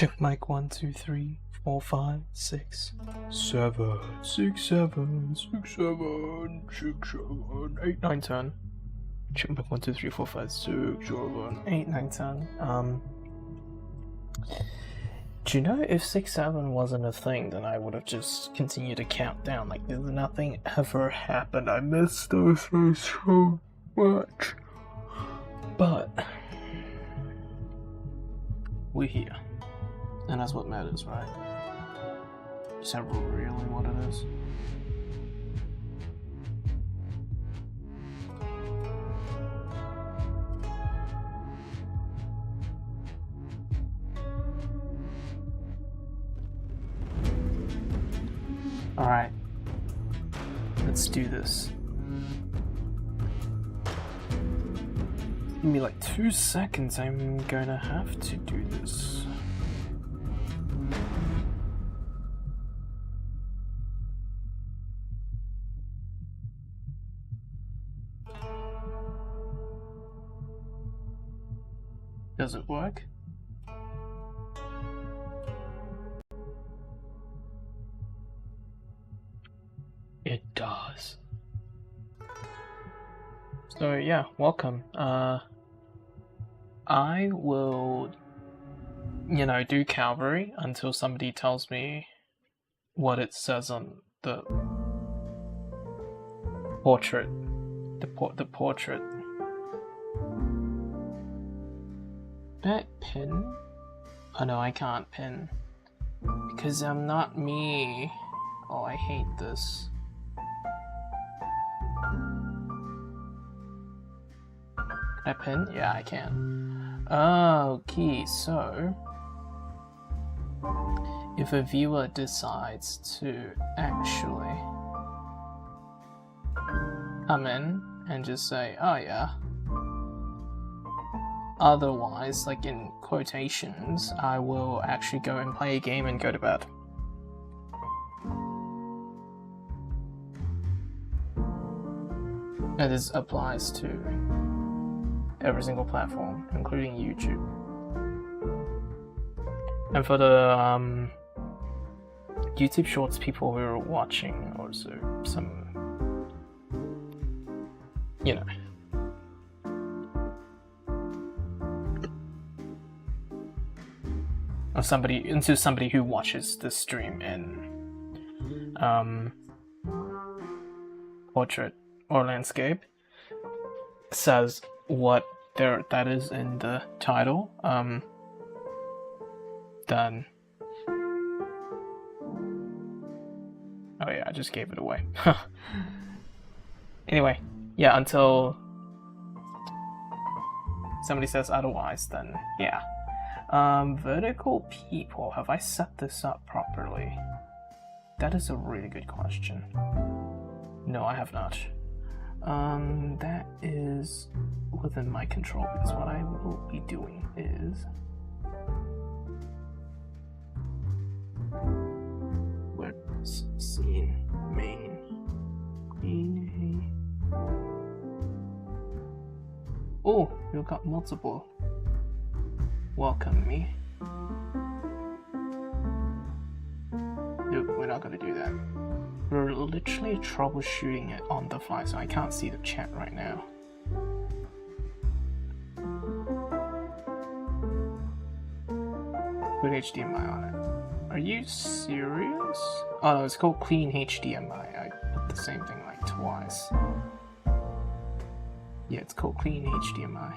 Check mic 1, 2, 3, 4, 5, 6, 7, 6, 7, 6, 7, 6, 7, 8, 9, 10. Check mic 1, 2, 3, 4, 5, 6, 7, 8, 9, 10. Do you know if 6, 7 wasn't a thing, then I would have just continued to count down. Like, there's nothing ever happened. I missed those things so much. But we're here. And that's what matters, right? Is that really what it is? Alright. Let's do this. Give me like 2 seconds, I'm gonna have to do this. Does it work? It does. So yeah, welcome. I will, do Cavalry until somebody tells me what it says on the portrait. The portrait. That pin? Oh no, I can't pin. Because I'm not me. Oh, I hate this. Can I pin? Yeah, I can. Okay, so if a viewer decides to actually come in and just say, oh yeah, otherwise, like in quotations, I will actually go and play a game and go to bed. And this applies to every single platform, including YouTube. And for the YouTube Shorts people who are watching, also some, of somebody who watches the stream in portrait or landscape, says what that is in the title, then oh yeah, I just gave it away. Anyway, yeah, until somebody says otherwise, then yeah. Vertical people, have I set this up properly? That is a really good question. No, I have not. That is within my control, because what I will be doing is where's scene main queen. Oh, you've got multiple. Welcome me. Nope, we're not gonna do that. We're literally troubleshooting it on the fly, so I can't see the chat right now. Put HDMI on it. Are you serious? Oh no, it's called Clean HDMI. I put the same thing like twice. Yeah, it's called Clean HDMI.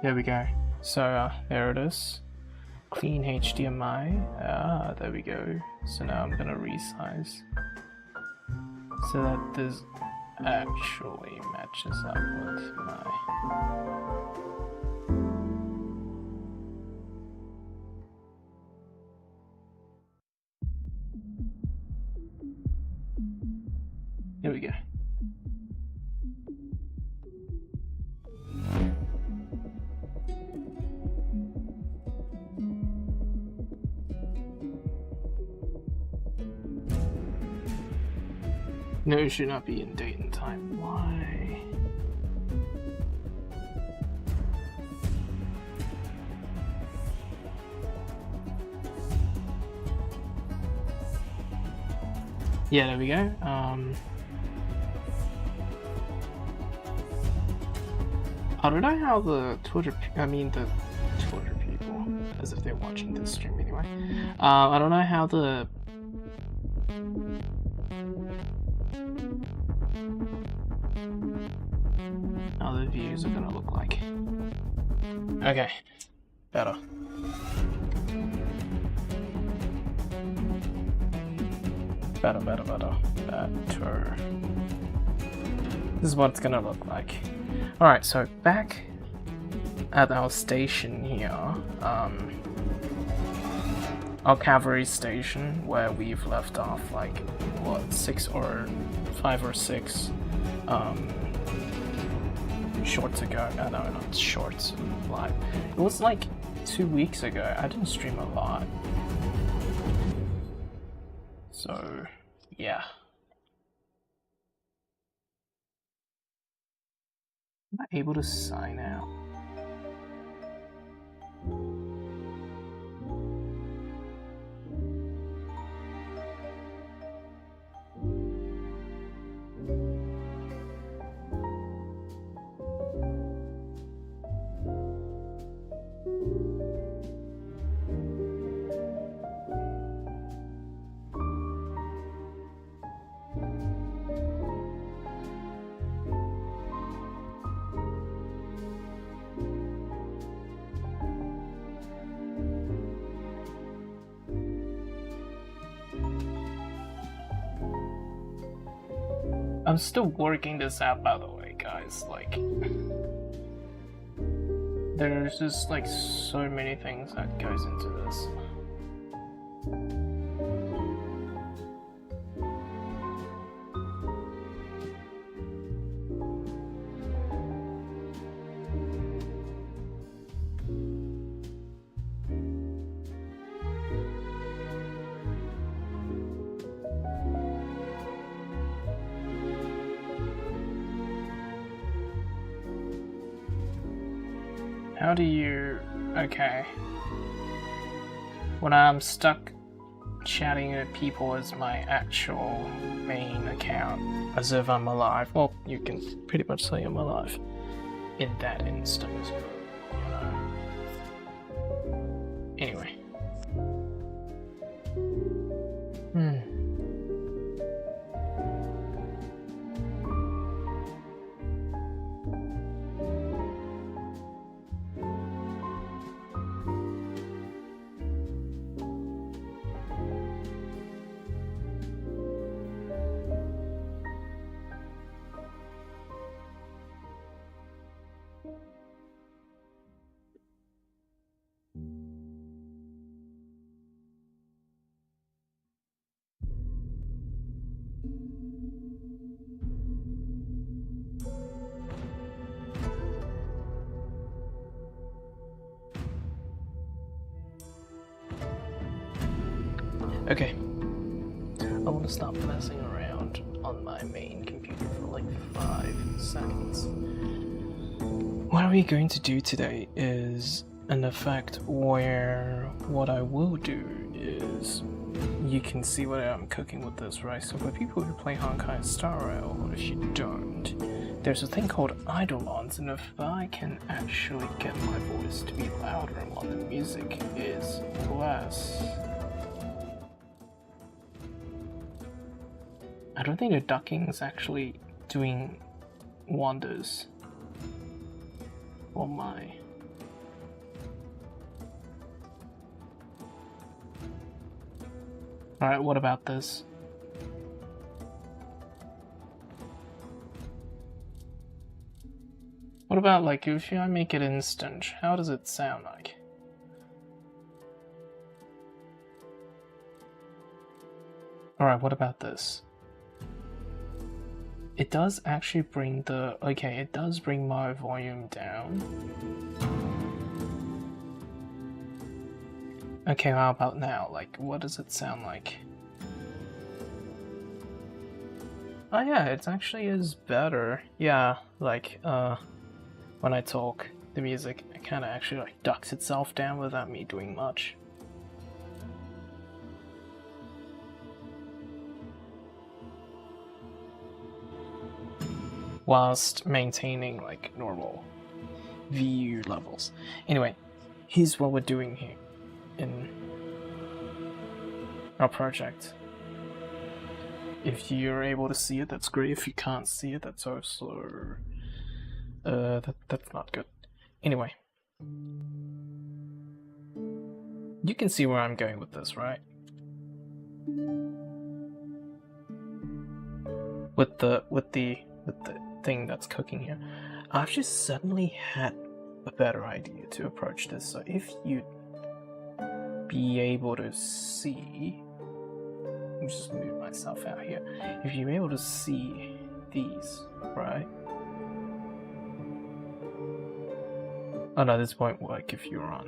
There we go. So there it is. Clean HDMI. There we go. So now I'm gonna resize so that this actually matches up with my. Here we go. No, it should not be in date and time. Why? Yeah, there we go. I don't know how the Twitter people, as if they're watching this stream anyway. I don't know how the views are gonna look like. Okay, better. Better. This is what it's gonna look like. Alright, so back at our station here, our cavalry station, where we've left off, like, what, 5 or 6, shorts ago. No, not shorts, live. It was like 2 weeks ago. I didn't stream a lot. So, yeah. Am I able to sign out? I'm still working this out, by the way, guys. Like, there's just like so many things that goes into this. How do you... Okay. When I'm stuck chatting with people as my actual main account, as if I'm alive, well, you can pretty much say I'm alive in that instance, you know. Anyway. Okay, I want to stop messing around on my main computer for like 5 seconds. What we're going to do today is an effect where what I will do is, you can see what I'm cooking with this, right? So for people who play Honkai Star Rail, or if you don't, there's a thing called Eidolons, and if I can actually get my voice to be louder while the music is less... I don't think the ducking is actually doing wonders for my... Alright, what about this? What about, like, if I make it instant, how does it sound like? Alright, what about this? It does actually bring the... Okay, it does bring my volume down. Okay, how about now? Like, what does it sound like? Oh yeah, it actually is better. Yeah, like, when I talk, the music kinda actually like ducks itself down without me doing much. whilst maintaining like normal view levels. Anyway, here's what we're doing here in our project. If you're able to see it, that's great. If you can't see it, that's also that's not good. Anyway, you can see where I'm going with this, right? With the thing that's cooking here, I've just suddenly had a better idea to approach this. So if you'd be able to see, let me just move myself out here. If you're able to see these, right? Oh no, this won't work if you're on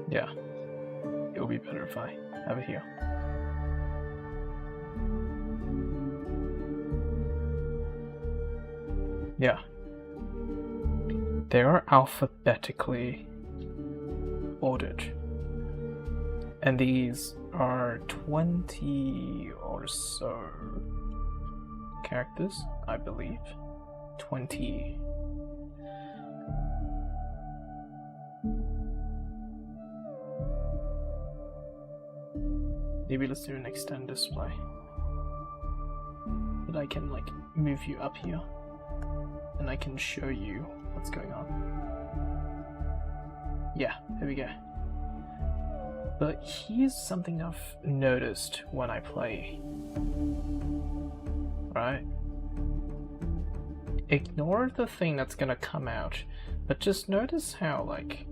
yeah, it'll be better if I have it here. Yeah, they are alphabetically ordered, and these are 20 or so characters, I believe. 20. Maybe let's do an extend display. But I can like move you up here and I can show you what's going on. Yeah, there we go. But here's something I've noticed when I play. Right? Ignore the thing that's gonna come out, but just notice how, like,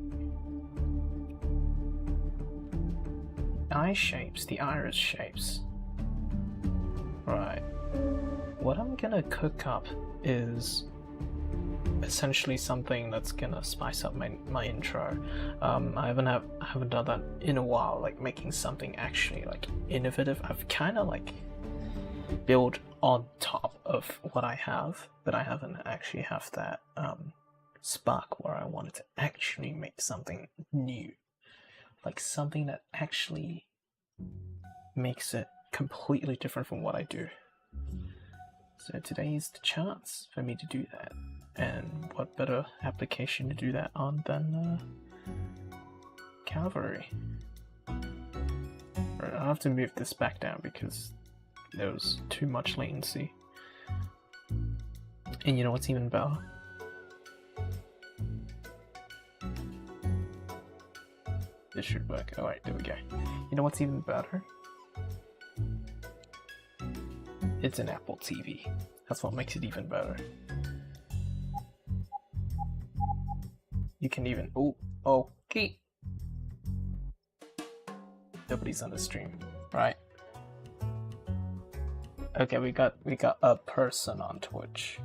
eye shapes, the iris shapes. Right. What I'm gonna cook up is essentially something that's gonna spice up my intro. I haven't done that in a while, like making something actually like innovative. I've kind of like built on top of what I have, but I haven't actually have that spark where I wanted to actually make something new, like something that actually makes it completely different from what I do. So today is the chance for me to do that, and what better application to do that on than Cavalry. Right, I'll have to move this back down because there was too much latency. And you know what's even better? This should work. Alright, there we go. You know what's even better? It's an Apple TV. That's what makes it even better. You can even... Oh, okay. Nobody's on the stream, right? Okay, we got a person on Twitch.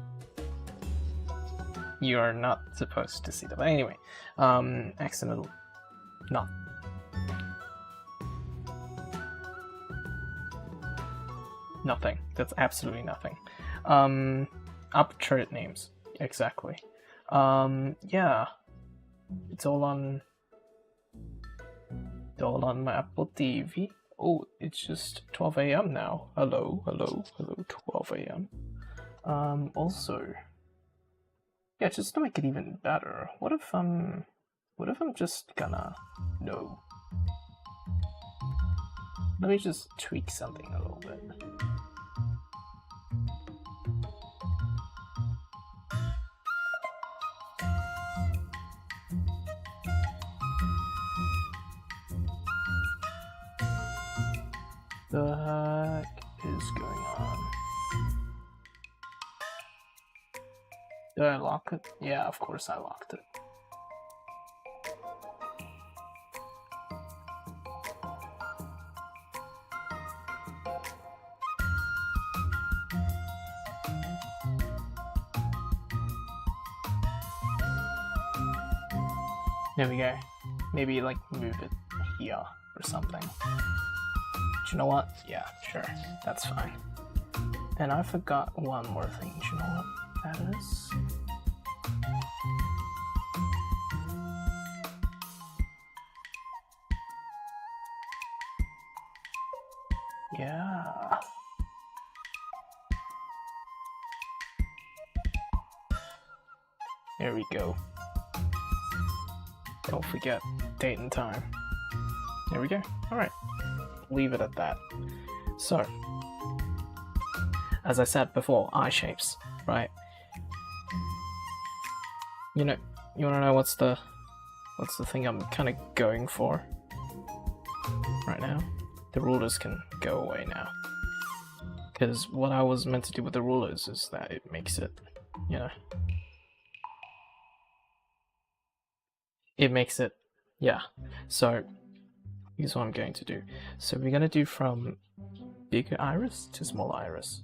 You are not supposed to see that, but anyway, accidental, not. Nothing. That's absolutely nothing. Arbitrary names, exactly. Yeah, it's all on my Apple TV. Oh, it's just 12 a.m. now. Hello, 12 a.m. Also, yeah, just to make it even better, what if I'm just gonna, no. Let me just tweak something a little bit. The heck is going on? Did I lock it? Yeah, of course I locked it. There we go. Maybe like move it here or something. Do you know what? Yeah, sure. That's fine. And I forgot one more thing. Do you know what that is? Yeah. There we go. Don't forget date and time. There we go. Alright. Leave it at that. So, as I said before, eye shapes, right? You wanna know what's the thing I'm kind of going for right now? The rulers can go away now. Because what I was meant to do with the rulers is that it makes it, it makes it, yeah. So, here's what I'm going to do. So we're gonna do from bigger iris to small iris.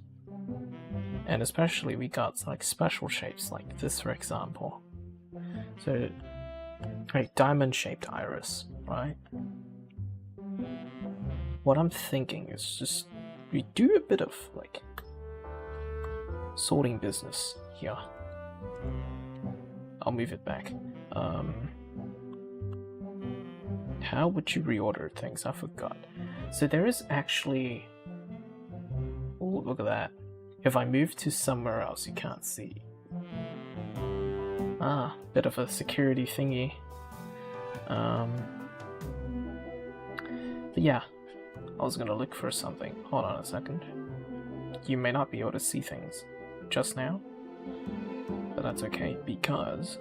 And especially we got like special shapes like this, for example. So, like diamond shaped iris, right? What I'm thinking is just we do a bit of like sorting business here. I'll move it back. How would you reorder things? I forgot. So there is actually... Oh, look at that. If I move to somewhere else, you can't see. Ah, bit of a security thingy. But yeah, I was gonna look for something. Hold on a second. You may not be able to see things just now, but that's okay because...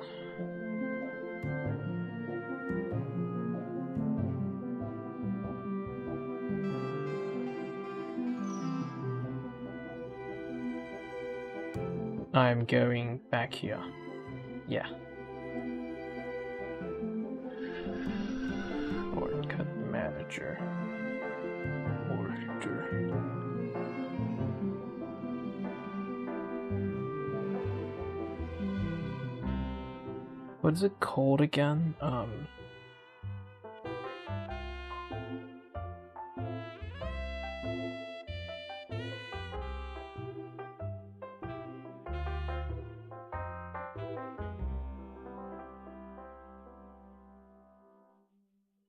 I'm going back here. Yeah. Shortcut manager. Order. What is it called again?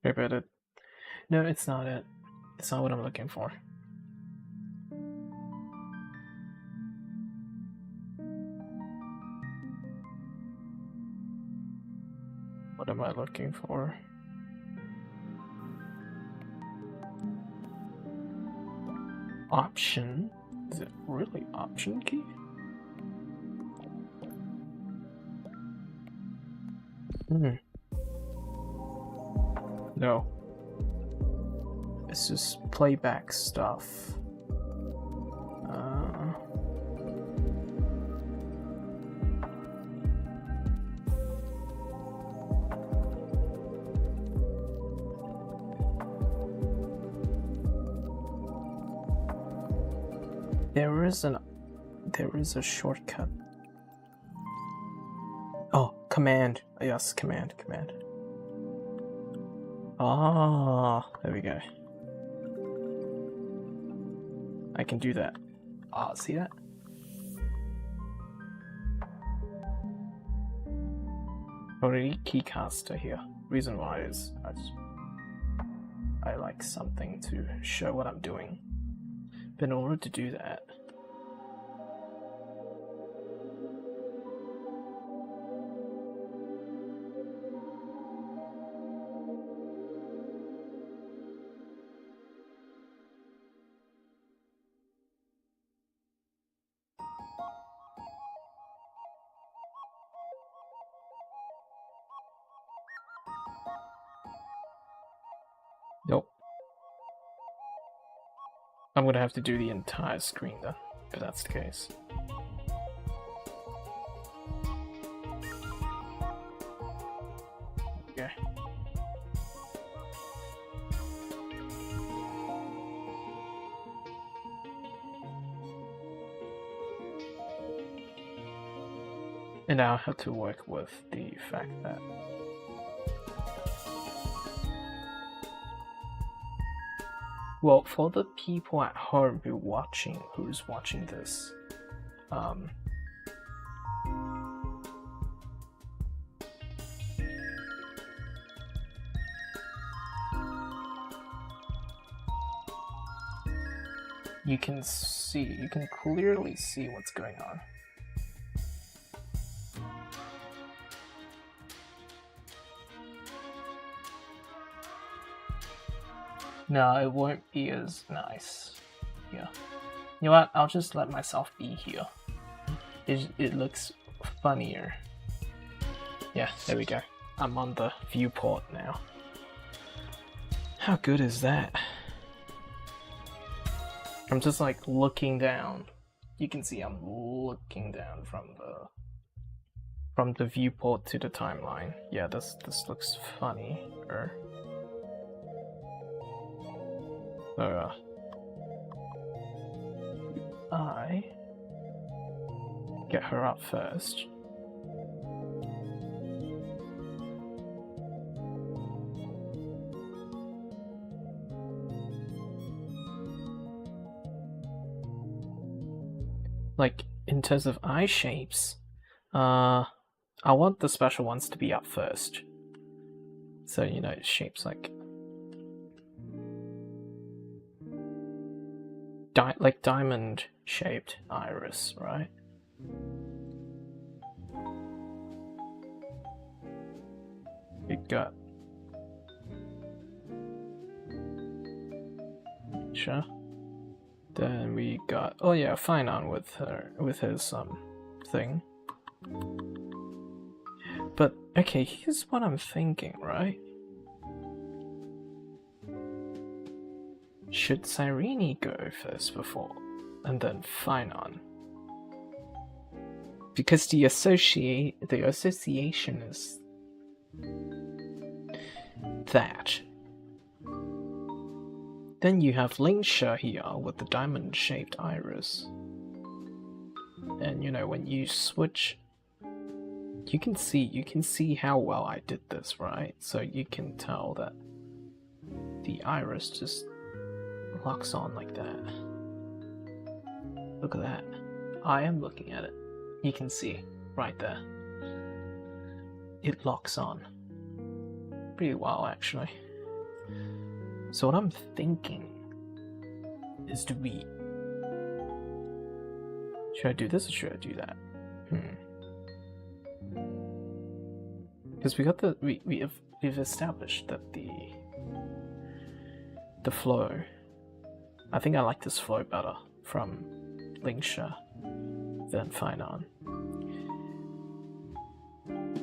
About it. No, it's not it. It's not what I'm looking for. What am I looking for? Option? Is it really option key? No. It's just playback stuff. There is a shortcut. Oh, command. Yes, command. Ah, there we go. I can do that. Ah, see that? Already keycaster here. Reason why is I like something to show what I'm doing. But in order to do that, nope. I'm gonna have to do the entire screen then, if that's the case. Okay. And now I have to work with the fact that well, for the people at home who's watching this, you can clearly see what's going on. No, it won't be as nice. Yeah. You know what? I'll just let myself be here. It looks funnier. Yeah, there we go. I'm on the viewport now. How good is that? I'm just like looking down. You can see I'm looking down from the viewport to the timeline. Yeah, this looks funny. I get her up first. Like, in terms of eye shapes, I want the special ones to be up first. So, you know, shapes like diamond-shaped iris, right? We got sure. Then we got Finon with his thing. But okay, here's what I'm thinking, right? Should Cyrene go first before, and then Finon? Because the association is that. Then you have Lingsha here with the diamond-shaped iris. And you know, when you switch, you can see how well I did this, right? So you can tell that the iris just locks on like that. Look at that. I am looking at it. You can see right there. It locks on. Pretty well, actually. So what I'm thinking is should I do this or should I do that? Because we've established that the flow. I think I like this flow better from Lingsha than Finon.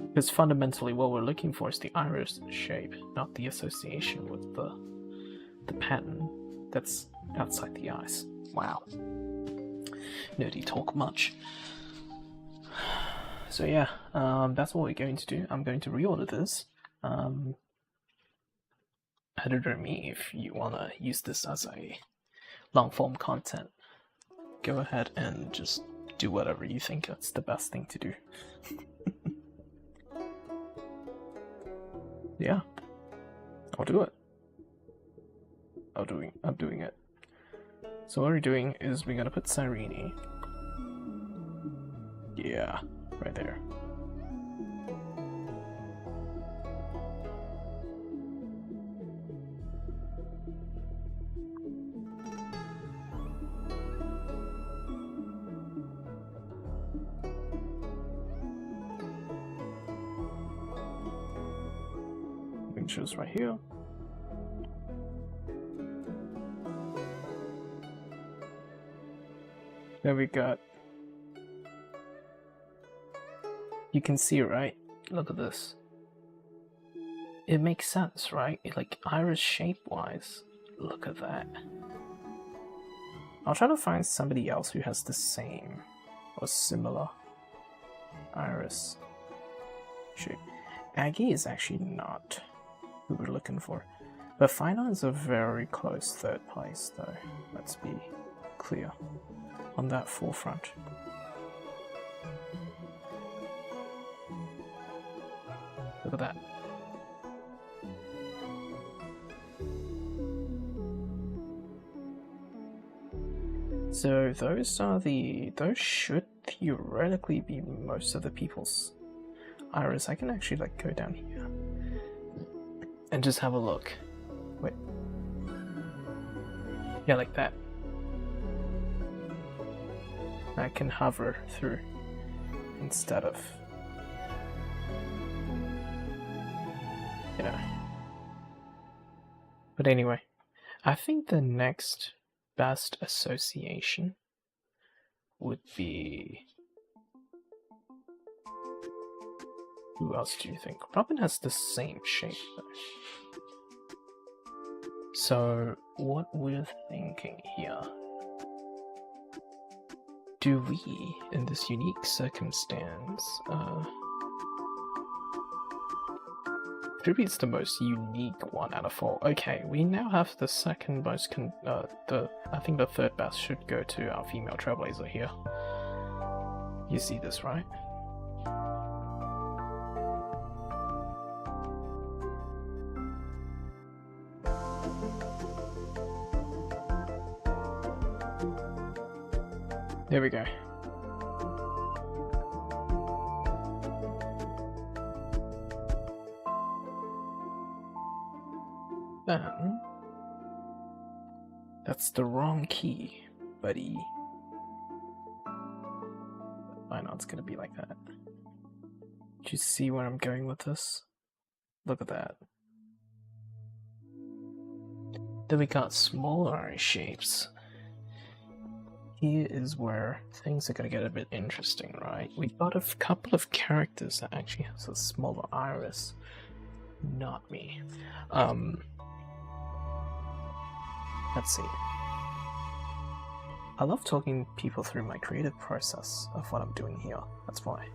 Because fundamentally what we're looking for is the iris shape, not the association with the pattern that's outside the eyes. Wow. Nerdy talk much. So yeah, that's what we're going to do. I'm going to reorder this. Editor me, if you want to use this as a long-form content, go ahead and just do whatever you think that's the best thing to do. Yeah, I'll do it. I'm doing it. So what we're doing is we're gonna put Cyrene. Yeah, right there. Lingsha's right here. Then we got, you can see, right? Look at this. It makes sense, right? Like iris shape wise, look at that. I'll try to find somebody else who has the same or similar iris shape. Aggie is actually not who we're looking for, but Finon's a very close third place though, let's be clear on that forefront. Look at that. So those should theoretically be most of the people's iris. I can actually like go down here and just have a look. Wait. Yeah, like that. I can hover through instead of, you know. But anyway, I think the next best association would be... Who else do you think? Robin has the same shape though. So, what we're thinking here... Do we, in this unique circumstance, Ruby's the most unique one out of all. Okay, we now have the second most I think the third best should go to our female trailblazer here. You see this, right? There we go. Then... That's the wrong key, buddy. I know it's gonna be like that. Do you see where I'm going with this? Look at that. Then we got smaller shapes. Here is where things are gonna get a bit interesting, right? We've got a couple of characters that actually has a smaller iris. Not me. Let's see. I love talking people through my creative process of what I'm doing here. That's why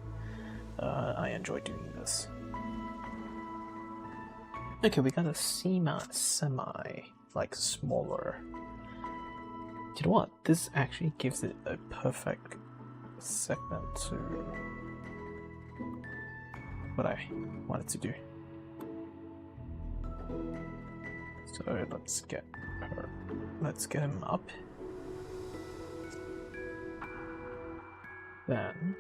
I enjoy doing this. Okay, we got a semi, like, smaller. You know what? This actually gives it a perfect segment to what I wanted to do. So let's get her. Let's get him up. Then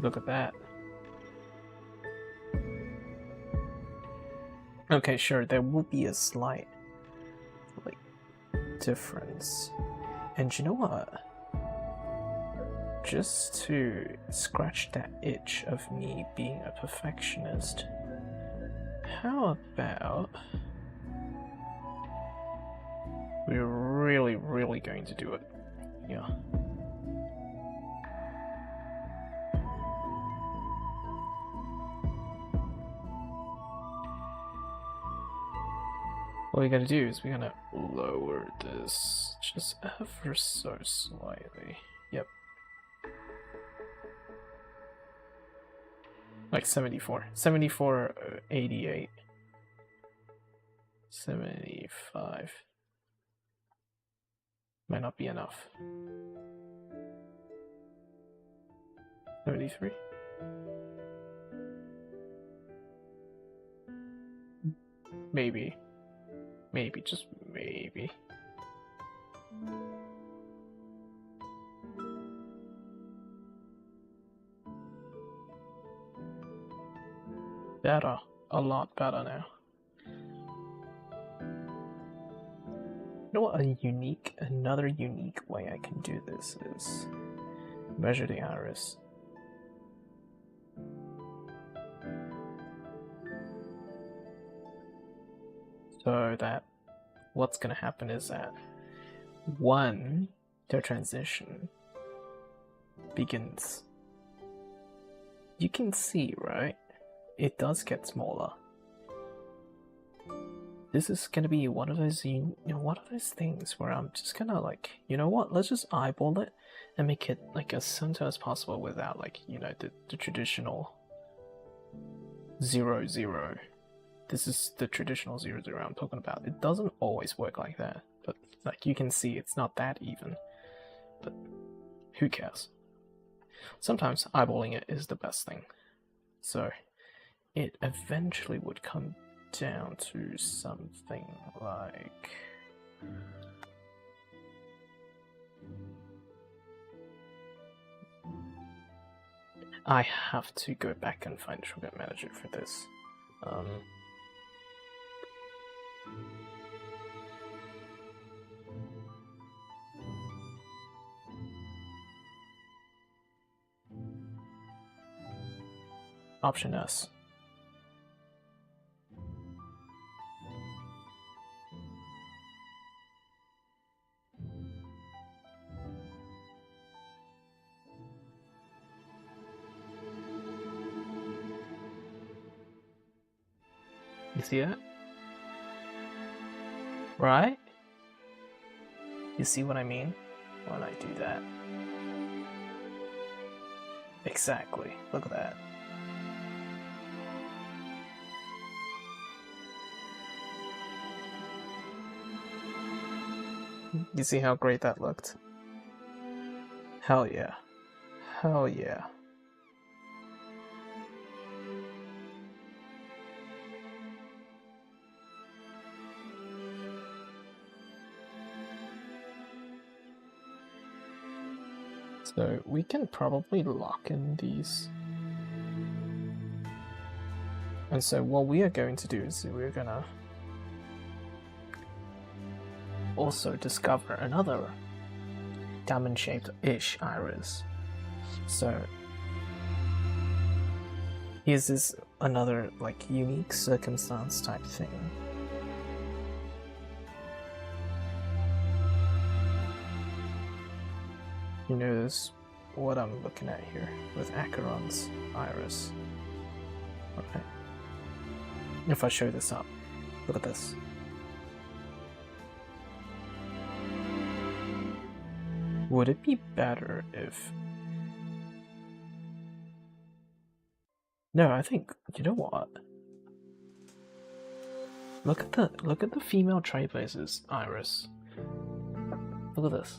look at that. Okay, sure, there will be a slight, like, difference. And you know what? Just to scratch that itch of me being a perfectionist, how about we're really going to do it? Yeah. What we gotta do is we're gonna lower this just ever so slightly. Yep. Like 74. 74, 88. 75. Might not be enough. 73. Maybe. Maybe, just maybe. Better. A lot better now. You know what another unique way I can do this is measure the iris. So that what's gonna happen is that the transition begins. You can see, right? It does get smaller. This is gonna be one of those things where I'm just gonna, like, you know what? Let's just eyeball it and make it like as center as possible without, like, you know, the traditional 0, 0. This is the traditional 0, 0 I'm talking about. It doesn't always work like that, but like you can see, it's not that even. But who cares? Sometimes eyeballing it is the best thing. So it eventually would come down to something like... I have to go back and find Sugar Manager for this. Option S. You see it? Right? You see what I mean when I do that? Exactly. Look at that. You see how great that looked? Hell yeah. Hell yeah. So we can probably lock in these. And so what we are going to do is we're gonna also discover another diamond-shaped-ish iris. So here's this another like unique circumstance type thing. You notice what I'm looking at here with Acheron's iris. Okay. If I show this up, look at this. Would it be better if... No, I think, you know what? Look at the female Trailblazer's iris. Look at this.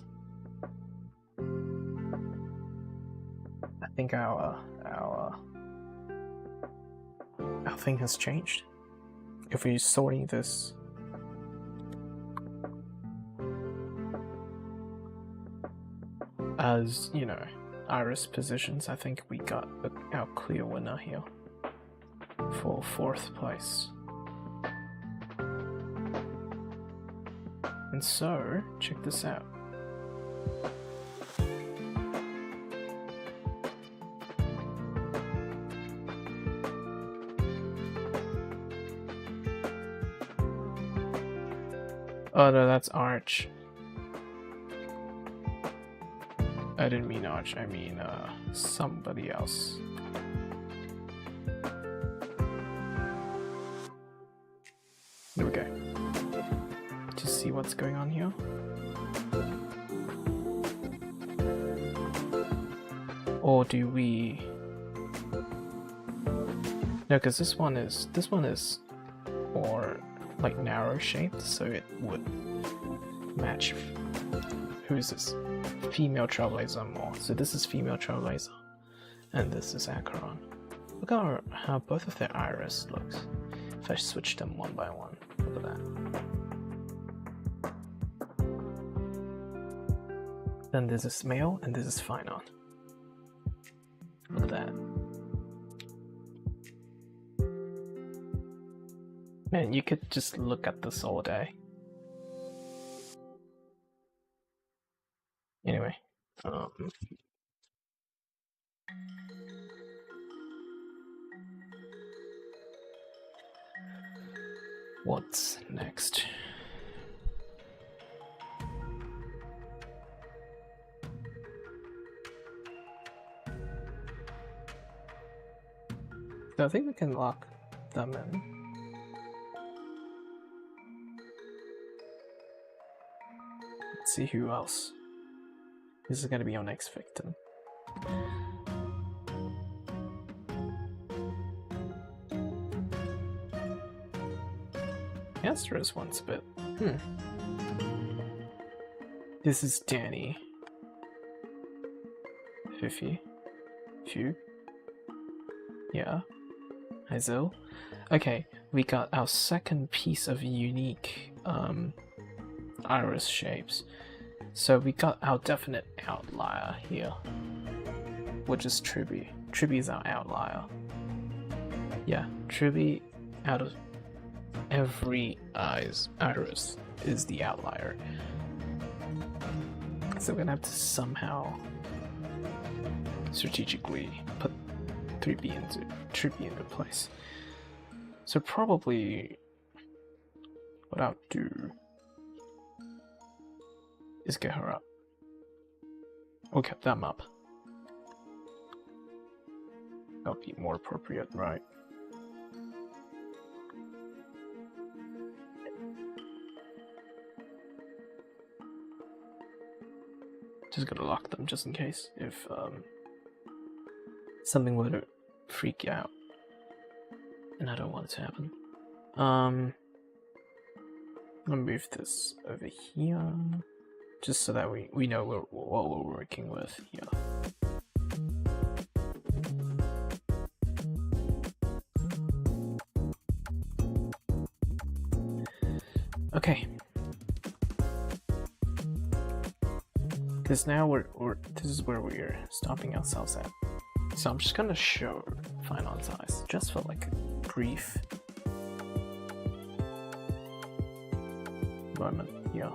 I think our thing has changed. If we're sorting this as, you know, iris positions, I think we got our clear winner here for 4th place. And so, check this out. Oh no, that's Arch. I didn't mean Arch, I mean somebody else. There we go. To see what's going on here. Or do we... No, because this one is more like narrow shaped, so it would match. Who's this? Female Trailblazer more. So this is female Trailblazer, and this is Acheron. Look at how both of their iris looks. If I switch them one by one, look at that. Then this is male, and this is Phynon. Look at that. Man, you could just look at this all day. Anyway, what's next? So I think we can lock them in. Let's see who else. This is gonna be our next victim. Yes, there is one spit. This is Danny. Fifi. Few. Yeah. Hazel. Okay, we got our second piece of unique iris shapes. So we got our definite outlier here, which is Triby. Triby is our outlier. Yeah, Triby out of every iris is the outlier. So we're gonna have to somehow strategically put 3B into place. So probably what I'll do is get her up. Or get them up. That'll be more appropriate, right? Just gotta lock them just in case if something were to freak you out. And I don't want it to happen. I'm gonna move this over here. Just so that we know what we're working with here. Okay. Because now this is where we're stopping ourselves at. So I'm just gonna show Finon's eyes, just for like a brief moment here.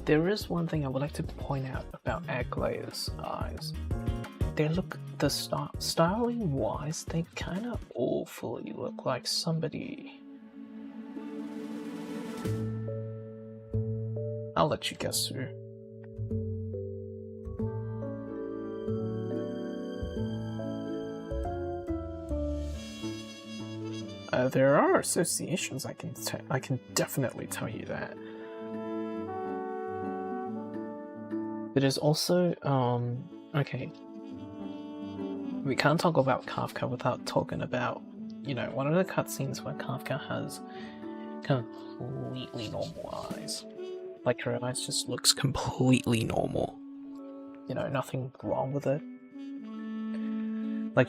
There is one thing I would like to point out about Aglaea's eyes. They look, the styling wise, they kind of awfully look like somebody. I'll let you guess who. There are associations. I can definitely tell you that. But there's also, okay, we can't talk about Kafka without talking about, you know, one of the cutscenes where Kafka has completely normal eyes. Like, her eyes just looks completely normal. You know, nothing wrong with it. Like,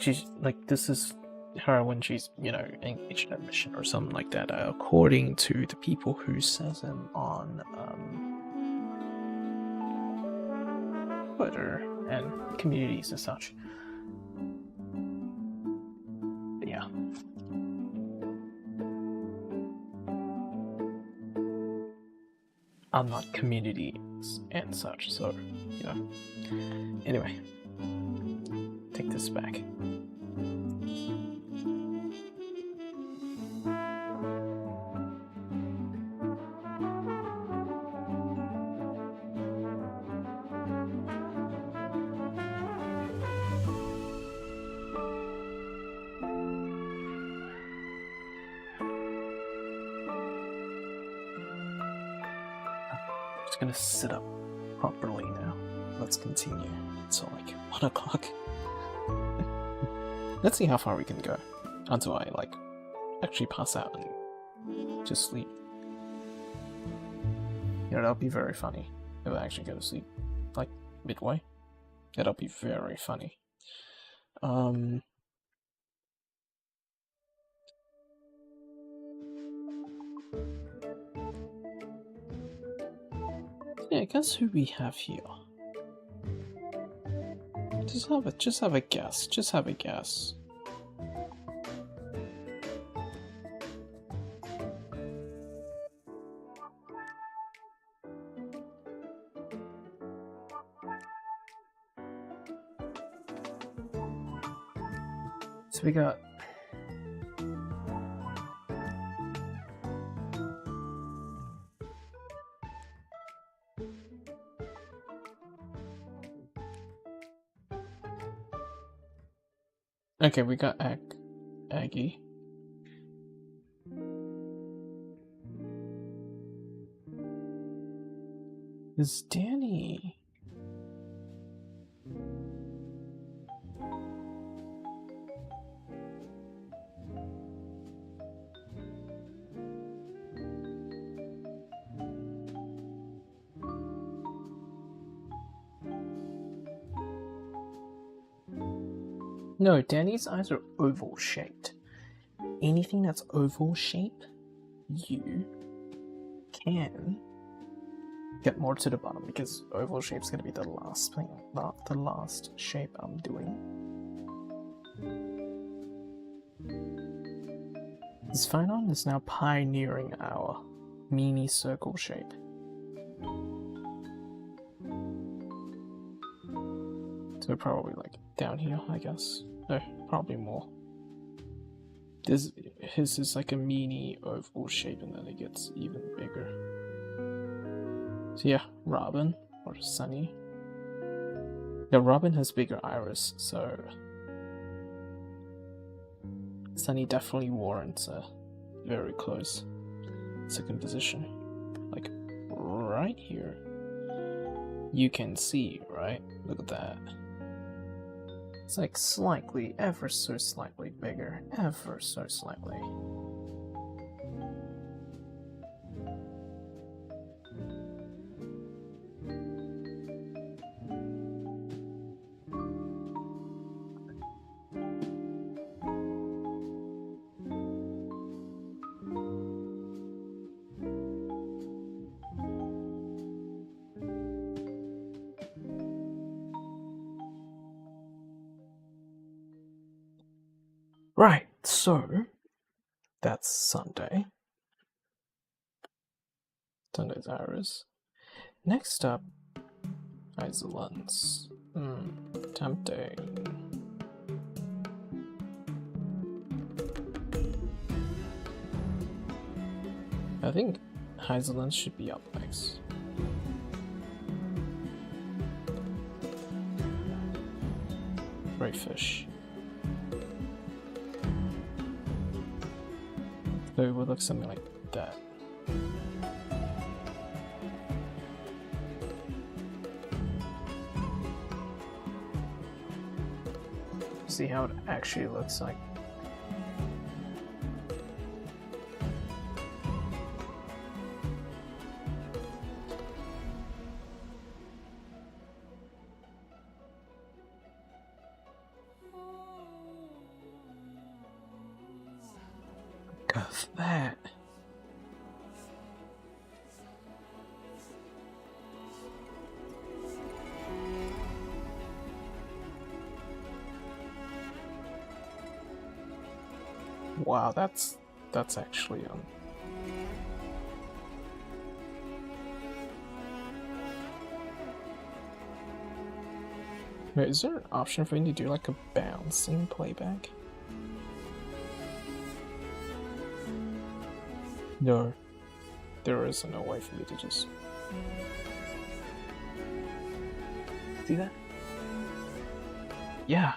this is her when she's, you know, engaged in a mission or something like that, according to the people who says them on, Twitter and communities and such. But yeah. I'm not communities and such, so, you know. Anyway. Take this back. Gonna sit up properly now. Let's continue. It's like 1 o'clock. Let's see how far we can go until I like actually pass out and just sleep. You know, that'll be very funny if I actually go to sleep like midway. That'll be very funny. Yeah, guess who we have here? Just have a guess. Just have a guess. So we got okay, we got Aggie. Is Danny? No, Danny's eyes are oval shaped. Anything that's oval shape, you can get more to the bottom because oval shape's gonna be the last thing, not the last shape I'm doing. This Phynon is now pioneering our mini circle shape. So probably like down here, I guess. No, probably more. His is like a mini oval shape and then it gets even bigger. So yeah, Robin or Sunny. Yeah, Robin has bigger iris, so Sunny definitely warrants a very close second position. Like right here. You can see, right? Look at that. It's like slightly, ever so slightly bigger, ever so slightly. Right, so that's Sunday. Sunday's iris. Next up, Isolans. Tempting. I think Isolans should be up next. Crayfish. So it would look something like that. See how it actually looks like. Look at that. Wow, that's actually Wait, is there an option for you to do like a bouncing playback? No. There is no way for you to just see that? Yeah.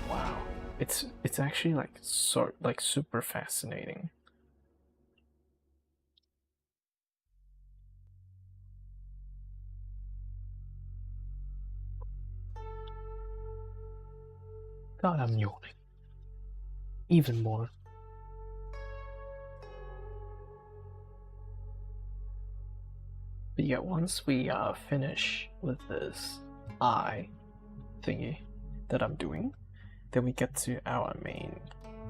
Wow. It's actually like super fascinating. God, I'm yawning. Even more. But yeah, once we finish with this eye thingy that I'm doing, then we get to our main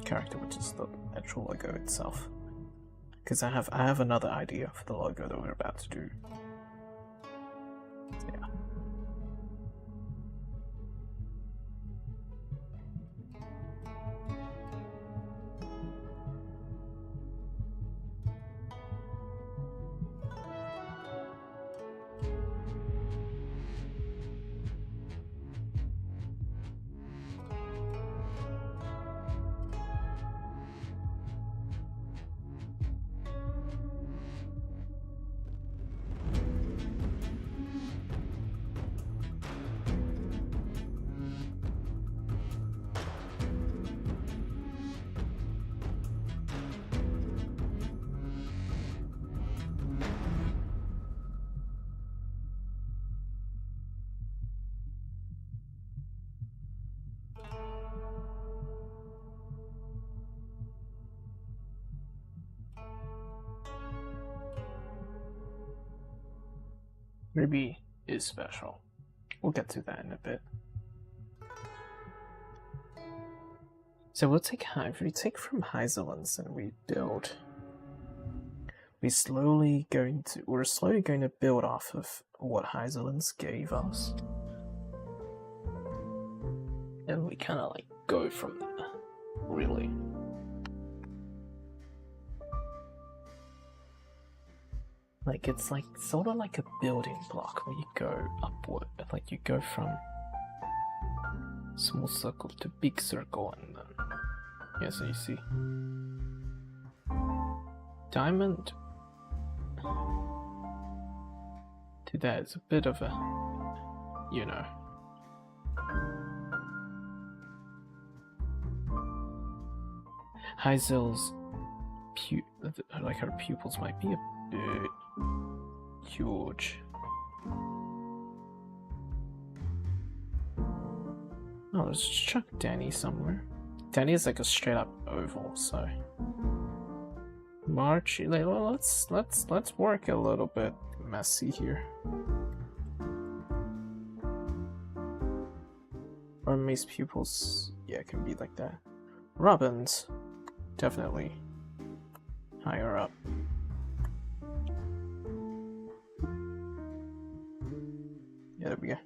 character, which is the actual logo itself. Because I have another idea for the logo that we're about to do. So yeah. Ruby is special. We'll get to that in a bit. So we'll take we take from Heiselens and we build. We're slowly going to build off of what Heiselens gave us. And we kinda like go from there, really. Like it's like sort of like a building block where you go upward, like you go from small circle to big circle, and then yeah, so you see diamond to that is a bit of a, you know. Heisel's like her pupils might be a bit huge. Oh, let's just chuck Danny somewhere. Danny is like a straight up oval, so March. Well, let's work a little bit messy here. Hermes pupils, yeah, can be like that. Robin's definitely higher up. Yeah, there we go.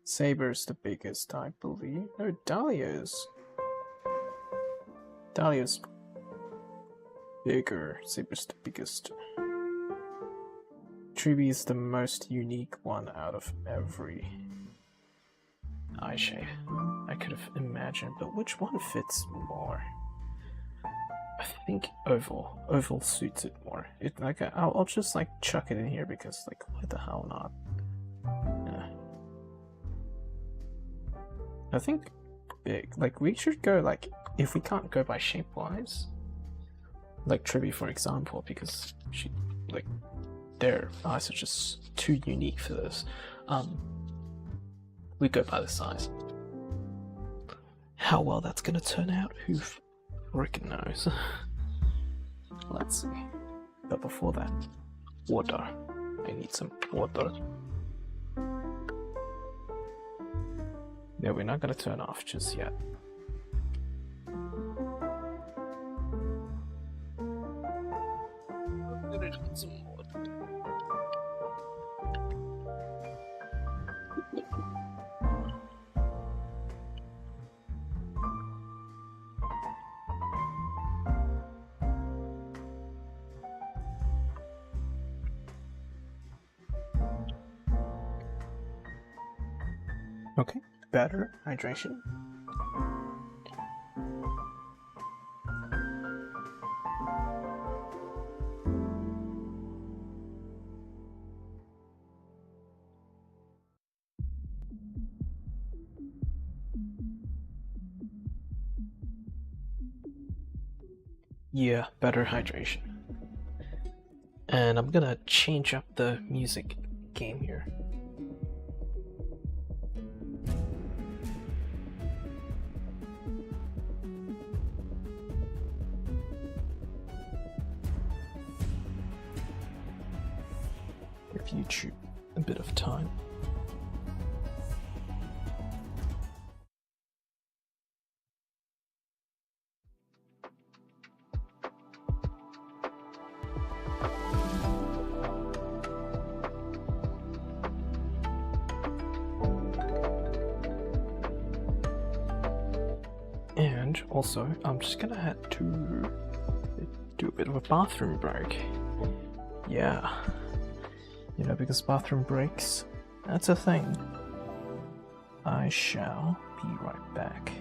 Saber's the biggest, I believe. No, Dahlia's bigger. Saber's the biggest. Truby is the most unique one out of every eye shape I could have imagined, but which one fits more? I think oval. Oval suits it more. It like I'll just like chuck it in here because like why the hell not? Yeah. I think big. Like we should go like if we can't go by shape wise, like Tribby for example, because she like their eyes are just too unique for this. We go by the size. How well that's gonna turn out, who frickin' knows? Let's see. But before that, water. I need some water. Yeah, we're not gonna turn off just yet. I'm gonna need some water. Okay, better hydration. Yeah, better hydration. And I'm gonna change up the music game here. Give YouTube a bit of time. And also, I'm just gonna have to do a bit of a bathroom break. Yeah. You know, because bathroom breaks, that's a thing. I shall be right back.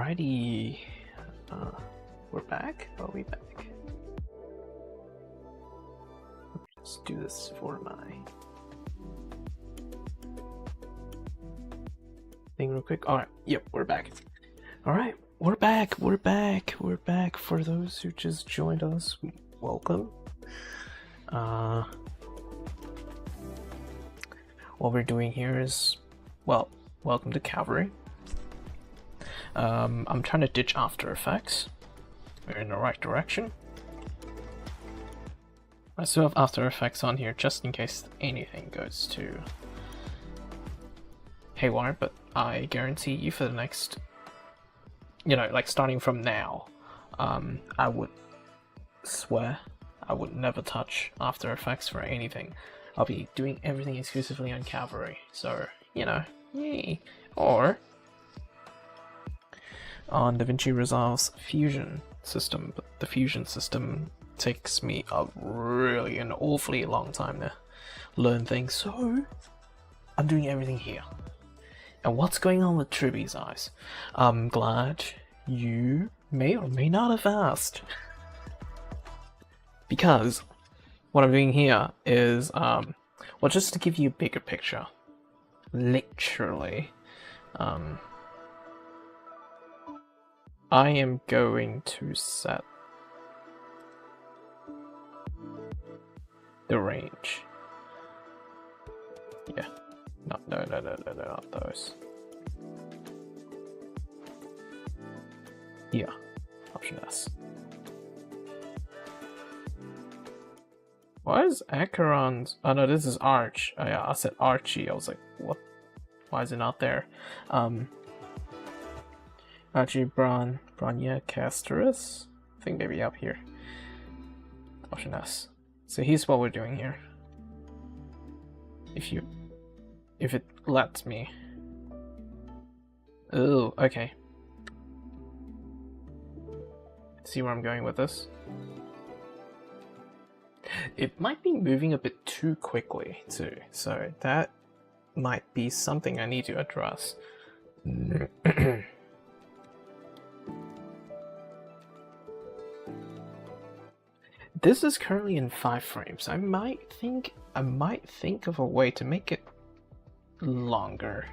Alrighty. We're back? Are we back? Let's do this for my thing real quick. Alright, yep, we're back. Alright, we're back. For those who just joined us, welcome. What we're doing here is, well, welcome to Cavalry. I'm trying to ditch After Effects. We're in the right direction. I still have After Effects on here just in case anything goes to haywire, but I guarantee you for the next, like starting from now, I would swear I would never touch After Effects for anything. I'll be doing everything exclusively on Cavalry, so, yay. Or on DaVinci Resolve's Fusion system, but the Fusion system takes me an awfully long time to learn things, so I'm doing everything here. And what's going on with Tribby's eyes? I'm glad you may or may not have asked. Because what I'm doing here is, well, just to give you a bigger picture, literally, I am going to set the range. Yeah, no, not those. Yeah, option S. Why is Acheron's... Oh no, this is Arch. Oh yeah, I said Archie. I was like, what? Why is it not there? Archie, Bronya, Castorus? I think maybe up here. Option S. So here's what we're doing here. If it lets me. Oh, okay. See where I'm going with this? It might be moving a bit too quickly too, so that might be something I need to address. This is currently in 5 frames. I might think of a way to make it longer.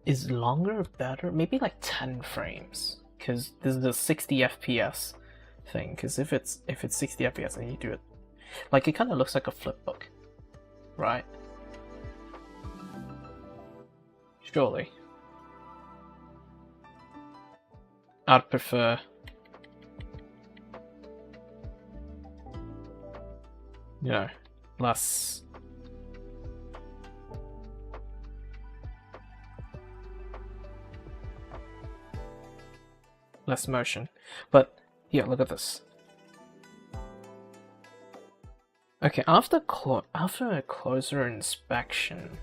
Is longer better? Maybe like 10 frames, because this is a 60 FPS thing. Because if it's 60 FPS, then you do it like it kind of looks like a flip book, right? Surely, I'd prefer. Less motion. But here, look at this. Okay, after a closer inspection,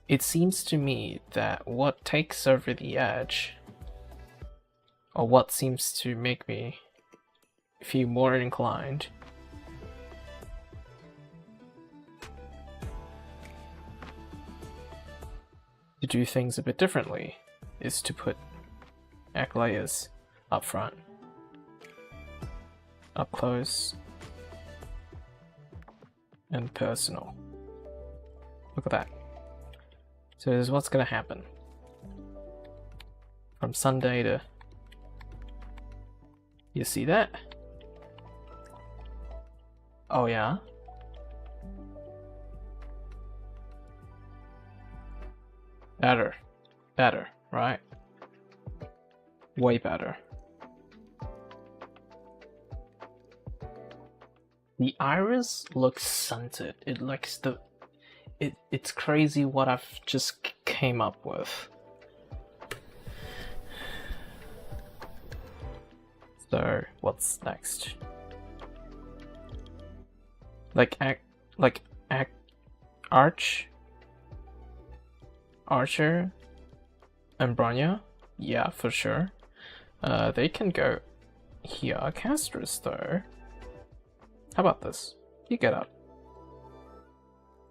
it seems to me that what takes over the edge, or what seems to make me feel more inclined, to do things a bit differently is to put act layers up front, up close, and personal. Look at that. So this is what's gonna happen from Sunday to... You see that? Oh yeah? Better, right? Way better. The iris looks scented. It looks it's crazy what I've just came up with. So what's next? Archer and Bronya? Yeah, for sure. They can go here. Castrus though. How about this? You get up.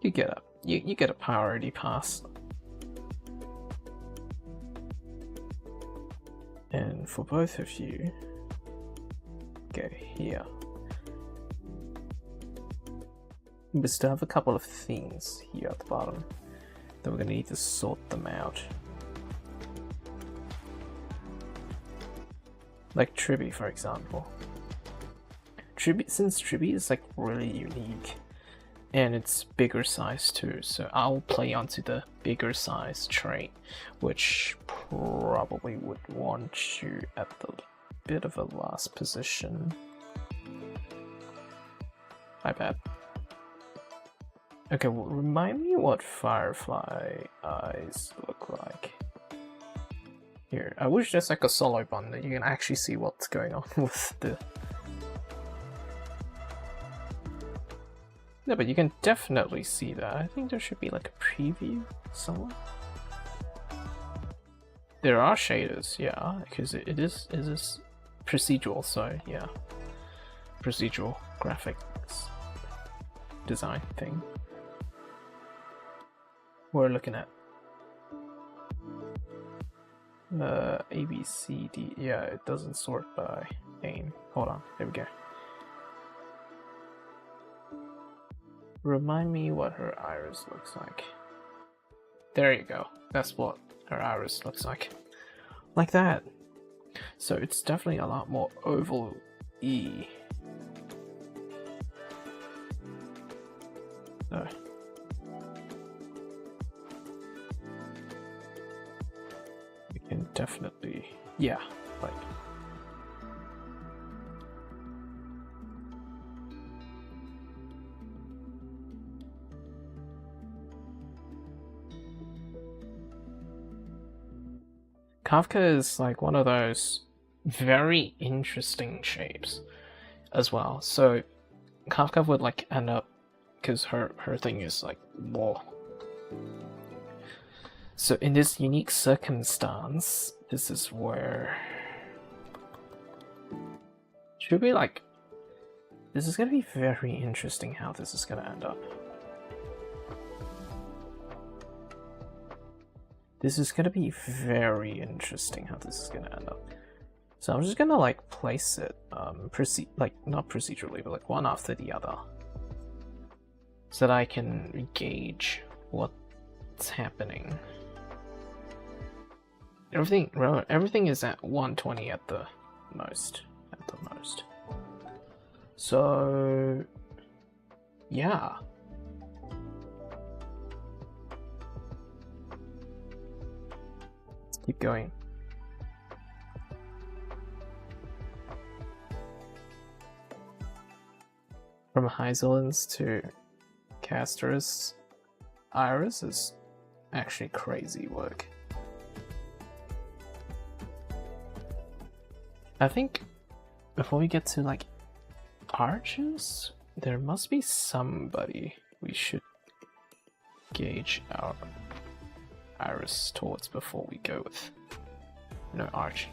You get a priority pass And for both of you, go here. We still have a couple of things here at the bottom that we're gonna need to sort them out. Like Tribby, for example. Since Tribby is like really unique, and it's bigger size too, so I'll play onto the bigger size trait, which probably would want you at the bit of a last position. My bad. Okay, well, remind me what Firefly eyes look like. Here, I wish there's like a solo button that you can actually see what's going on with the... No, but you can definitely see that. I think there should be like a preview somewhere. There are shaders, yeah, because it is procedural, so yeah. Procedural graphics design thing. We're looking at A, B, C, D. Yeah, it doesn't sort by name. Hold on, there we go. Remind me what her iris looks like. There you go. That's what her iris looks like. Like that. So it's definitely a lot more oval-y. So. We can definitely, yeah, like. Kafka is like one of those very interesting shapes as well. So Kafka would like end up, because her thing is like war. So in this unique circumstance, this is where should be like, this is gonna be very interesting how this is gonna end up. This is gonna be very interesting how this is gonna end up. So I'm just gonna like place it, not procedurally, but like one after the other, so that I can gauge what's happening. Everything is at 120 at the most. So yeah. Keep going. From Hyzelins to Castor's iris is actually crazy work. I think before we get to like arches, there must be somebody we should gauge our iris towards before we go with arch.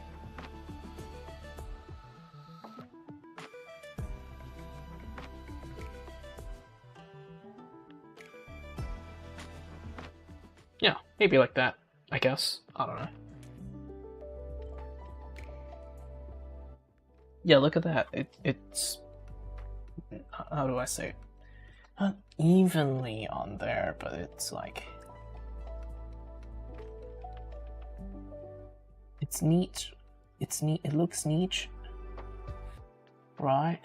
Yeah, maybe like that, I guess. I don't know. Yeah, look at that. It's how do I say it? Not evenly on there, but it's like it's neat. It's neat. It looks neat, right?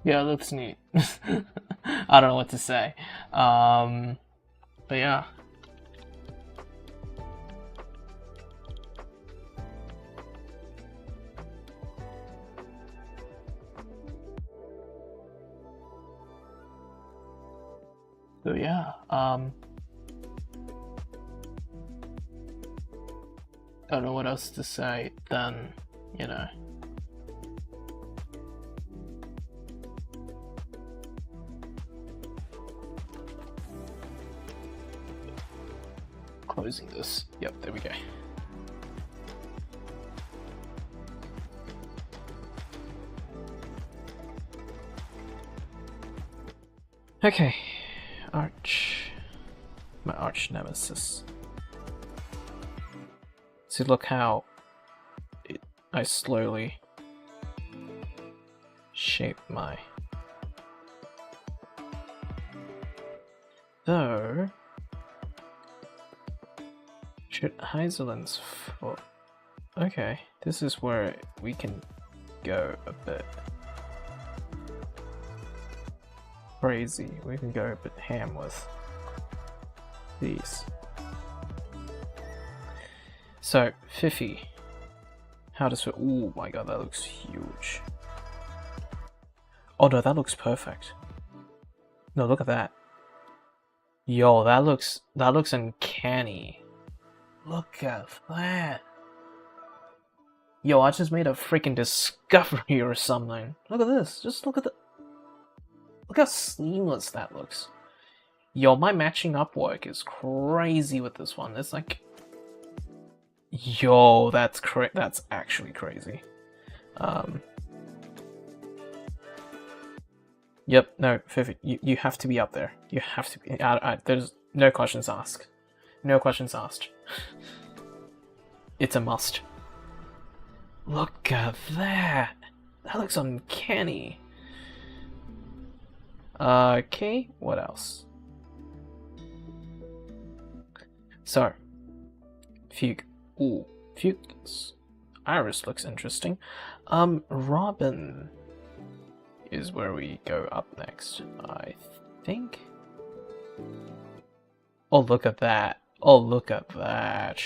Yeah, it looks neat. I don't know what to say. But yeah. So yeah, I don't know what else to say than, closing this. Yep, there we go. Okay, my arch nemesis. See, look how I slowly shape my... Though... Should Heiselin's foot... Okay, this is where we can go a bit crazy. We can go a bit ham with these. So, Fifi. How does it... Oh my god, that looks huge. Oh no, that looks perfect. No, look at that. Yo, that looks uncanny. Look at that. Yo, I just made a freaking discovery or something. Look at this. Just look at the... Look how seamless that looks. Yo, my matching up work is crazy with this one. It's like... Yo, that's actually crazy. Yep, no, Fifi, you have to be up there. You have to be... there's no questions asked. No questions asked. It's a must. Look at that! That looks uncanny. Okay, what else? So, Fugue. Ooh, Fugue's iris looks interesting. Robin is where we go up next, I think. Oh, look at that. Oh, look at that.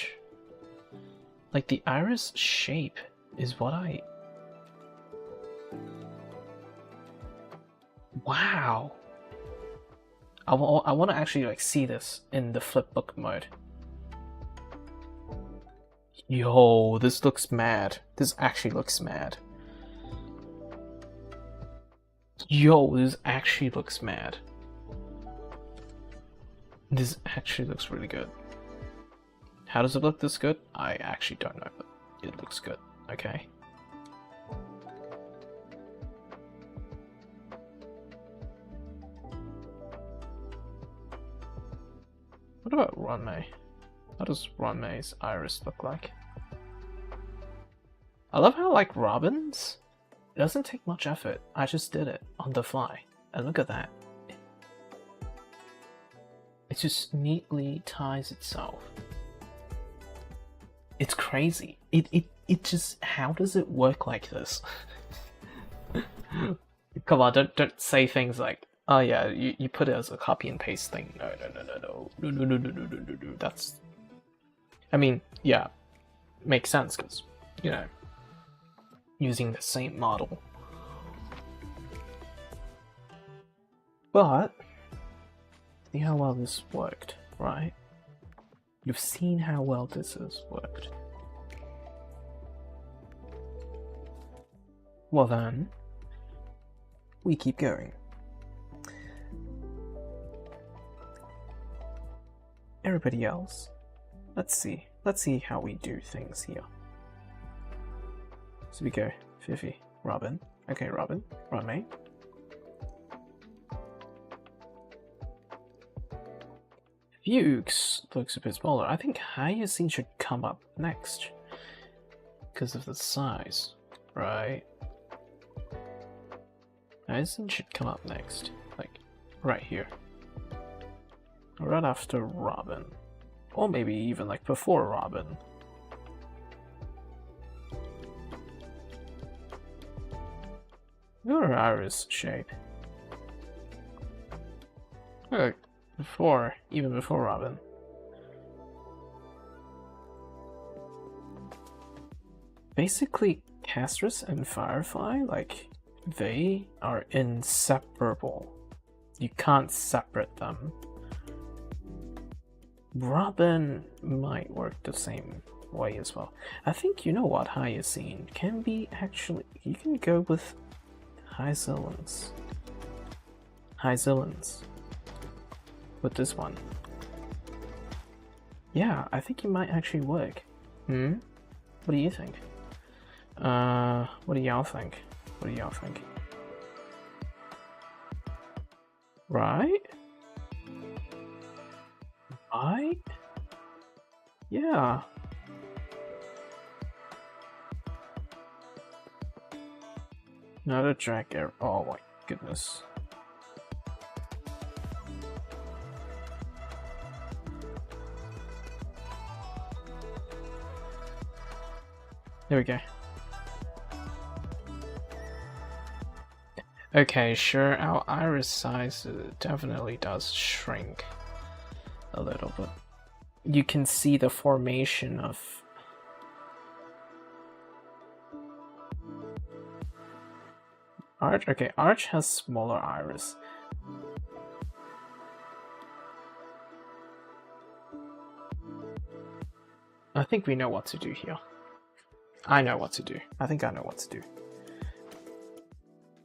Like, the iris shape is what I... Wow. I want to actually, like, see this in the flipbook mode. Yo, this looks mad. This actually looks mad. Yo, this actually looks mad. This actually looks really good. How does it look this good? I actually don't know, but it looks good. Okay. What about Ronmei? How does Ronmei's iris look like? I love how, like, Robin's, it doesn't take much effort. I just did it on the fly. And look at that. It just neatly ties itself. It's crazy. It just, how does it work like this? Come on, don't say things like, oh yeah, you put it as a copy and paste thing. No. That's, I mean, yeah, makes sense because, you know, using the same model. But see how well this worked, right? You've seen how well this has worked. Well then, we keep going. Everybody else, let's see how we do things here. So we go Fifi, Robin. Okay, Robin, Ronmei. Fuchs looks a bit smaller. I think Hyacinth should come up next because of the size, right? Hyacinth should come up next, like right here, right after Robin, or maybe even like before Robin. Look at her iris shape. Look, even before Robin. Basically, Castrus and Firefly, like, they are inseparable. You can't separate them. Robin might work the same way as well. I think, you know what, Hyacinth can be actually, you can go with Hyzillans with this one. Yeah, I think it might actually work. Hmm? What do you think? What do y'all think? What do y'all think? Right? Right? Yeah. Another drag error. Oh my goodness. There we go. Okay, sure, our iris size definitely does shrink a little, but you can see the formation of... Arch? Okay, Arch has smaller iris. I think we know what to do here. I know what to do. I think I know what to do.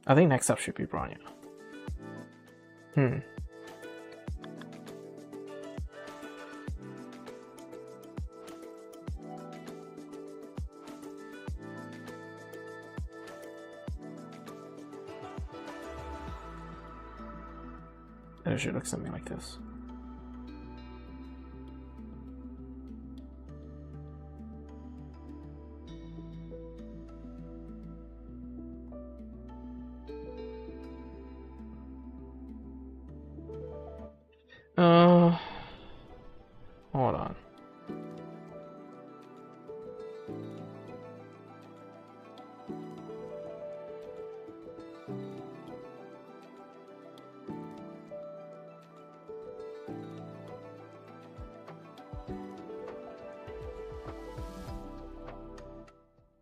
I think next up should be Bronya. It should look something like this. Hold on.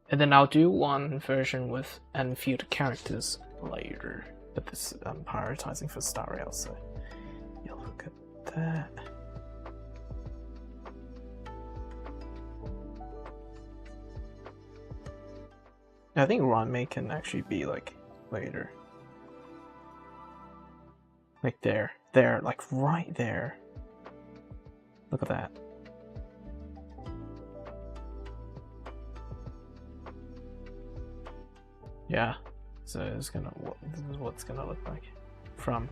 And then I'll do one version with unfilled characters later, but this I'm prioritizing for Star Rail, so yeah, look at that. I think Ranmei can actually be like later. Like there, like right there. Look at that. Yeah, so it's gonna. This is what it's gonna look like from.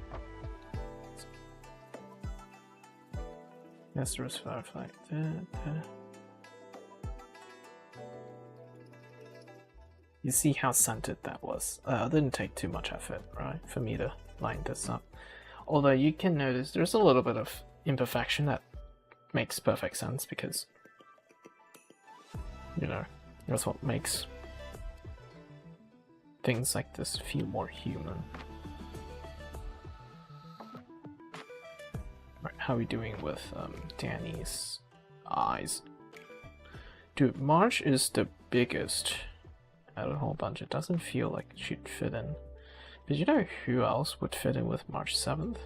Nestor's Firefly. You see how centered that was. It didn't take too much effort, right, for me to line this up. Although you can notice there's a little bit of imperfection that makes perfect sense because, you know, that's what makes things like this feel more human. Right, how are we doing with Danny's eyes? Dude, March is the biggest out of a whole bunch. It doesn't feel like it should fit in. But you know who else would fit in with March 7th?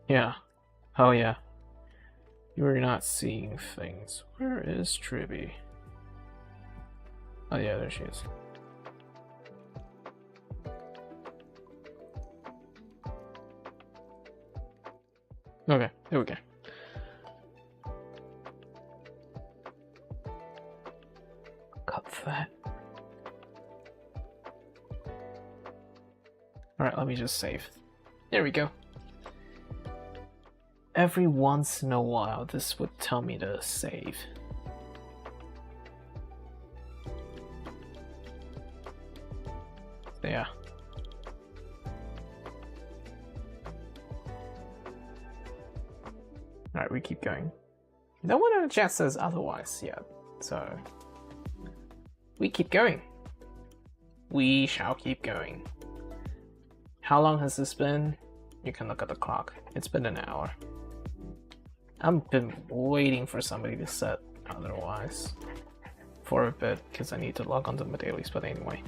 Yeah. Oh yeah. You're not seeing things. Where is Tribby? Oh yeah, there she is. Okay, there we go. Cut that. Alright, let me just save. There we go. Every once in a while, this would tell me to save. Yeah. Alright, we keep going. No one in the chat says otherwise yet, so we keep going. We shall keep going. How long has this been? You can look at the clock. It's been an hour. I've been waiting for somebody to set otherwise for a bit because I need to log onto my dailies, but anyway.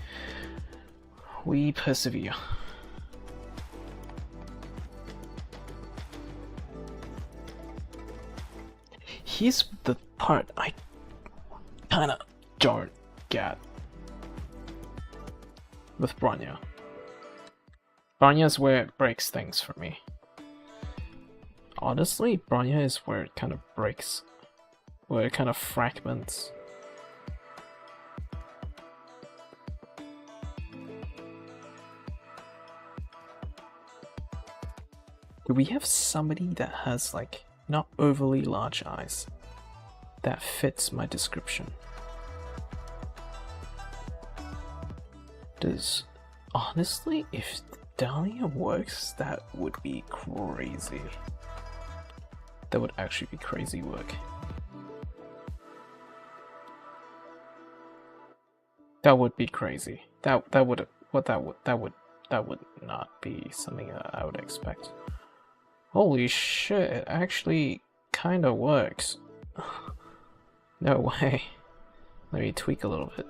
We persevere. Here's the part I kinda don't get with Bronya. Bronya is where it breaks things for me. Honestly, Bronya is where it kind of breaks. Where it kind of fragments. Do we have somebody that has, like, not overly large eyes that fits my description? Does... Honestly, if Dahlia works, that would be crazy. That would actually be crazy work. That would be crazy. That would not be something that I would expect. Holy shit, it actually kinda works. No way. Let me tweak a little bit.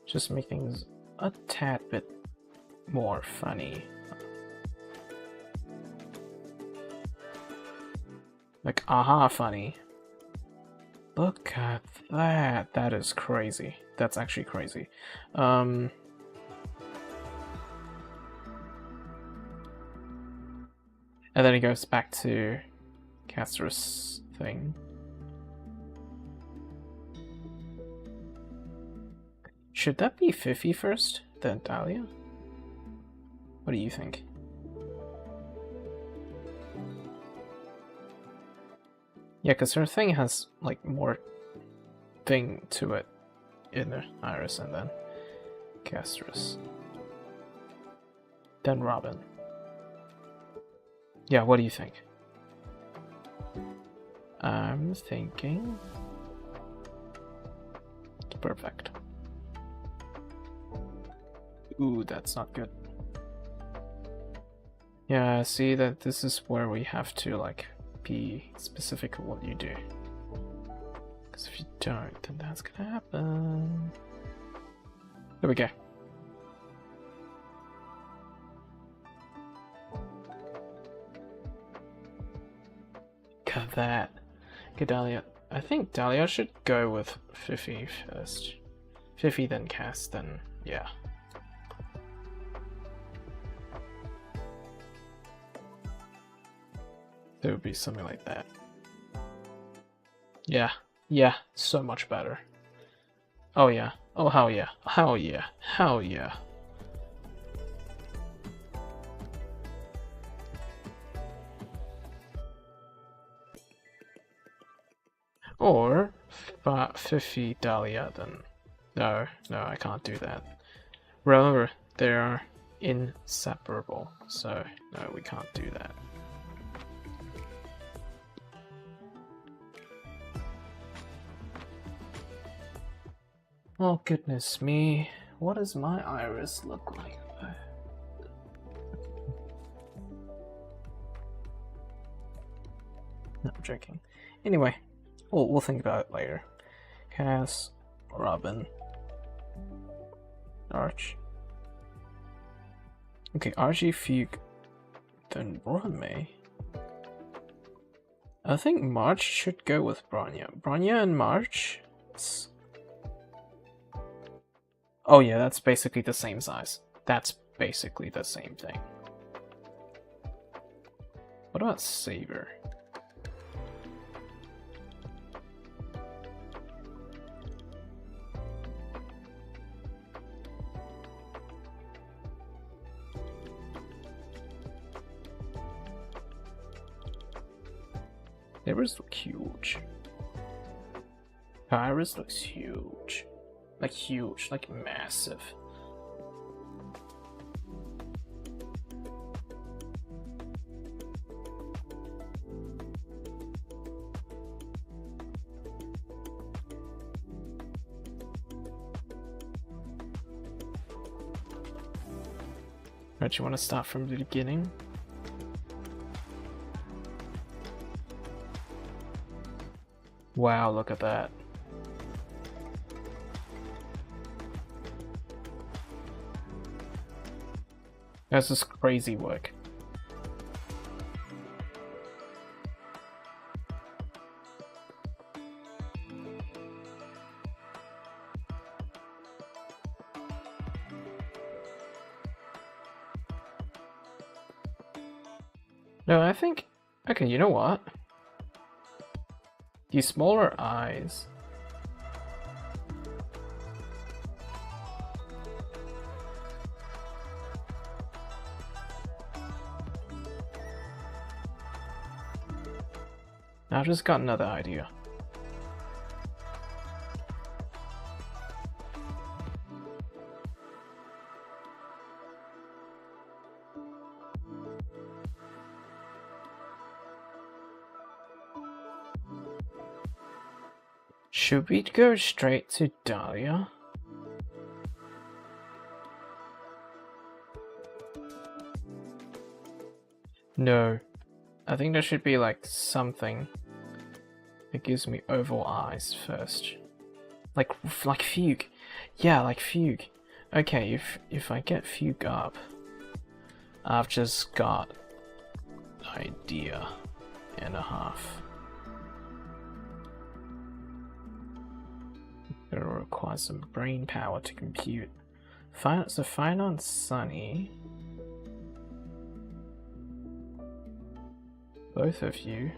Just make things a tad bit more funny. Like, aha funny. Look at that. That is crazy. That's actually crazy. And then it goes back to Caster's thing. Should that be Fifi first, then Dahlia? What do you think? Yeah, because her thing has, like, more thing to it in the Iris, and then Caster's. Then Robin. Yeah, what do you think? I'm thinking... It's perfect. Ooh, that's not good. Yeah, see that this is where we have to, like, be specific of what you do. Because if you don't, then that's gonna happen. There we go. Look at that. Okay, Dahlia. I think Dahlia should go with Fifi first. Fifi, then Cass, then yeah. It would be something like that. Yeah, yeah, so much better. Oh yeah, oh hell yeah, hell yeah, hell yeah. Or Fifi Dahlia then. No, I can't do that. Remember, they are inseparable, so no, we can't do that. Oh goodness me, what does my iris look like? No, I'm joking. Anyway, we'll think about it later. Cass, Robin, Arch. Okay, Archie, Fugue, then Broadway. I think March should go with Bronya. Bronya and March? Oh yeah, that's basically the same size. That's basically the same thing. What about Saber? Sabers look huge. Iris looks huge. Like huge, like massive. Right, you want to start from the beginning? Wow, look at that. That's just crazy work. No, I think... Okay, you know what? These smaller eyes... I've just got another idea. Should we go straight to Dahlia? No. I think there should be like something that gives me oval eyes first. Like Fugue. Yeah, like Fugue. Okay, if I get Fugue up, I've just got an idea and a half. It'll require some brain power to compute. So fine on Sunny. Both of you.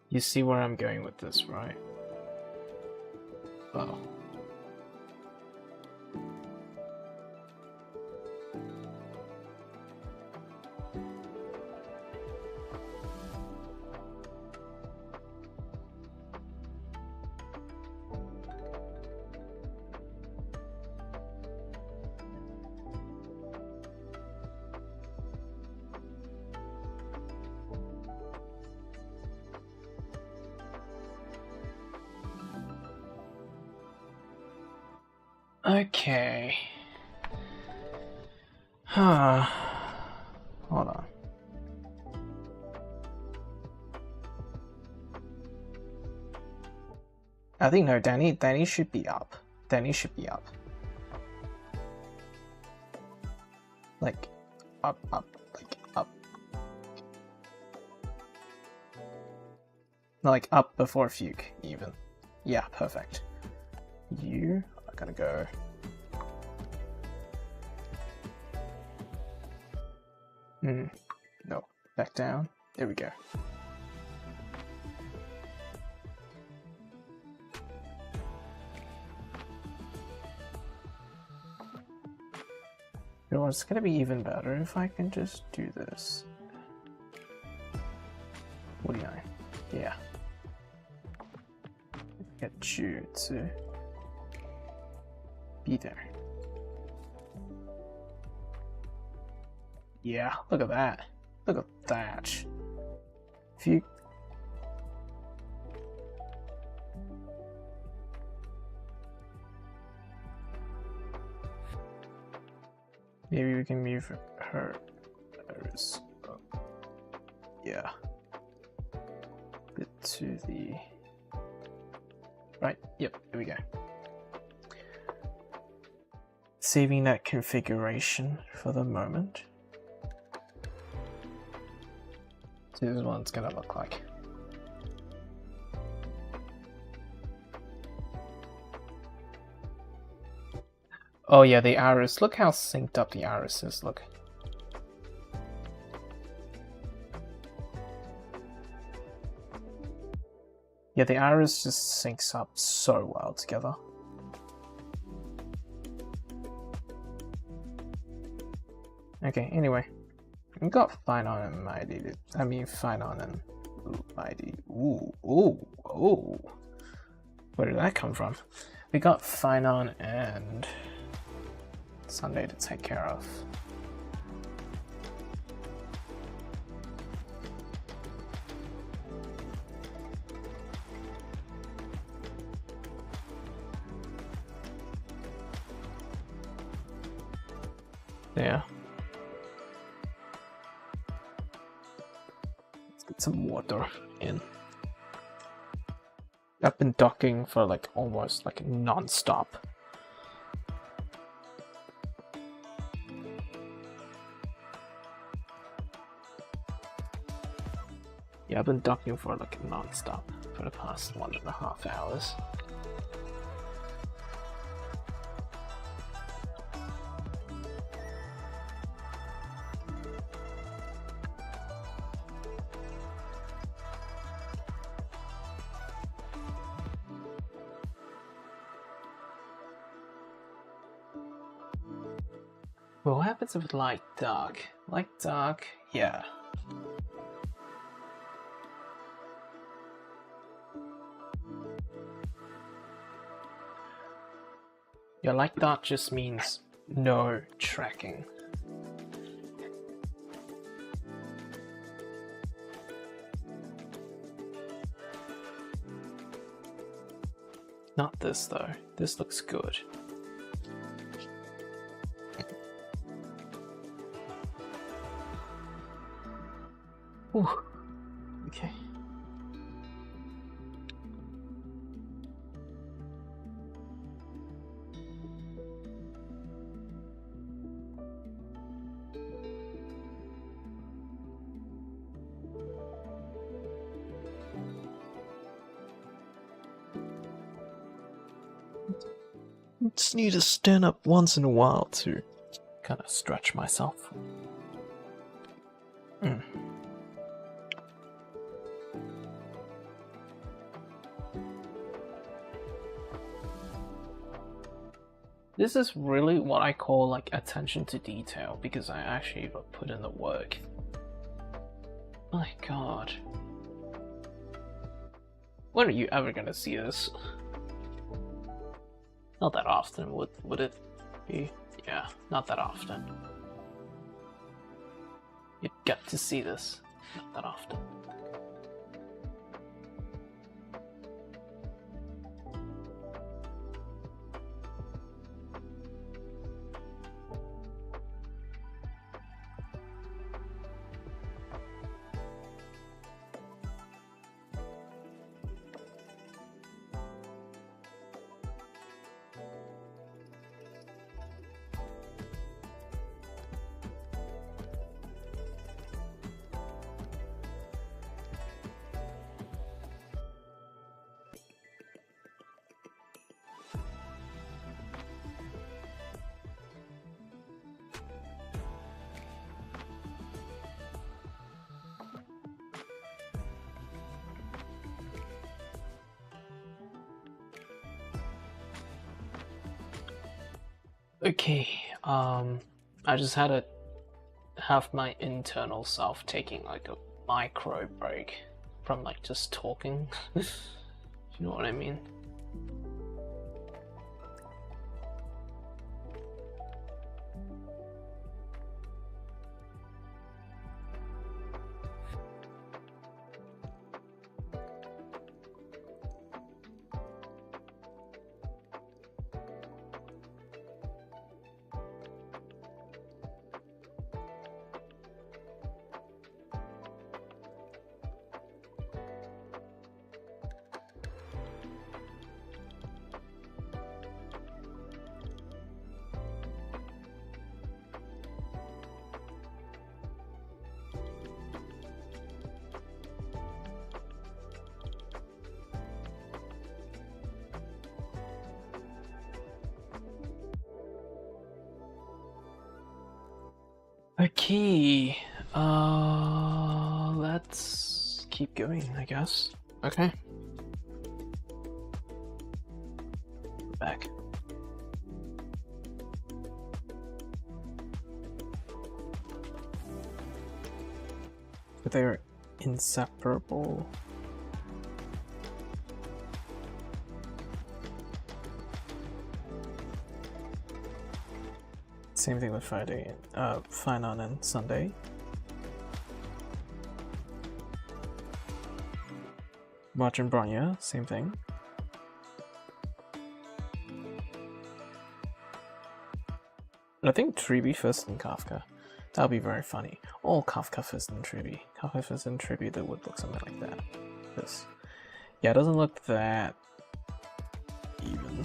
You see where I'm going with this, right? Oh. Okay. Hold on. I think no, Danny should be up. Danny should be up. Like up, like up. Like up before Fugue, even. Yeah, perfect. You are gonna go. No, back down. There we go. You know what, it's gonna be even better if I can just do this. What do you know? Yeah. Get you to be there. Yeah, look at that. Look at that. If you... Maybe we can move her iris up. Yeah. Bit to the... Right, yep, there we go. Saving that configuration for the moment. So this is what it's gonna look like. Oh yeah, the iris. Look how synced up the iris is, look. Yeah, the iris just syncs up so well together. Okay, anyway. We got fine on and mighty. I mean, fine on and mighty. Ooh. Where did that come from? We got fine on and Sunday to take care of. Yeah. Let's get some water in. I've been docking for like almost like non-stop. Yeah, I've been docking for like non-stop for the past 1.5 hours. Well, what happens if light dark? Light dark, yeah. Yeah, light dark just means no tracking. Not this though. This looks good. Ooh. Okay. Just need to stand up once in a while to kind of stretch myself. This is really what I call like attention to detail, because I actually put in the work. My god. When are you ever gonna see this? Not that often, would it be? Yeah, not that often. You'd get to see this. Not that often. Okay, I just had to have my internal self taking like a micro break from like just talking. You know what I mean? Okay, let's keep going, I guess. Okay. Back. But they're inseparable. Same thing with Friday, Fine On and Sunday. March and Bronya, same thing. I think Tribi first and Kafka. That'll be very funny. Or Kafka first and Tribi. Kafka first and Tribi, that would look something like that. This. Yeah, it doesn't look that even.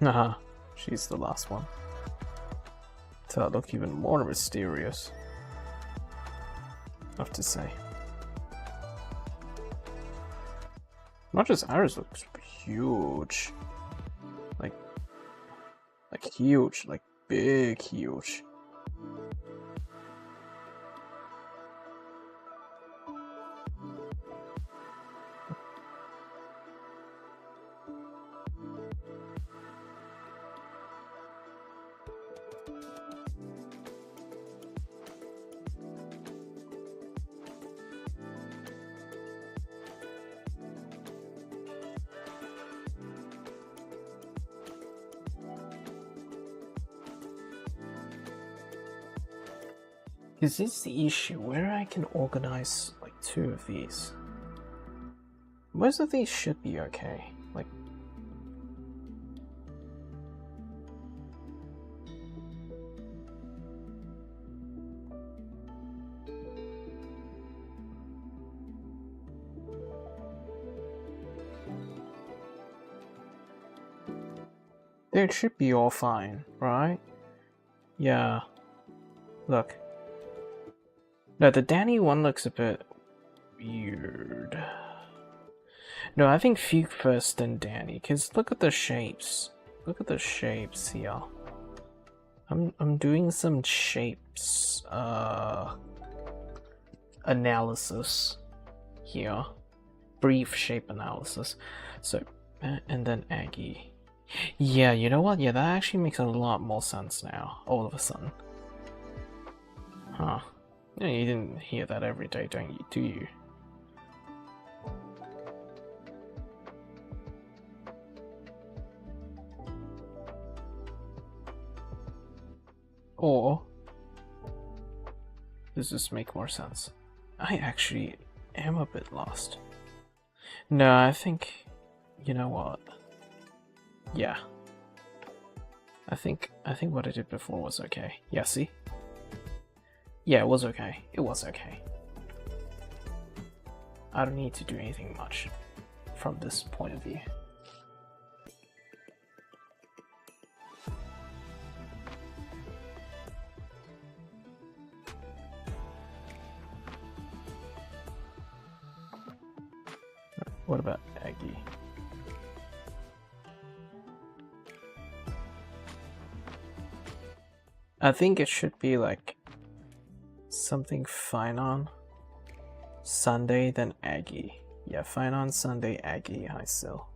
Haha, she's the last one. So that look even more mysterious. I have to say. Not just Iris looks huge. Like huge, like big huge. Is this the issue where I can organize like 2 of these? Most of these should be okay. Like, they should be all fine, right? Yeah. Look. No, the Danny one looks a bit weird. No, I think Fuke first, then Danny. Cause look at the shapes. Look at the shapes here. I'm doing some shapes analysis here. Brief shape analysis. So, and then Aggie. Yeah, you know what? Yeah, that actually makes a lot more sense now. All of a sudden. Huh. Yeah, you didn't hear that every day, don't you? Do you? Or does this make more sense? I actually am a bit lost. No, I think, you know what? Yeah. I think what I did before was okay. Yeah, see? Yeah, it was okay. It was okay. I don't need to do anything much from this point of view. What about Aggie? I think it should be like something fine on Sunday, then Aggie. Yeah, fine on Sunday, Aggie, high still.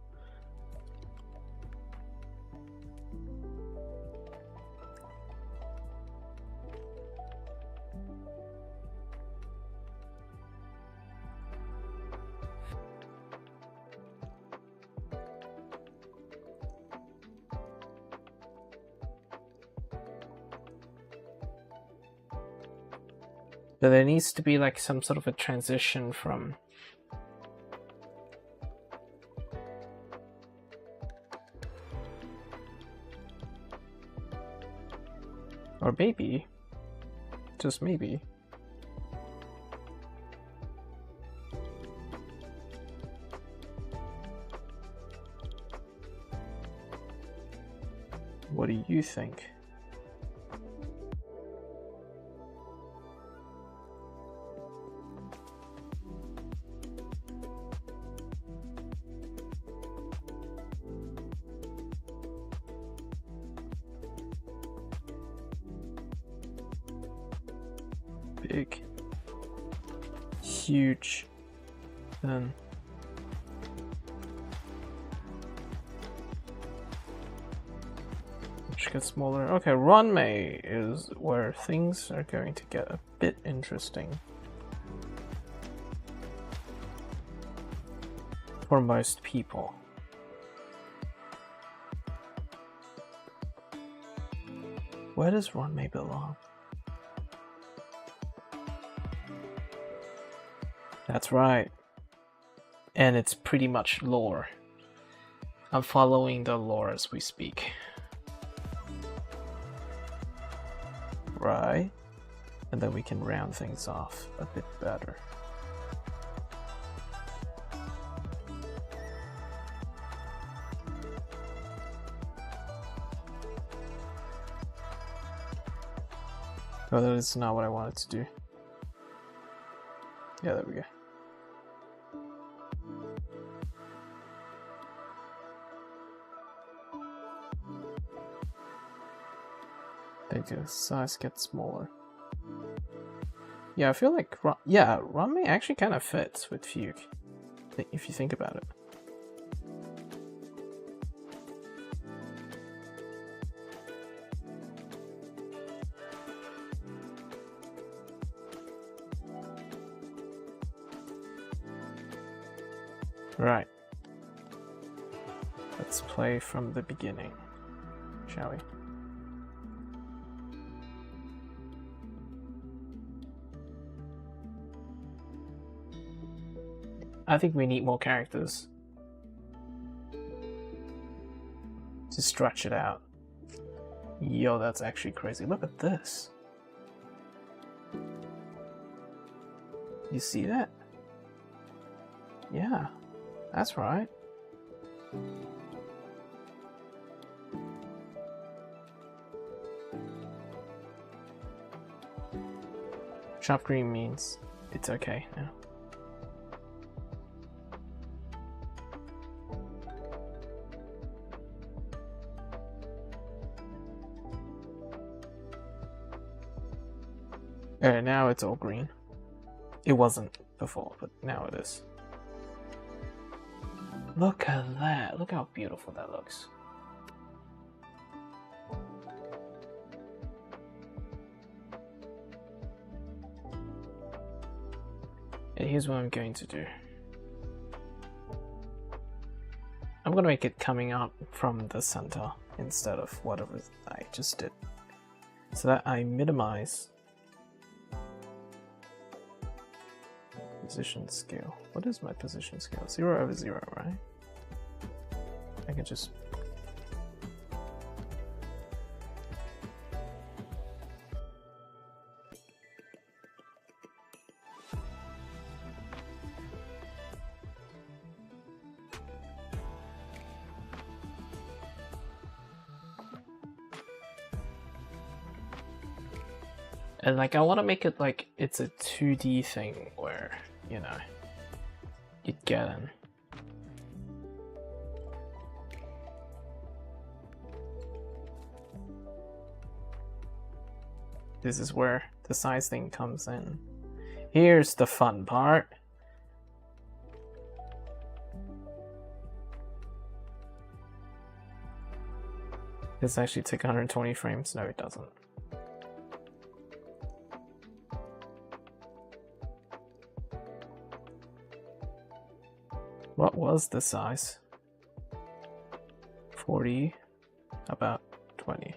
But there needs to be like some sort of a transition from or maybe, just maybe, what do you think? Big, huge, then which gets smaller. Okay, Runmei is where things are going to get a bit interesting for most people. Where does Runmei belong? That's right. And it's pretty much lore. I'm following the lore as we speak. Right? And then we can round things off a bit better. Oh, that is not what I wanted to do. Yeah, there we go. There you go, size gets smaller. Yeah, I feel like, Ranmei actually kind of fits with Fugue, if you think about it. Right. Let's play from the beginning, shall we? I think we need more characters to stretch it out. Yo, that's actually crazy. Look at this. You see that? Yeah, that's right. Sharp green means it's okay now. Now it's all green. It wasn't before, but now it is. Look at that. Look how beautiful that looks. And here's what I'm going to do. I'm going to make it coming up from the center instead of whatever I just did. So that I minimize position scale. What is my position scale? 0/0, right? I can just... And like, I want to make it like it's a 2D thing where, you know, you'd get in. This is where the size thing comes in. Here's the fun part. This actually took 120 frames. No, it doesn't. What was the size? 40, about 20.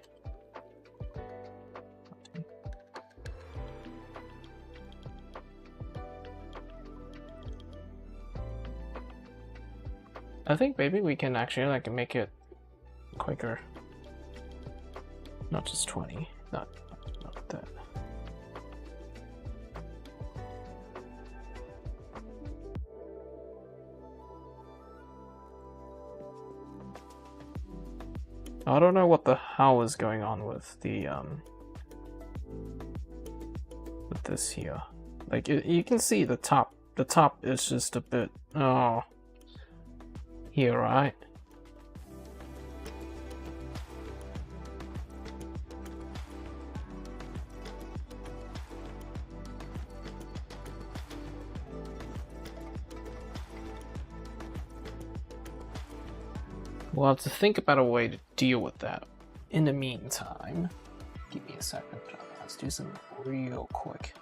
I think maybe we can actually like make it quicker. Not just 20, not that. I don't know what the hell is going on with the with this here. Like you can see the top. The top is just a bit here, right? We'll have to think about a way to deal with that. In the meantime, give me a second. Let's do some real quick.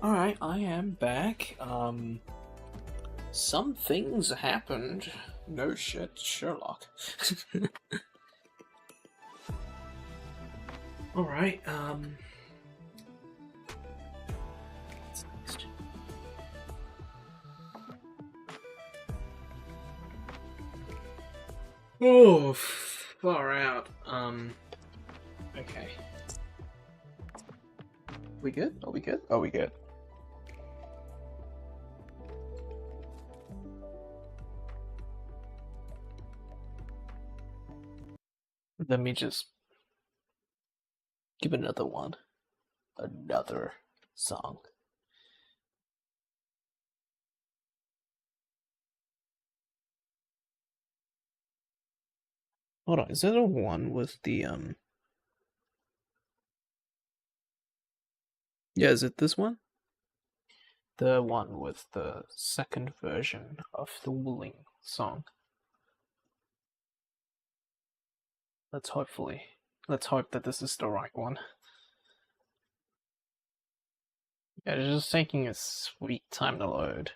Alright, I am back. Some things happened. No shit, Sherlock. Alright, what's next? Oh, far out. Okay. We good? Are we good? Are we good? Let me just give another one. Another song. Hold on, is there a one with the yeah, is it this one? The one with the second version of the Wuling song. Let's hope that this is the right one. Yeah, it's just taking a sweet time to load.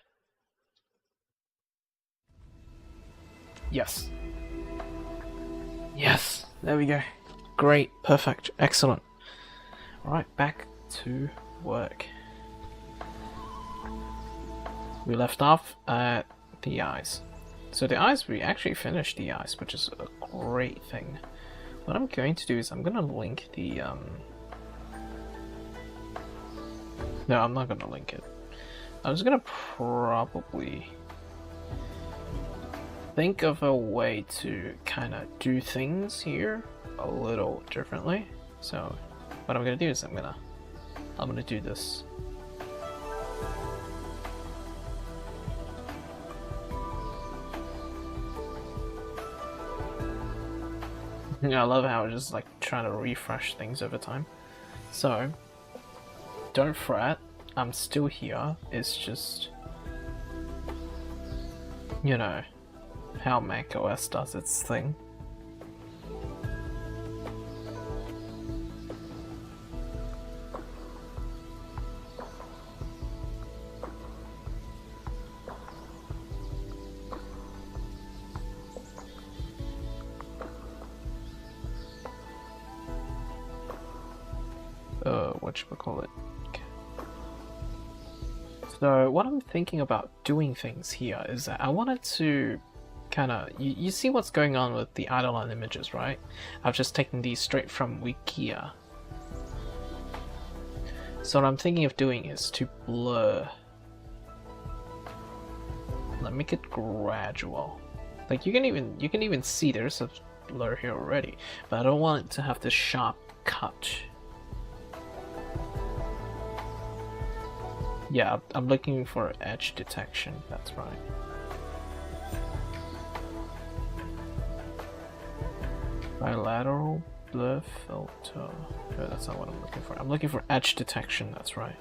Yes. Yes, there we go. Great, perfect, excellent. Alright, back to work. We left off at the eyes. So the eyes, we actually finished the eyes, which is a great thing. What I'm going to do is I'm going to link the... No, I'm not going to link it. I'm just going to probably think of a way to kind of do things here a little differently. So what I'm going to do is I'm going to do this. I love how it's just like trying to refresh things over time. So, don't fret, I'm still here. It's just, you know, how macOS does its thing. Whatchamacallit. So what I'm thinking about doing things here is that I wanted to kind of, you see what's going on with the Eidolon images, right? I've just taken these straight from Wikia. So what I'm thinking of doing is to blur. Let me make it gradual. Like you can even see there's a blur here already, but I don't want it to have this sharp cut. Yeah, I'm looking for edge detection, that's right. Bilateral blur filter. No, that's not what I'm looking for. I'm looking for edge detection, that's right.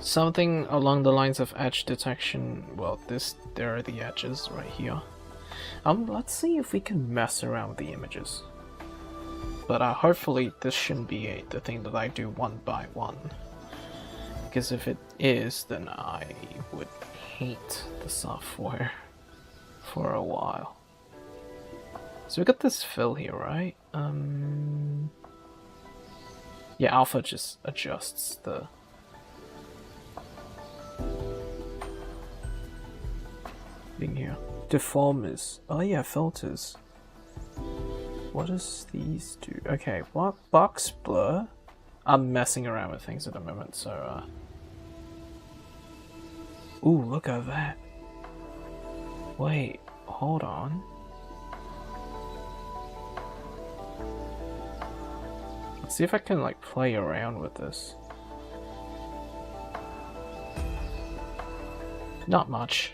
Something along the lines of edge detection. Well, there are the edges right here. Let's see if we can mess around with the images. But hopefully this shouldn't be the thing that I do one by one. Because if it is, then I would hate the software for a while. So we got this fill here, right? Yeah, alpha just adjusts the thing here. Deform is, oh yeah, filters. What does these do? Okay, what box blur? I'm messing around with things at the moment, so ooh, look at that. Wait, hold on. Let's see if I can like play around with this. Not much.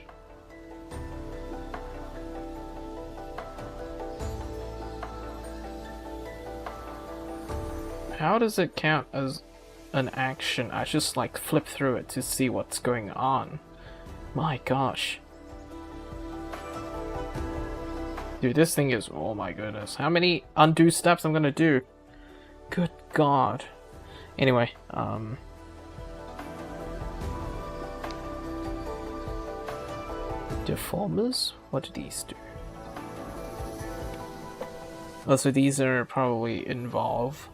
How does it count as an action? I just like flip through it to see what's going on. My gosh. Dude, this thing is... Oh my goodness. How many undo steps I'm gonna do? Good god. Anyway, Deformers? What do these do? Oh, so these are probably involve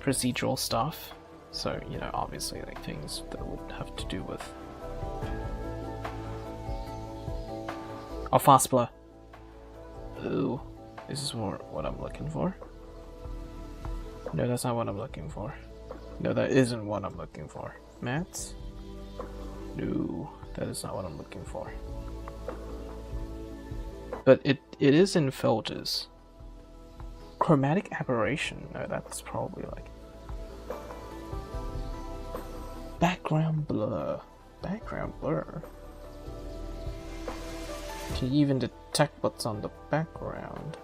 procedural stuff. So, you know, obviously, like, things that would have to do with... Oh, fast blur. Ooh, this is what I'm looking for. No, that's not what I'm looking for. No, that isn't what I'm looking for. Mats? No, that is not what I'm looking for. But it is in filters. Chromatic aberration. No, that's probably like... Background blur. Background blur? Can you even detect what's on the background?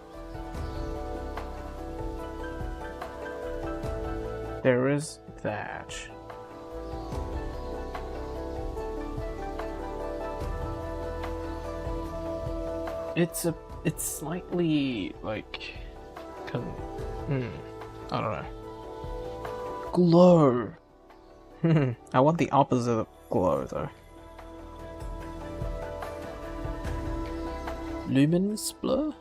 There is that. It's slightly like, I don't know. Glow. I want the opposite of glow though. Luminous blur?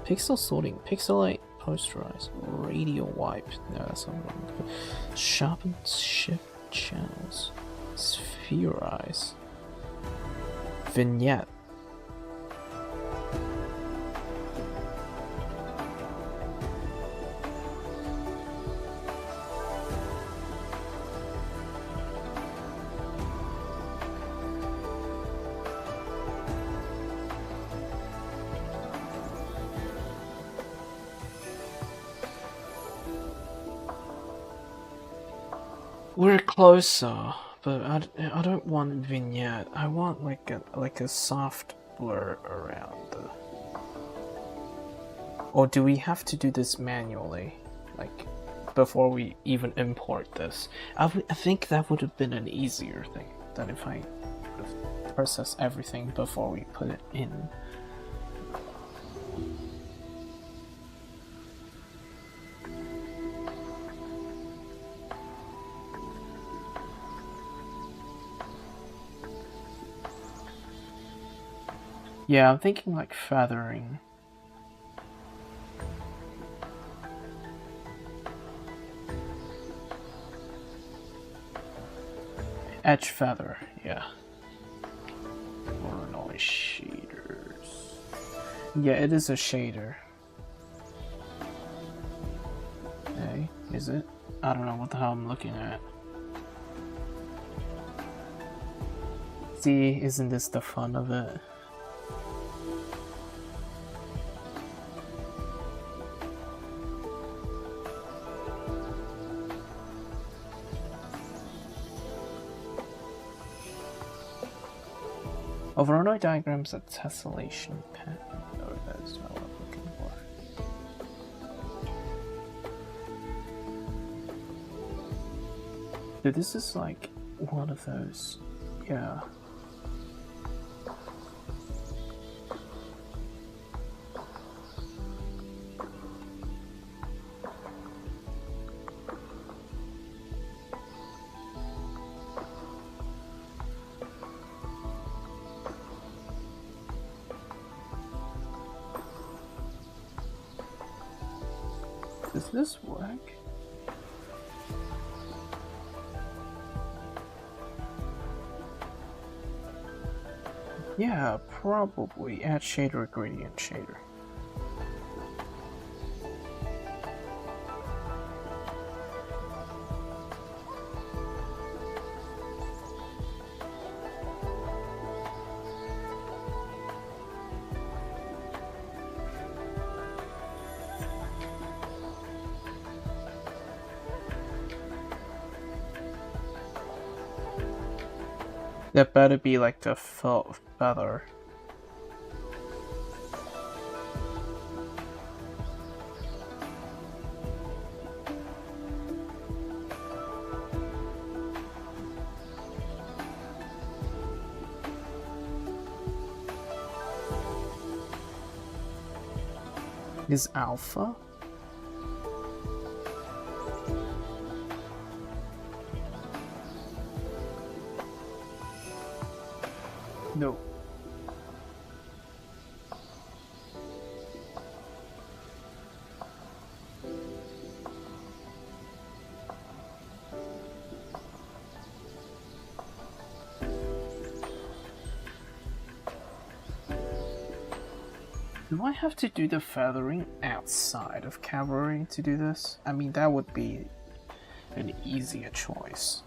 Pixel sorting, pixelate, posterize, radial wipe. No, that's not what I'm looking for. Sharpen, shift channels, spherize, vignette. We're closer, but I don't want vignette. I want like a soft blur around the... Or do we have to do this manually, like before we even import this? I think that would have been an easier thing than if I would have processed everything before we put it in. Yeah, I'm thinking like feathering. Edge feather, yeah. Or noise shaders. Yeah, it is a shader. Hey, is it? I don't know what the hell I'm looking at. See, isn't this the fun of it? Voronoi diagrams a tessellation pattern. No, that is not what I'm looking for. Dude, this is like one of those. Yeah. Does this work? Yeah, probably. Add shader, gradient shader. That better be like the feather. Is Alpha? No. Do I have to do the feathering outside of Cavalry to do this? I mean, that would be an easier choice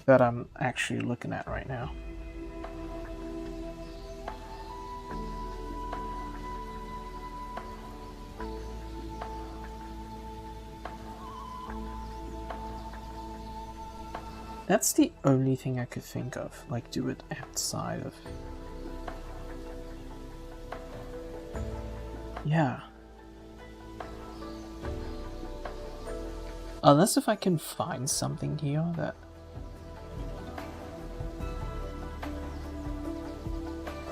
that I'm actually looking at right now. That's the only thing I could think of, like do it outside of... Yeah. Unless if I can find something here that...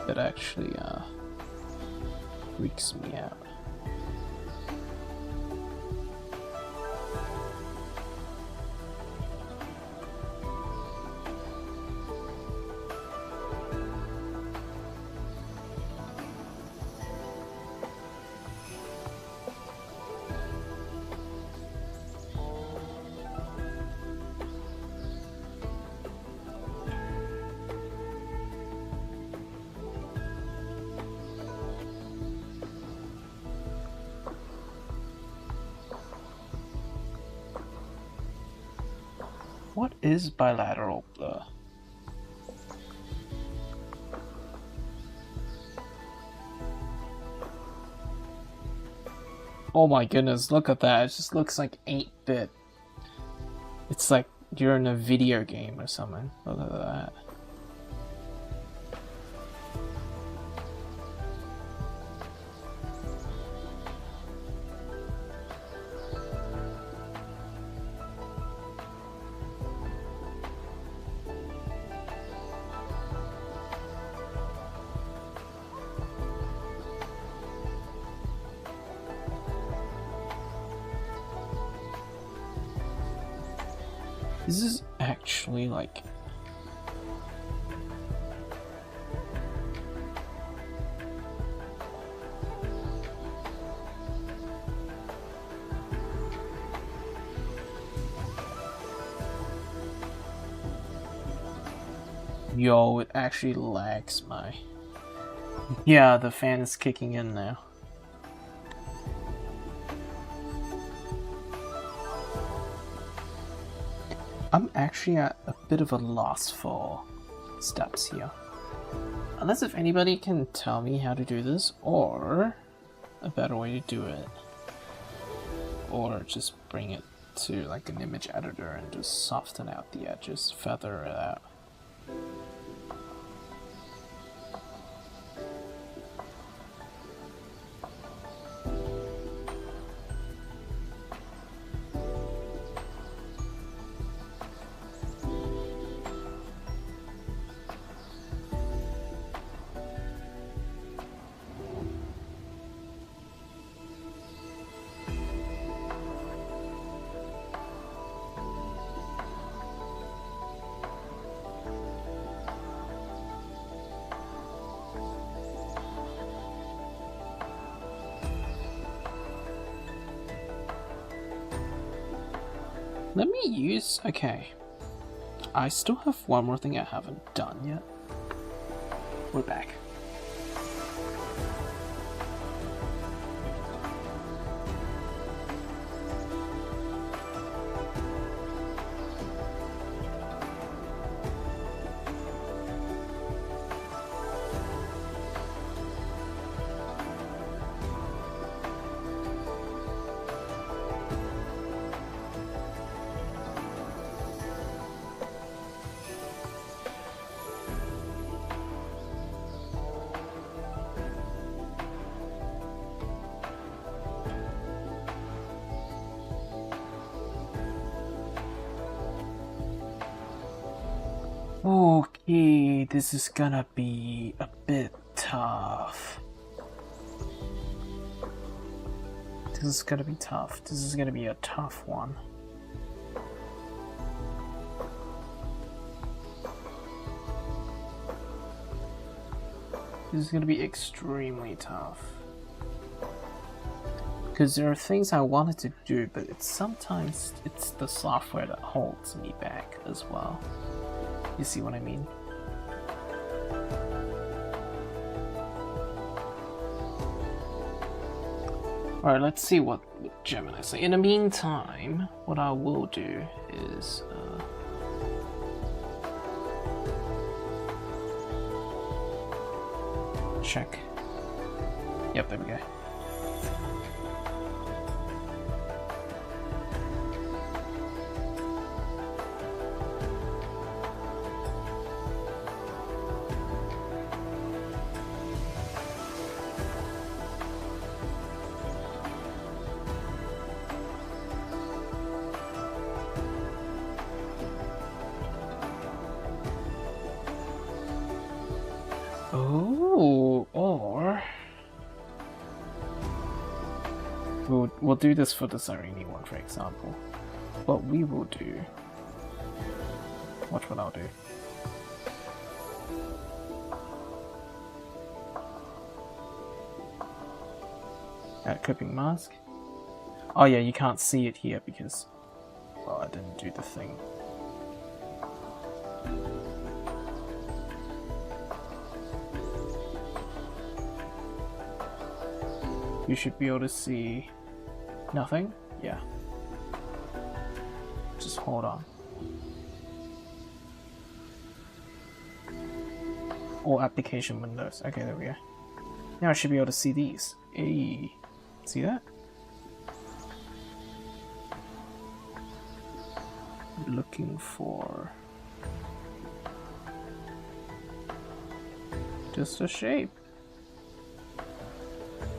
that actually, freaks me out. What is bilateral blur? Oh my goodness, look at that. It just looks like 8-bit. It's like you're in a video game or something. Look at that. This is actually like... Yo, it actually lags my... Yeah, the fan is kicking in now. I'm actually at a bit of a loss for steps here. Unless if anybody can tell me how to do this, or a better way to do it. Or just bring it to like an image editor and just soften out the edges, feather it out. Let me use... okay. I still have one more thing I haven't done yet. We're back. Okay, this is gonna be a bit tough. This is gonna be tough. This is gonna be a tough one. This is gonna be extremely tough. Because there are things I wanted to do, but sometimes it's the software that holds me back as well. You see what I mean? Alright, let's see what Gemini say. In the meantime, what I will do is check. Yep, there we go. Oh, or we'll do this for the Serene one, for example. What we will do. Watch what I'll do. Clipping mask. Oh yeah, you can't see it here because, well, I didn't do the thing. You should be able to see nothing. Yeah. Just hold on. All application windows. Okay, there we go. Now I should be able to see these. Hey, see that? Looking for just a shape.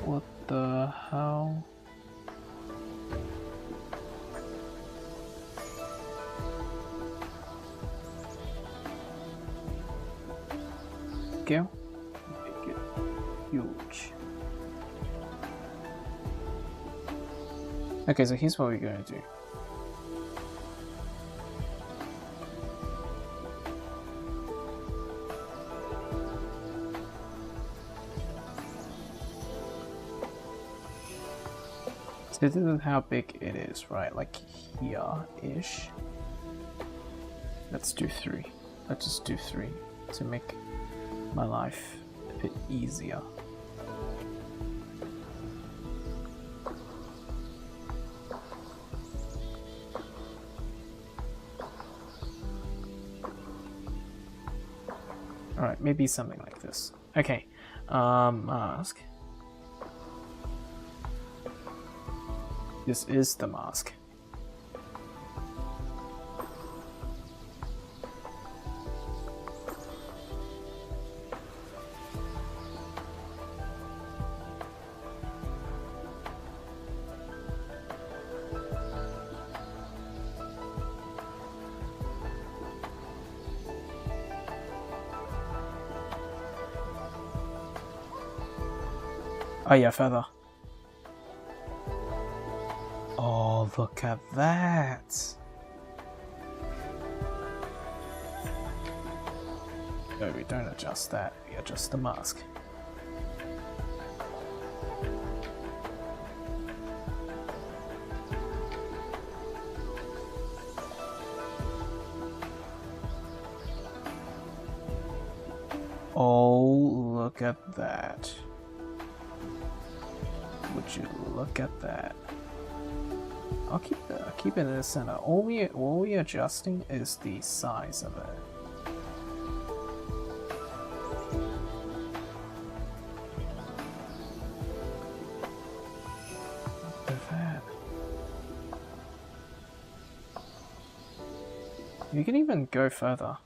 What the hell? Okay. Make it huge. Okay, so here's what we're going to do. So this is how big it is, right? Like here-ish. Let's do 3. Let's just do 3 to make my life a bit easier. Alright, maybe something like this. Okay, mask. This is the mask. Oh yeah, feather. Oh, look at that! No, we don't adjust that, we adjust the mask. Oh, look at that. Would you look at that? I'll keep it in the center. All we adjusting is the size of it. Look at that. You can even go further.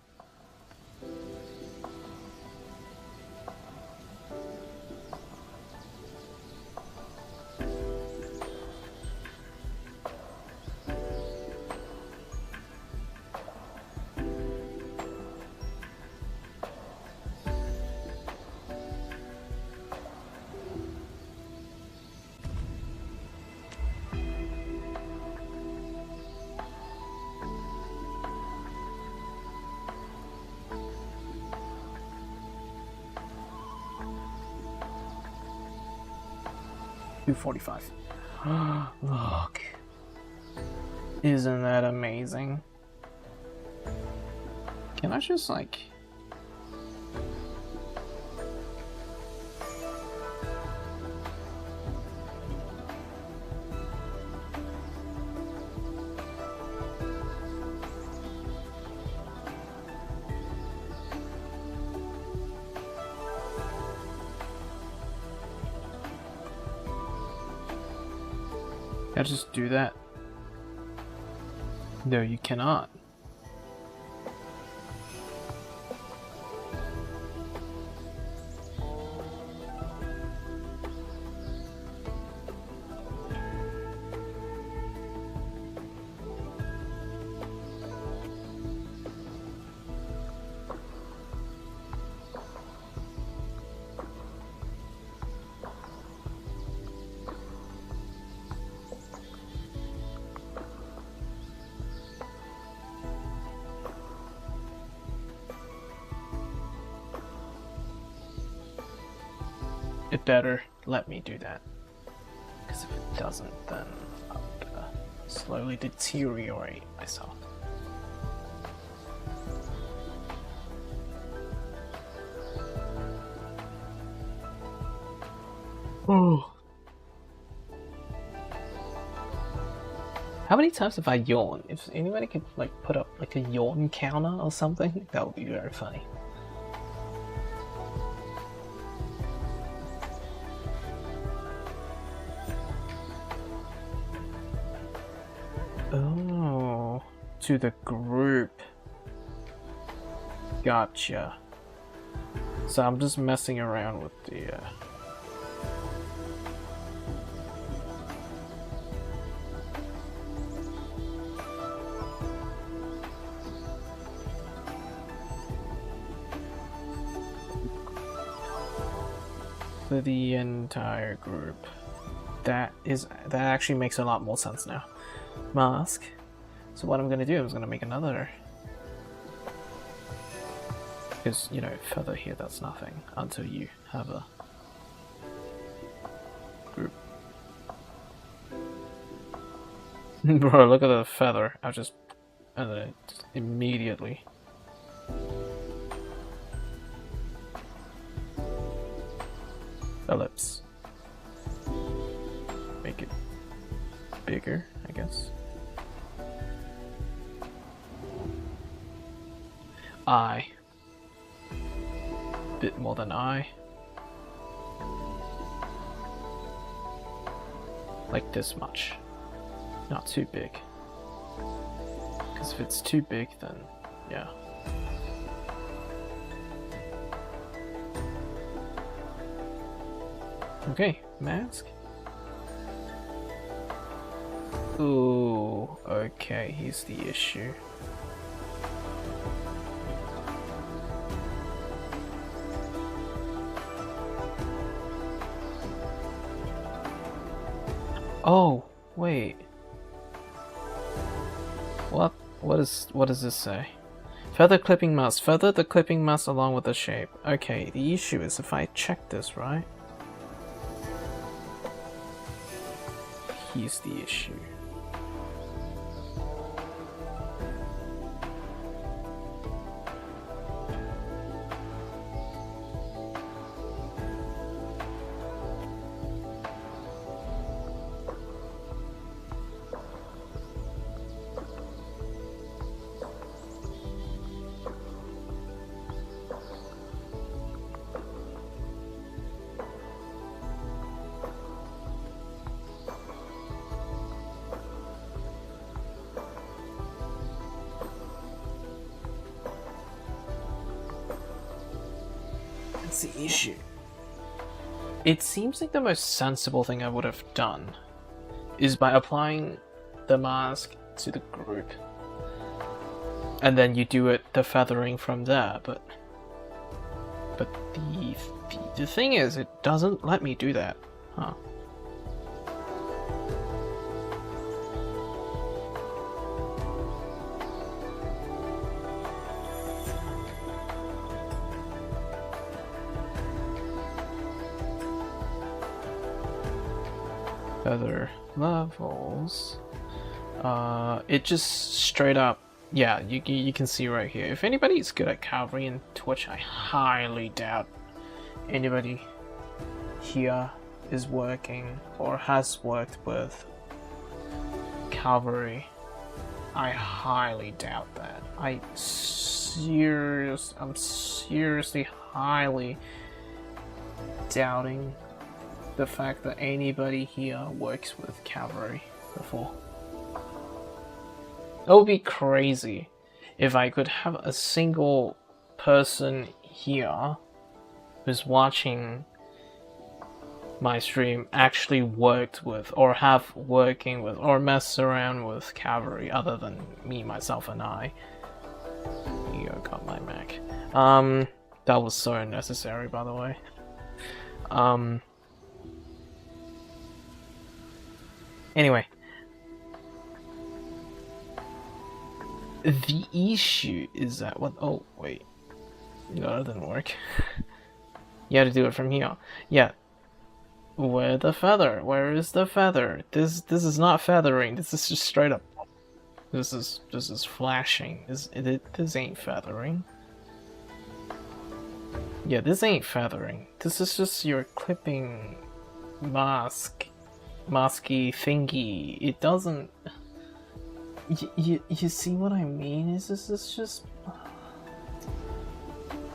245. Look. Isn't that amazing? Can I just, like... Can I just do that? No, you cannot. It better let me do that. Because if it doesn't, then I'm gonna slowly deteriorate myself. Oh. How many times have I yawned? If anybody could like put up like a yawn counter or something, that would be very funny. Oh, to the group. Gotcha. So I'm just messing around with the for the entire group. That actually makes a lot more sense now. Mask. So what I'm gonna do is gonna make another, because you know, feather here, that's nothing until you have a group. Bro, look at the feather. I just, and then just immediately. Ellipse. Make it bigger, I guess. Eye. Bit more than eye. Like this much. Not too big. Because if it's too big, then yeah. Okay, mask. Ooh, okay, here's the issue. Oh, wait. What? What does this say? Feather clipping mask. Feather the clipping mask along with the shape. Okay, the issue is if I check this, right? Here's the issue. That's the issue. It seems like the most sensible thing I would have done is by applying the mask to the group. And then you do the feathering from there, but the thing is, it doesn't let me do that. Huh. feather levels. It just straight up, yeah, you can see right here. If anybody's good at Cavalry and Twitch, I highly doubt anybody here is working or has worked with Cavalry. I highly doubt that. I'm seriously highly doubting the fact that anybody here works with Cavalry before. It would be crazy if I could have a single person here who's watching my stream actually worked with, or have working with, or mess around with Cavalry other than me, myself, and I. You got my Mac. That was so unnecessary, by the way. Anyway. The issue is that what? Oh wait, no, that didn't work. You had to do it from here. Yeah. Where the feather? Where is the feather? This is not feathering. This is just straight up. This is flashing. This ain't feathering. Yeah, this ain't feathering. This is just your clipping masky thingy. It doesn't. You see what I mean? Is this is just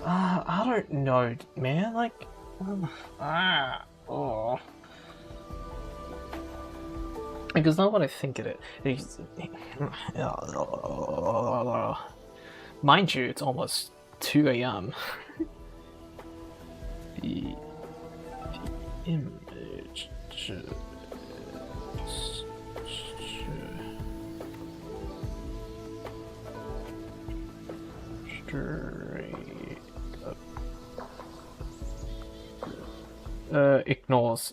I don't know, man. Like because not what I think it is. Mind you, it's almost 2 AM. the image straight up. Ignores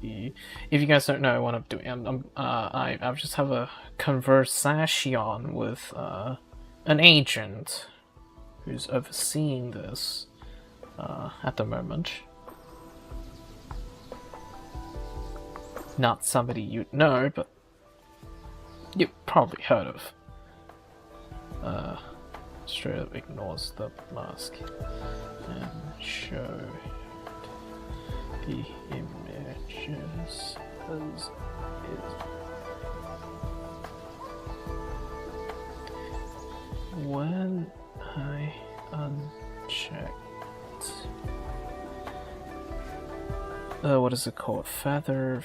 the. If you guys don't know what I'm doing, I just have a conversation with an agent who's overseeing this at the moment. Not somebody you'd know, but you've probably heard of. Straight up ignores the mask and show the images as is. When I unchecked, what is it called? Feather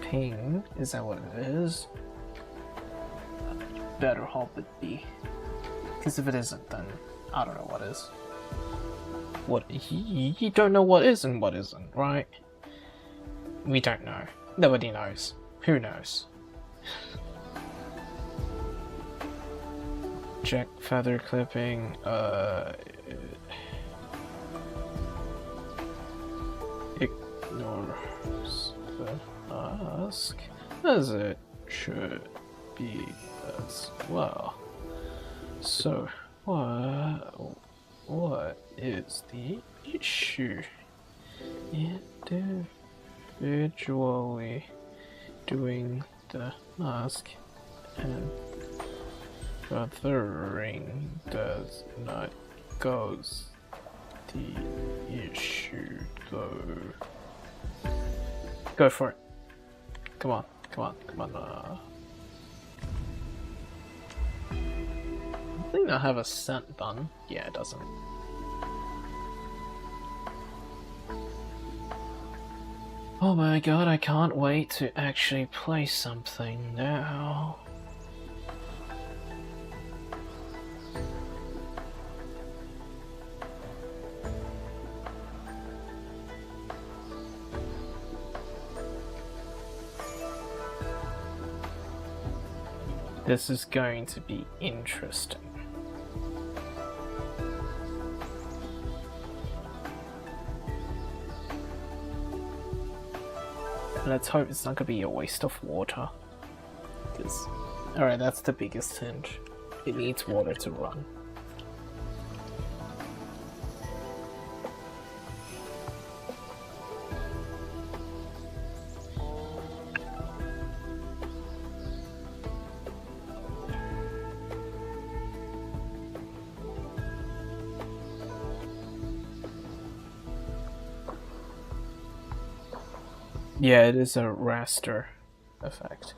clipping. Is that what it is? Better hope it be. Because if it isn't, then I don't know what is. What you don't know what is and what isn't, right? We don't know. Nobody knows. Who knows? Check feather clipping. Ignores the mask as it should be as well. So what is the issue? Individually doing the mask and feathering does not cause the issue though. Go for it. Come on. I think I have a scent done. Yeah, it doesn't. Oh my god, I can't wait to actually play something now. This is going to be interesting. Let's hope it's not going to be a waste of water. Because, alright, that's the biggest hint. It needs water to run. Yeah, it is a raster effect.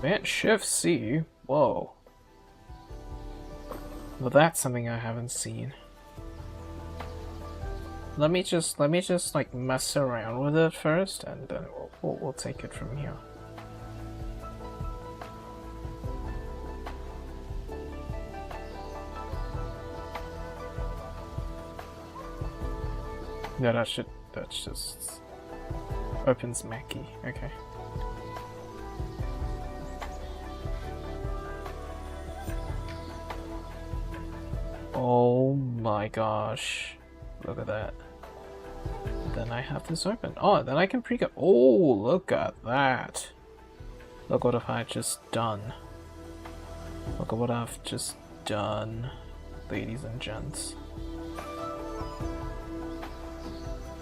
Man, Shift C. Whoa. Well, that's something I haven't seen. Let me just like mess around with it first, and then we'll take it from here. Yeah, that's just opens Mackie. Okay. Oh my gosh. Look at that. Then I have this open. Oh, then I can pre-go. Oh, look at that. Look what I've just done. Look at what I've just done, ladies and gents.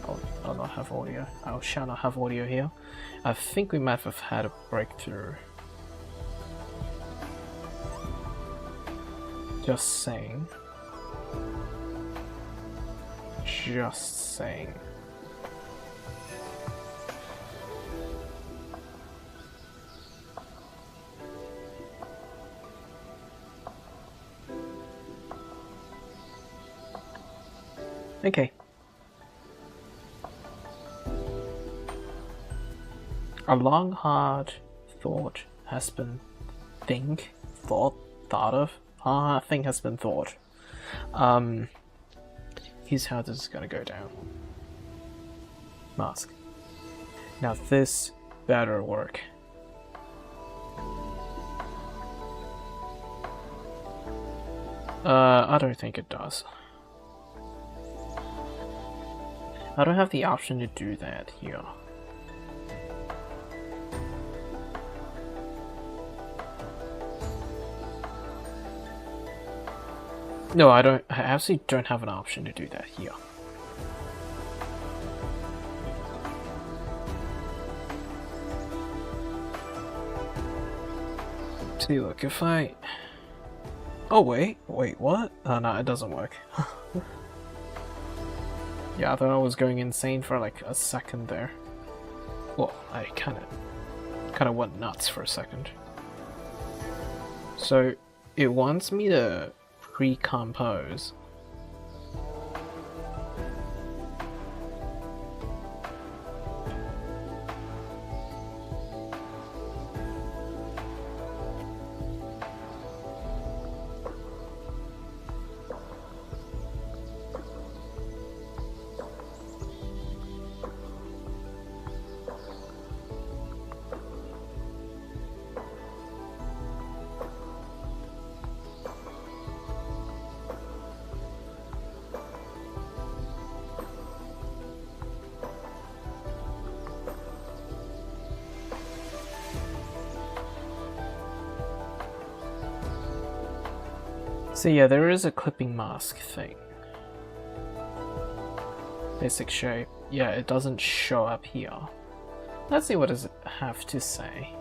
Oh, I'll not have audio. I shall not have audio here. I think we might have had a breakthrough. Just saying. Just saying. Okay. A long, hard thought has been thought of. Thing has been thought. Here's how this is gonna go down. Mask. Now this better work. I don't think it does. I don't have the option to do that here. No, I absolutely don't have an option to do that here. See, look, if I... Oh, wait, what? Oh, no, it doesn't work. Yeah, I thought I was going insane for like a second there. Well, I kinda went nuts for a second. So, it wants me to pre-compose. So yeah, there is a clipping mask thing. Basic shape. Yeah, it doesn't show up here. Let's see what does it have to say.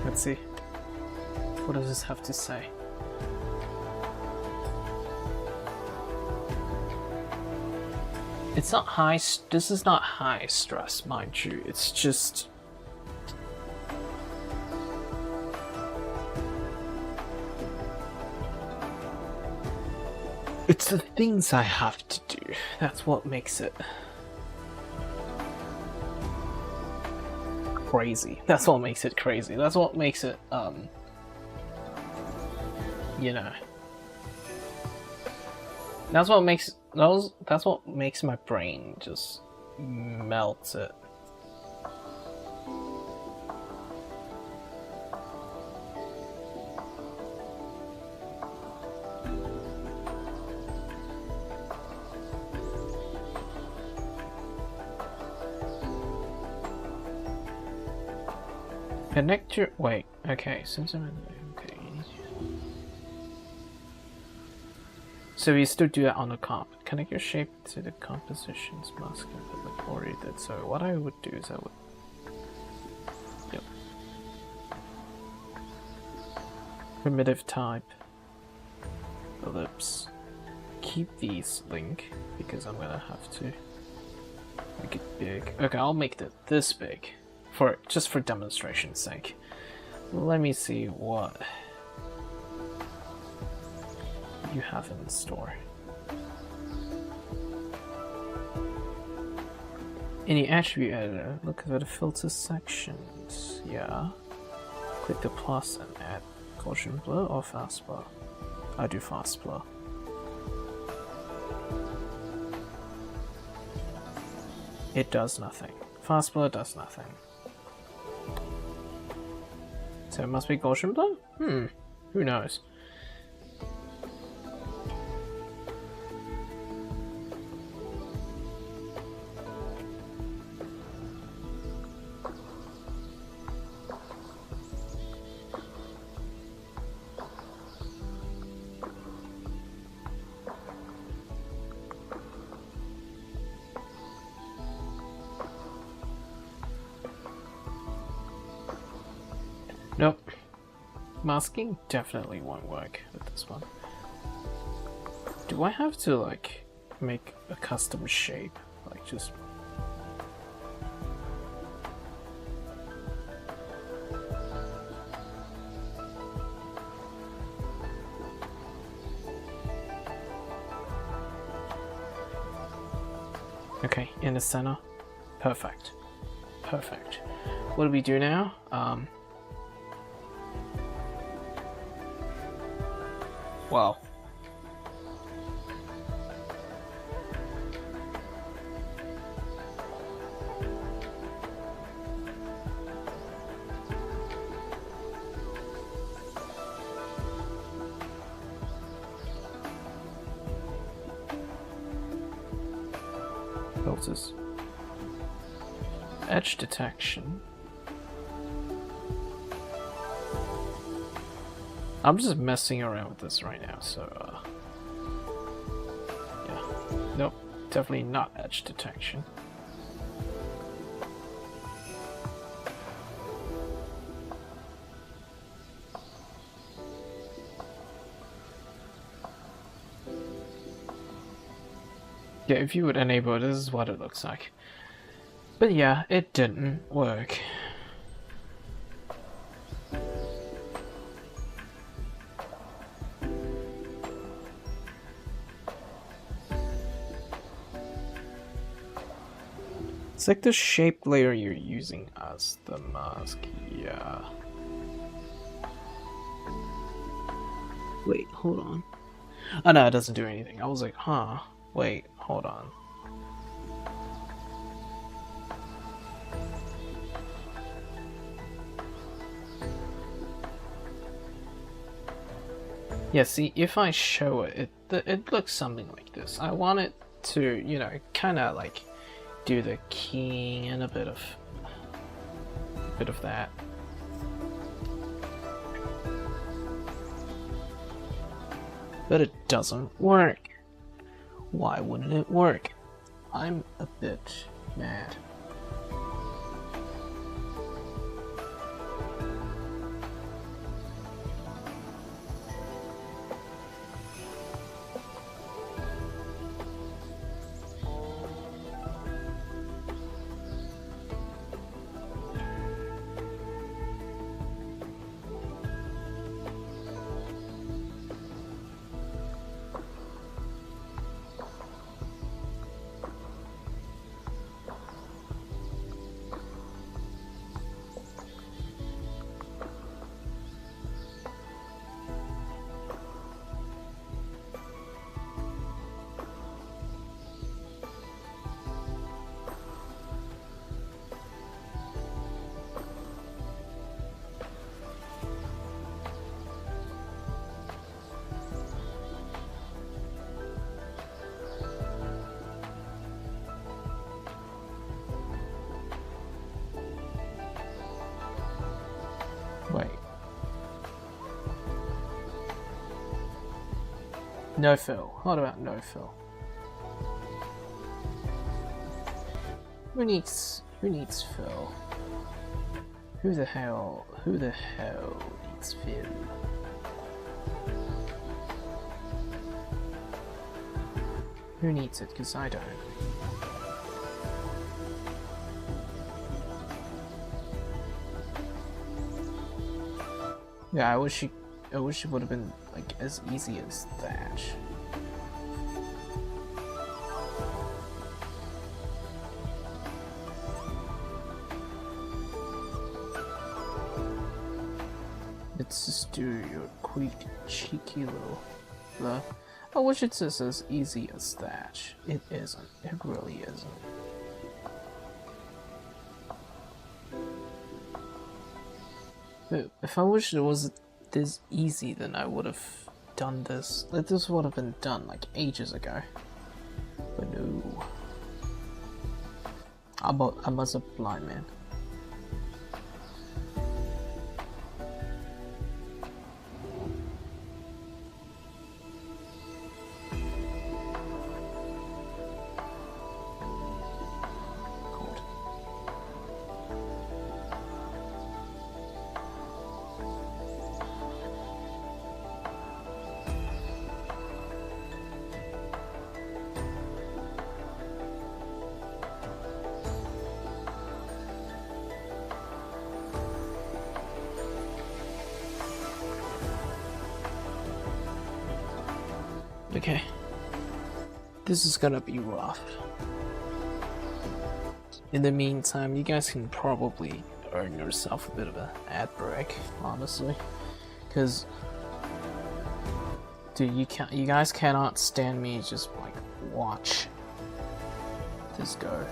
Let's see. What does this have to say? It's not high, this is not high stress, mind you, it's just... It's the things I have to do, that's what makes it... crazy. That's what makes it crazy, that's what makes it, you know... That's what makes my brain just melt it. Connect your... Wait, okay, since I'm in... Okay. So we still do that on the comp. Connect your shape to the composition's mask that the already did. So what I would do is I would... Yep. Primitive type. Ellipse. Keep these link, because I'm gonna have to make it big. Okay, I'll make it this big. Just for demonstration's sake. Let me see what you have in store. In the attribute editor, look at the filter sections. Yeah. Click the plus and add Gaussian blur or fast blur. I do fast blur. It does nothing. Fast blur does nothing. So it must be Gaussian blur? Who knows? Nope. Masking definitely won't work with this one. Do I have to, like, make a custom shape? Like, just... Okay, in the center. Perfect. Perfect. What do we do now? Wow. Filters. Edge detection. I'm just messing around with this right now, so yeah. Nope, definitely not edge detection. Yeah, if you would enable it, this is what it looks like. But yeah, it didn't work. It's like the shape layer you're using as the mask, yeah. Wait, hold on. Oh no, it doesn't do anything. I was like, huh, wait, hold on. Yeah, see, if I show it, it looks something like this. I want it to, you know, kind of like do the keying and a bit of that. But it doesn't work. Why wouldn't it work? I'm a bit mad. No fill. What about no fill? Who needs fill? Who the hell needs fill? Who needs it? Cause I don't. Yeah, I wish it would have been like as easy as that. Let's just do your quick, cheeky little blah. I wish it's just as easy as that. It isn't. It really isn't. But if I wish it was this easy, then I would have done this. This would have been done like ages ago. But no. I'm a blind man. Okay, this is gonna be rough. In the meantime, you guys can probably earn yourself a bit of an ad break, honestly, because dude, you guys cannot stand me just like watch this go.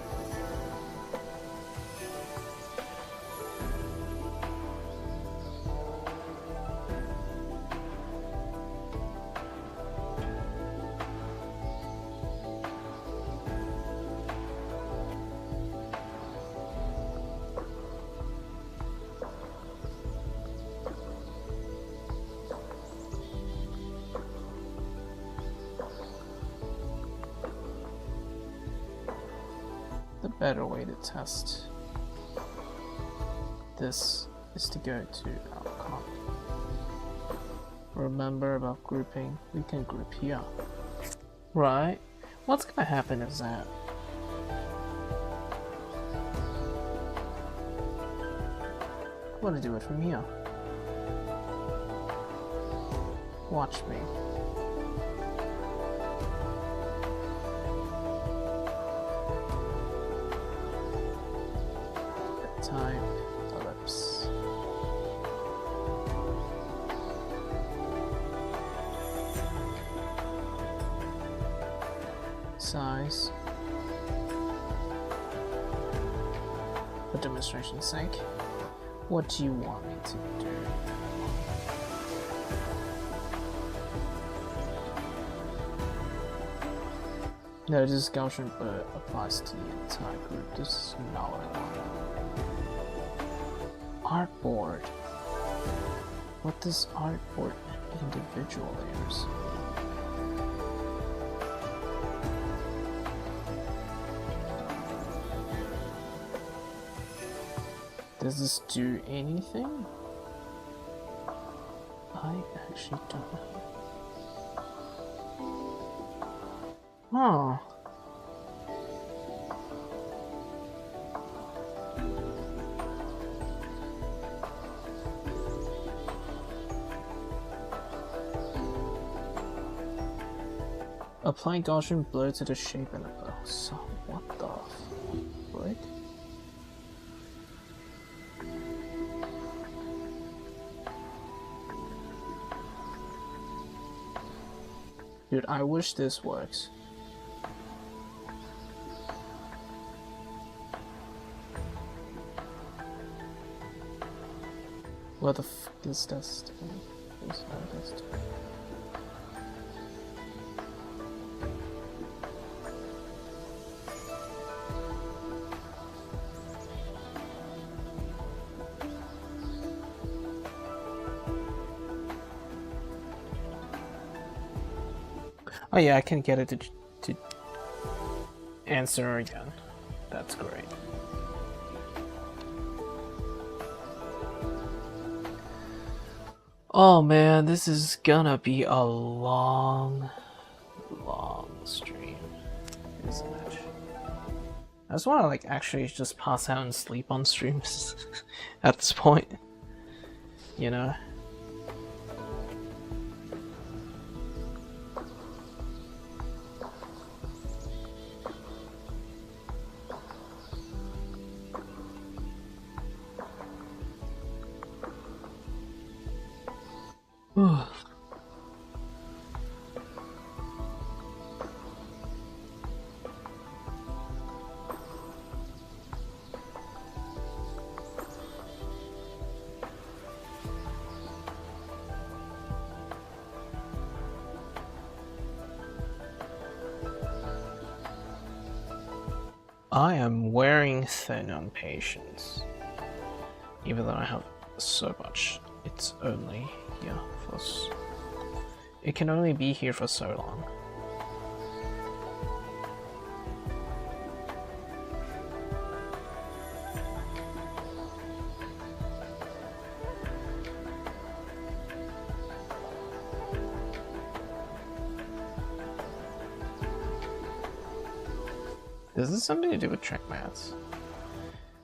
The better way to test this is to go to outcome. Remember about grouping? We can group here. Right? What's gonna happen is that I'm gonna do it from here. Watch me. Time, ellipse. Size. For demonstration's sake, what do you want me to do? No, this Gaussian applies to the entire group. This is not what I want. Artboard. What does artboard individual layers? Does this do anything? I actually don't know. Huh. Applying Gaussian blur to the shape and so what the frick? Dude, I wish this works. What the f is this doing? What's this doing? Oh yeah, I can get it to answer again. That's great. Oh man, this is gonna be a long stream, isn't it? I just wanna like actually just pass out and sleep on streams at this point. You know? I am wearing thin on patience. Even though I have so much, it's only, yeah, it can only be here for so long. Is this something to do with track mats?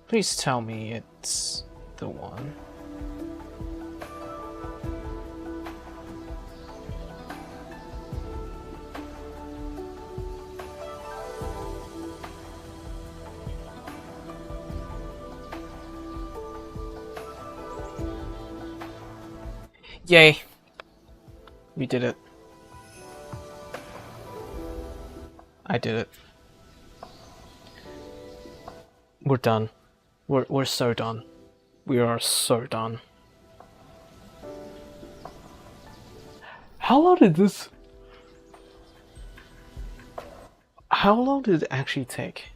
Please tell me it's the one. Yay! We did it. I did it. We're done. We're so done. We are so done. How long did this... How long did it actually take?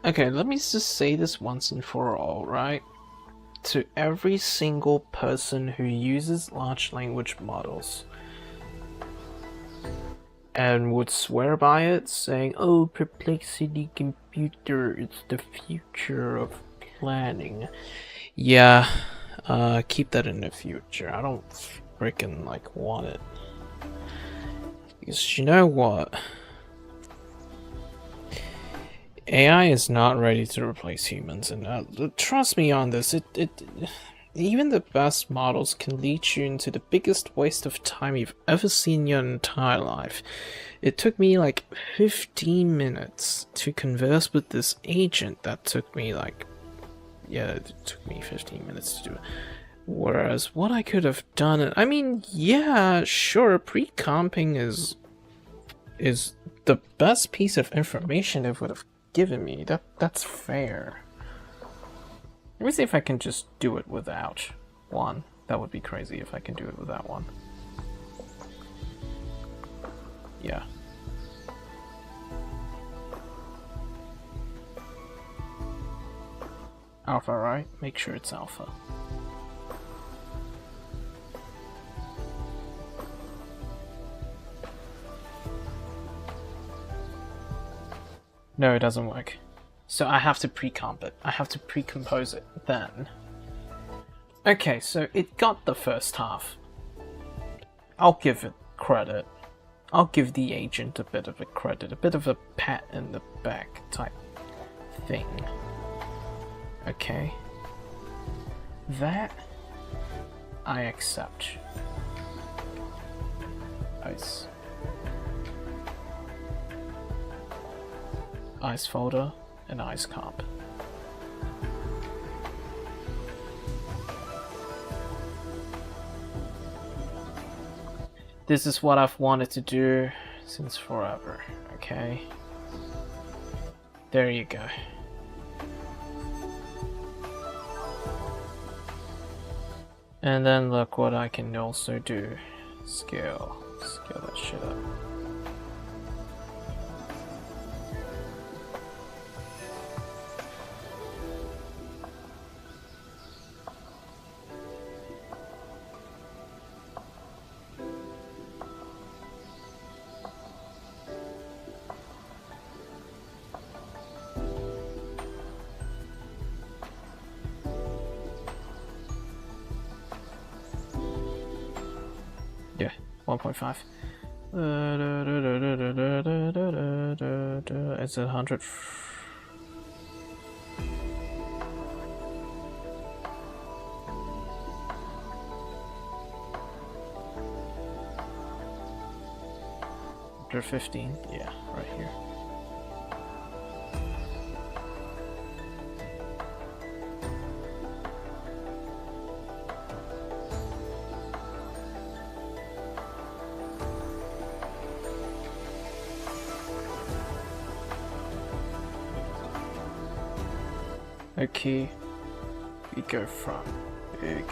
Okay, let me just say this once and for all, right? To every single person who uses large language models and would swear by it, saying, oh, perplexity computer, it's the future of planning. Yeah, keep that in the future. I don't freaking like want it. Because you know what? AI is not ready to replace humans, and trust me on this, even the best models can lead you into the biggest waste of time you've ever seen in your entire life. It took me like 15 minutes to converse with this agent that took me like... Yeah, it took me 15 minutes to do it. Whereas what I could have done... I mean, yeah, sure, pre-comping is the best piece of information it would have given me. That's fair. Let me see if I can just do it without one. That would be crazy if I can do it without one. Yeah. Alpha, right? Make sure it's alpha. No, it doesn't work. So I have to pre-comp it. I have to pre-compose it then. Okay, so it got the first half. I'll give it credit. I'll give the agent a bit of a credit, a bit of a pat in the back type thing. Okay. That I accept. Ice. Ice folder and ice comp. This is what I've wanted to do since forever, okay? There you go. And then look what I can also do. Scale that shit up. Yeah, 1.5. It's 100. Under 15, yeah, right here. Okay, we go from big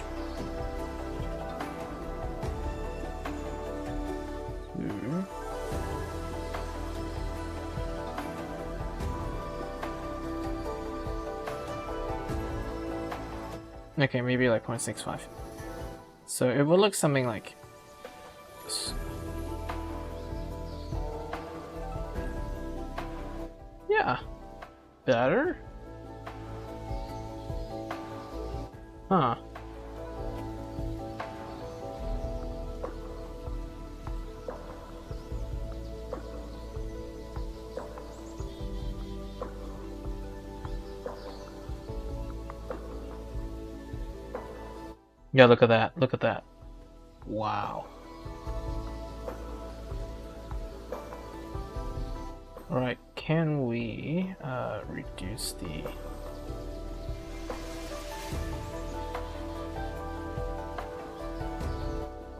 to okay, maybe like 0.65. So it will look something like this. Yeah, better. Huh. Yeah, look at that. Look at that. Wow. Alright, can we reduce the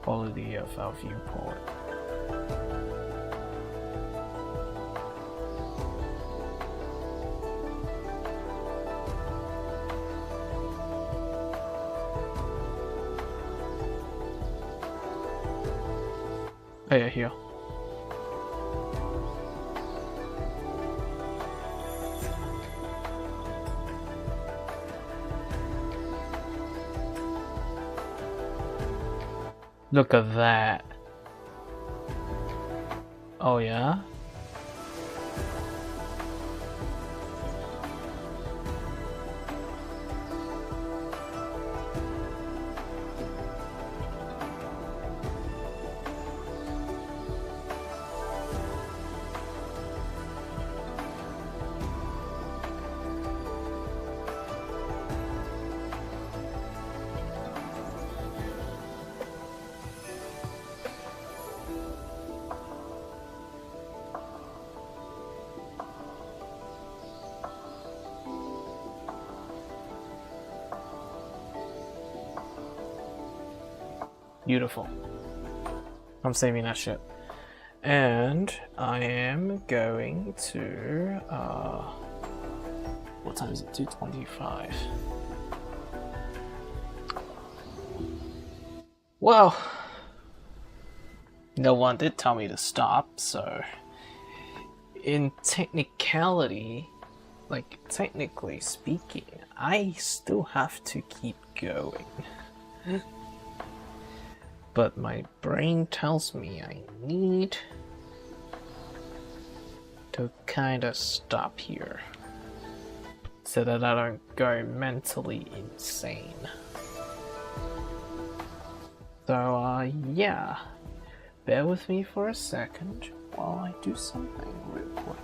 quality of our viewport? Oh yeah, here. Look at that. Oh yeah? Beautiful. I'm saving that shit. And I am going to what time is it? 2:25. Well, no one did tell me to stop, so in technicality, like technically speaking, I still have to keep going. But my brain tells me I need to kind of stop here so that I don't go mentally insane. So yeah, bear with me for a second while I do something real quick.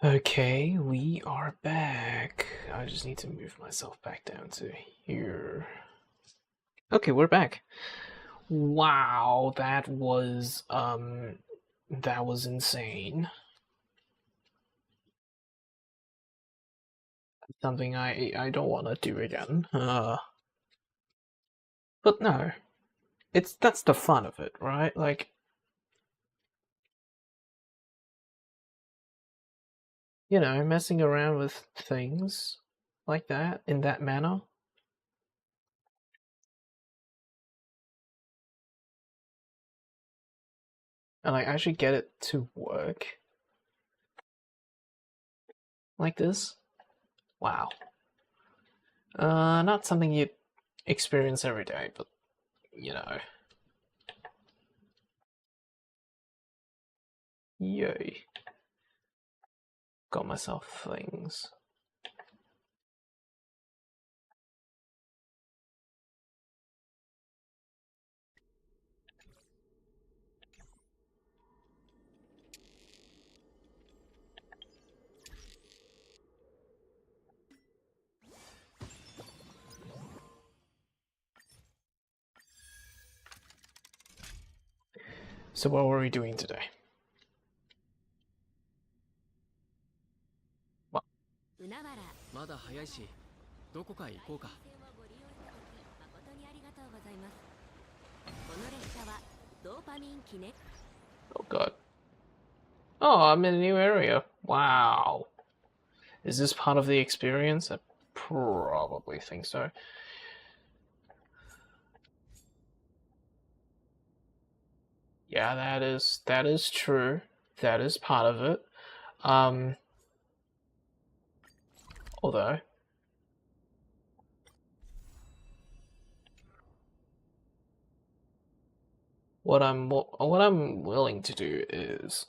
Okay, we are back. I just need to move myself back down to here. Okay, we're back. Wow, that was insane. Something I don't want to do again. But no. That's the fun of it, right? Like, you know, messing around with things like that in that manner. And like actually get it to work like this. Wow. Not something you'd experience every day, but you know. Yay. Got myself things. So what were we doing today? What? まだ早いし、どこか行こうか。Oh god. Oh, I'm in a new area. Wow. Is this part of the experience? I probably think so. Yeah, that is true. That is part of it. Although what I'm willing to do is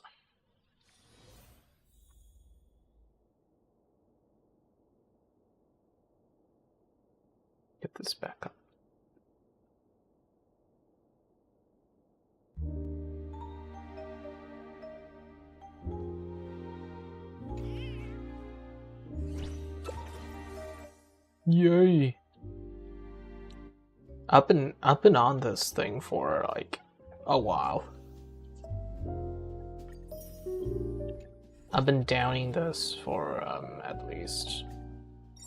get this back up. Yay. I've been on this thing for like a while. I've been downing this for at least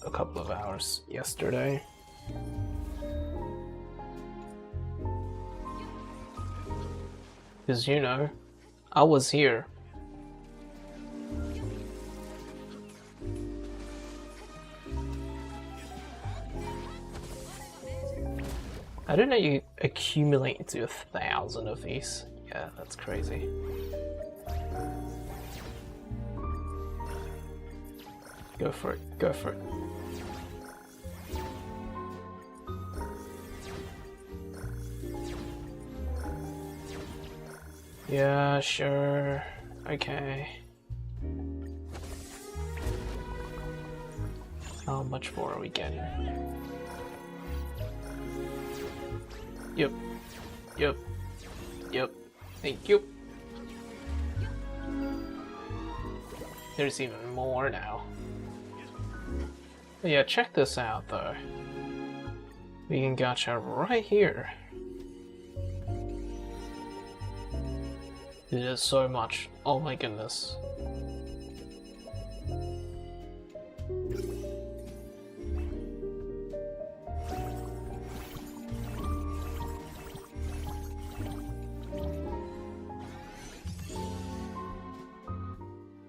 a couple of hours yesterday. Because, you know, I was here. I don't know you accumulate to 1,000 of these. Yeah, that's crazy. Go for it, go for it. Yeah, sure. Okay. How much more are we getting? Yep. Yep. Yep. Thank you. There's even more now. But yeah, check this out though. We can gacha right here. It is so much. Oh my goodness.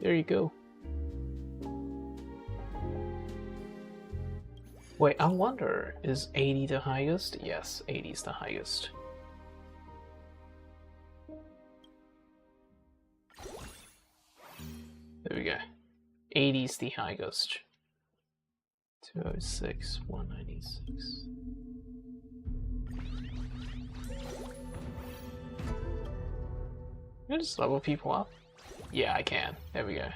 There you go. Wait, I wonder, is 80 the highest? Yes, 80 is the highest. There we go. 80 is the highest. 206, 196. Can I just level people up? Yeah, I can. There we go.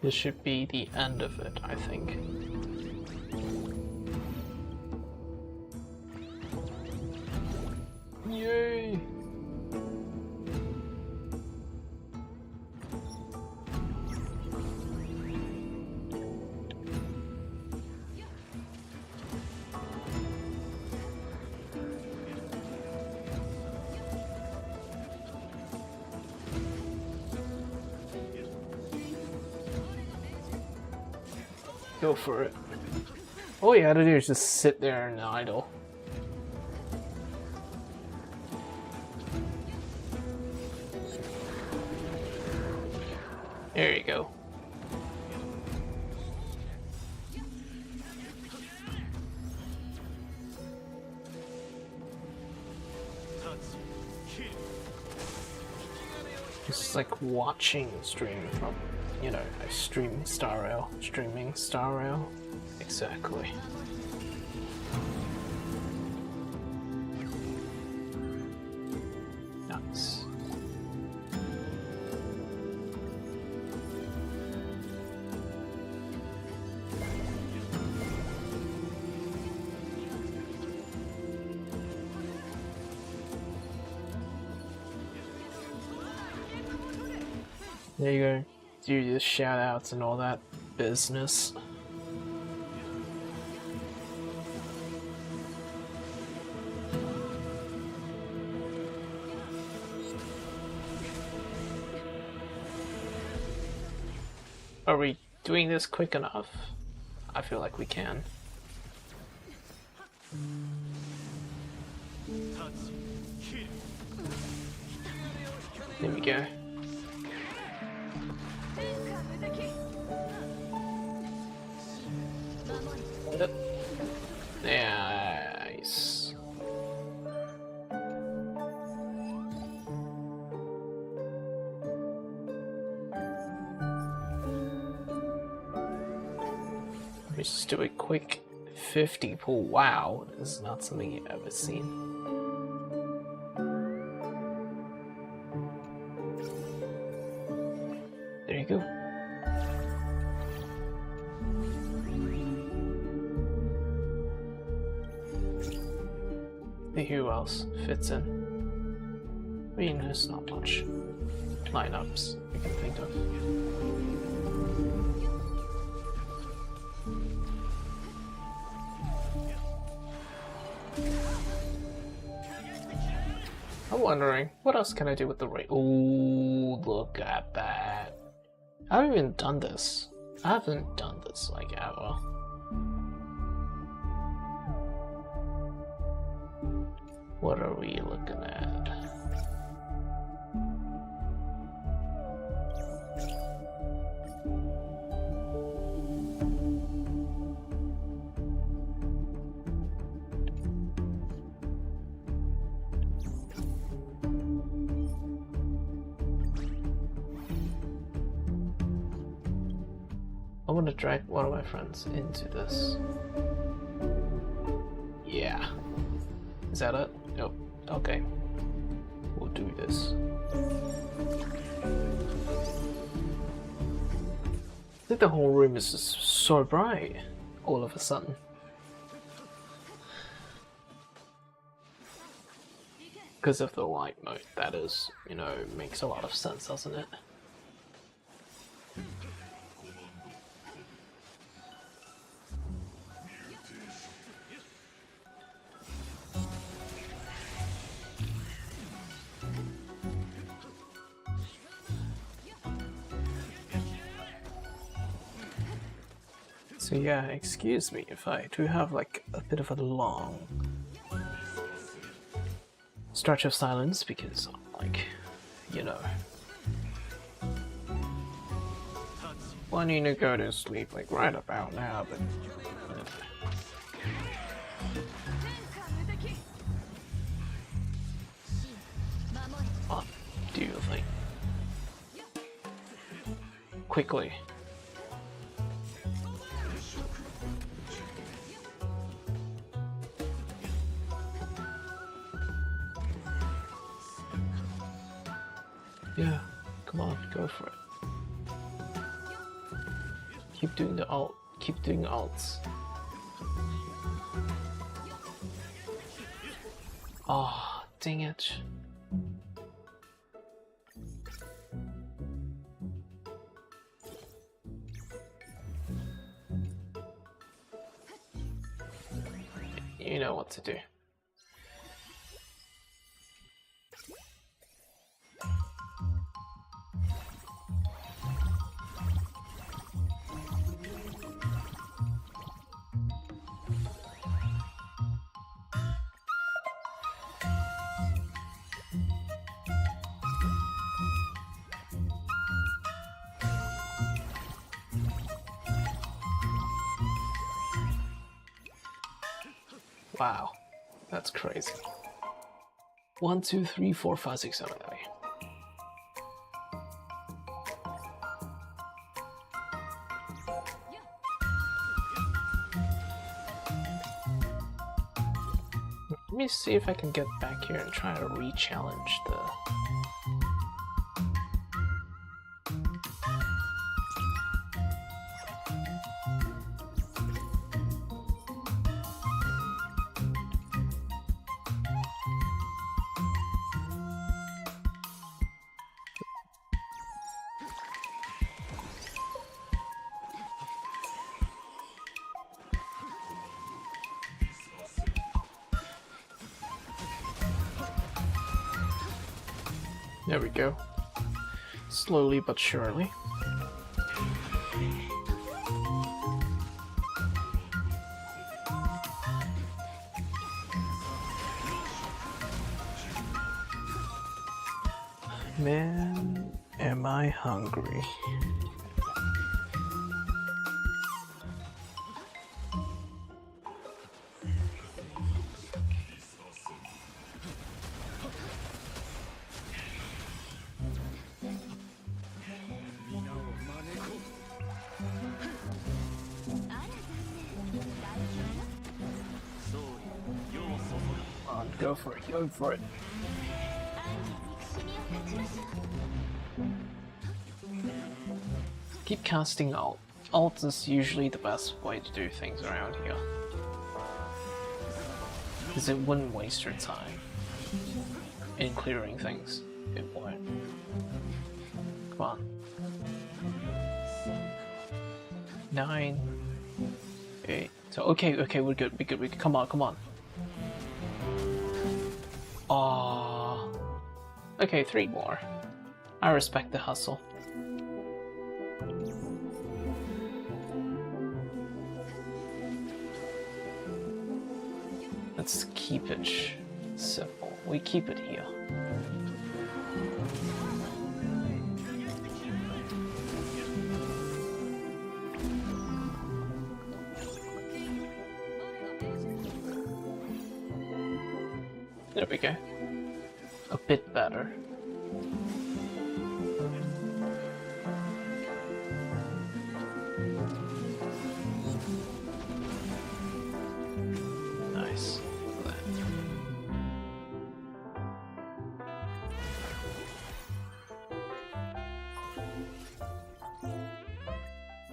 This should be the end of it, I think. Yay! Go for it. All you gotta do is just sit there and idle. There you go. It's like watching stream from, you know, a streaming star rail. Exactly. Nuts. There you go. Do the shout outs and all that business. Are we doing this quick enough? I feel like we can. There we go. Nice. Let me just do a quick 50 pull. Wow, this is not something you've ever seen. There you go. Who else fits in? I mean, there's not much lineups we can think of. I'm wondering, what else can I do with the raid? Ooh, look at that. I haven't even done this. I haven't done this, like, ever. What are we looking at? I want to drag one of my friends into this. Yeah. Is that it? Nope. Okay. We'll do this. I think the whole room is just so bright all of a sudden. Because of the light mode, that is, you know, makes a lot of sense, doesn't it? So yeah, excuse me if I do have like a bit of a long stretch of silence because like, you know, wanting to go to sleep like right about now, but oh, do your thing. Quickly. Yeah, come on, go for it. Keep doing the alt, keep doing alts. Oh, dang it. You know what to do. Wow, that's crazy. 1, 2, 3, 4, 5, 6, 7, 8. Let me see if I can get back here and try to re-challenge the... There we go. Slowly but surely. Man, am I hungry. Go for it, go for it. Keep casting ult. Ult is usually the best way to do things around here. Because it wouldn't waste your time in clearing things. It won't. Come on. 9, 8. So okay, we're good, we're good. Come on, come on. Aww. Okay, 3 more. I respect the hustle. Let's keep it simple. We keep it here. There we go. A bit better. Nice.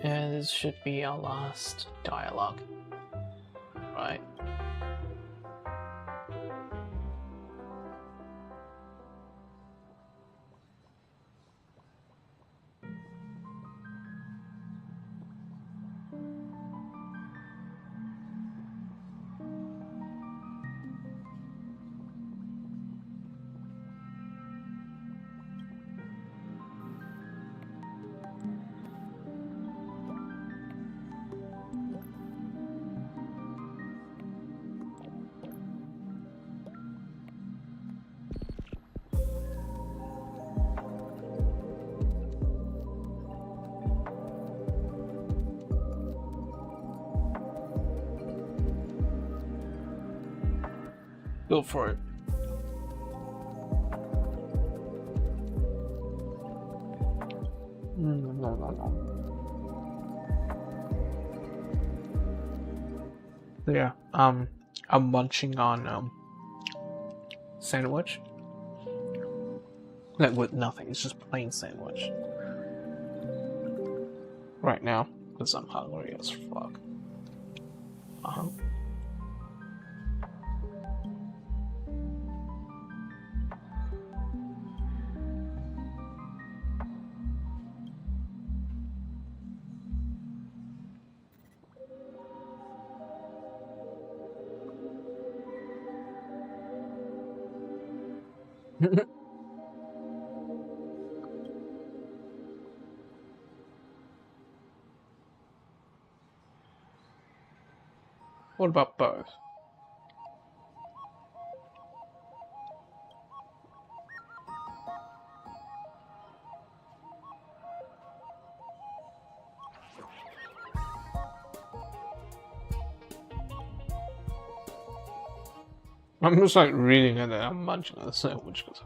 And this should be our last dialogue. Right. Go for it. No. Yeah, I'm munching on sandwich. Like with nothing, it's just plain sandwich. Right now, because I'm hungry as fuck. What about both? I'm just like reading it and I'm munching on the sandwich because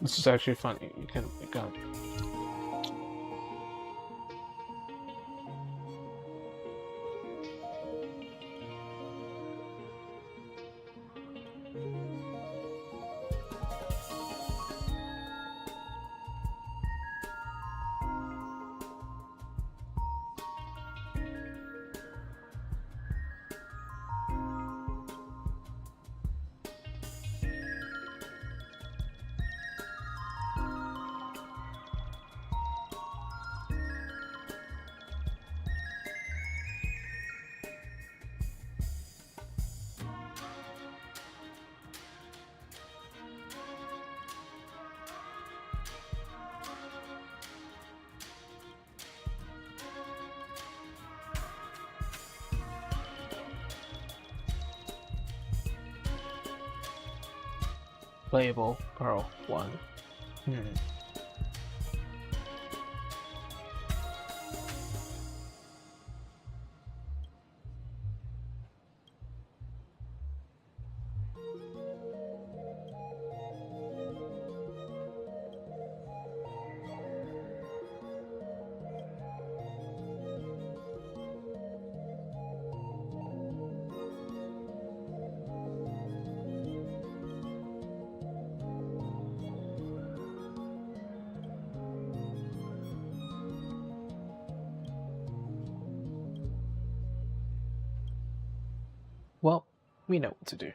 this is actually funny. You can. Playable Pearl 1. Well, we know what to do.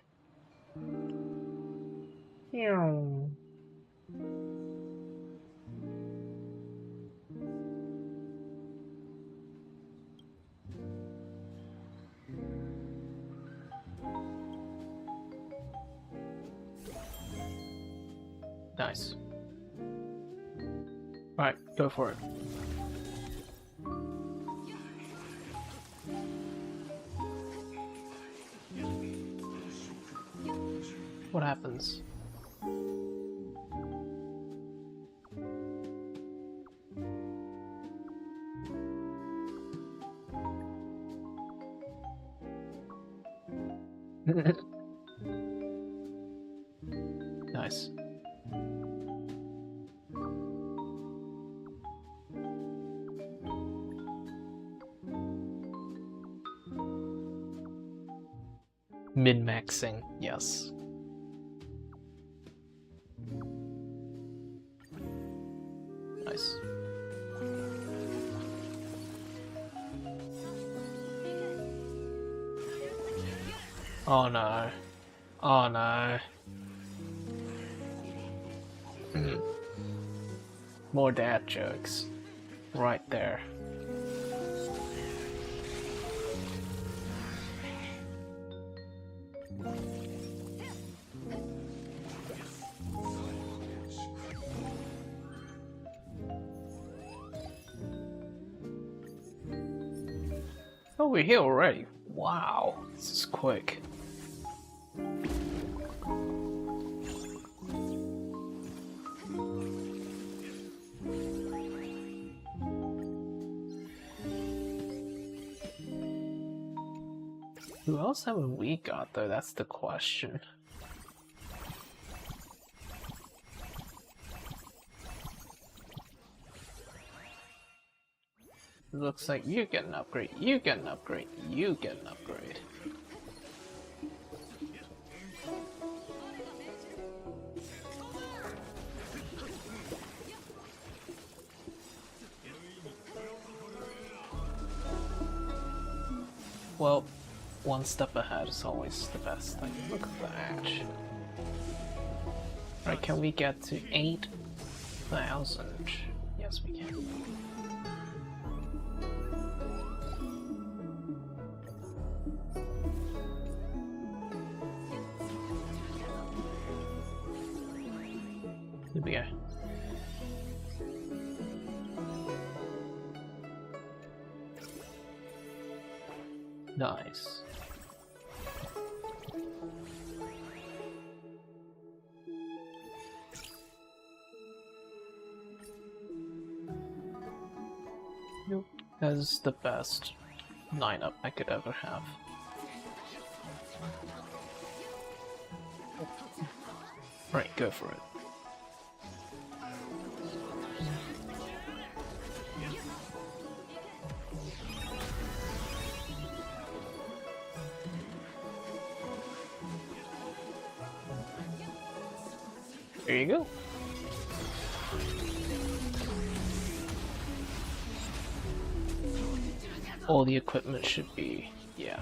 Nice. Alright, go for it. What happens? Nice. Min-maxing, yes. Nice. Oh no. Oh no. More dad jokes. Right there. Oh, we're here already. Wow, this is quick. Who else haven't we got though? That's the question. Looks like you get an upgrade, you get an upgrade, you get an upgrade. Well, one step ahead is always the best thing. Look at that. Right, can we get to 8,000? Yes, we can. Here we go. Nice. Nope. That is the best lineup I could ever have. Right, go for it. There you go. All the equipment should be, yeah.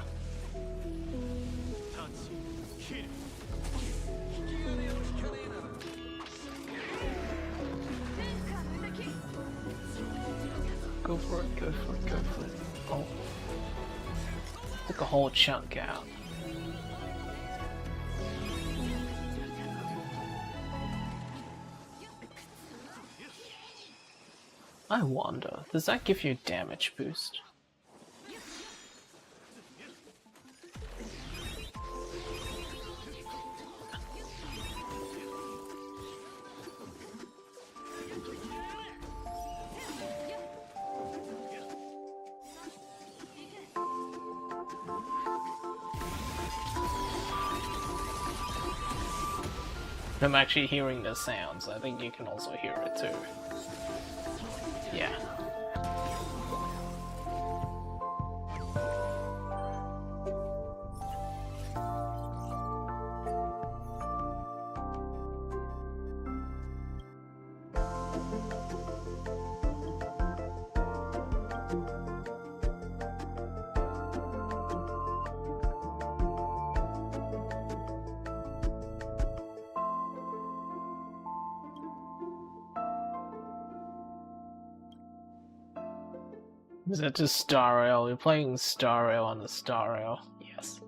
Go for it, go for it, go for it. Oh. Took a whole chunk out. I wonder, does that give you a damage boost? I'm actually hearing the sounds. I think you can also hear it too. Yeah. Is it just Star Rail? You're playing Star Rail on the Star Rail. Yes.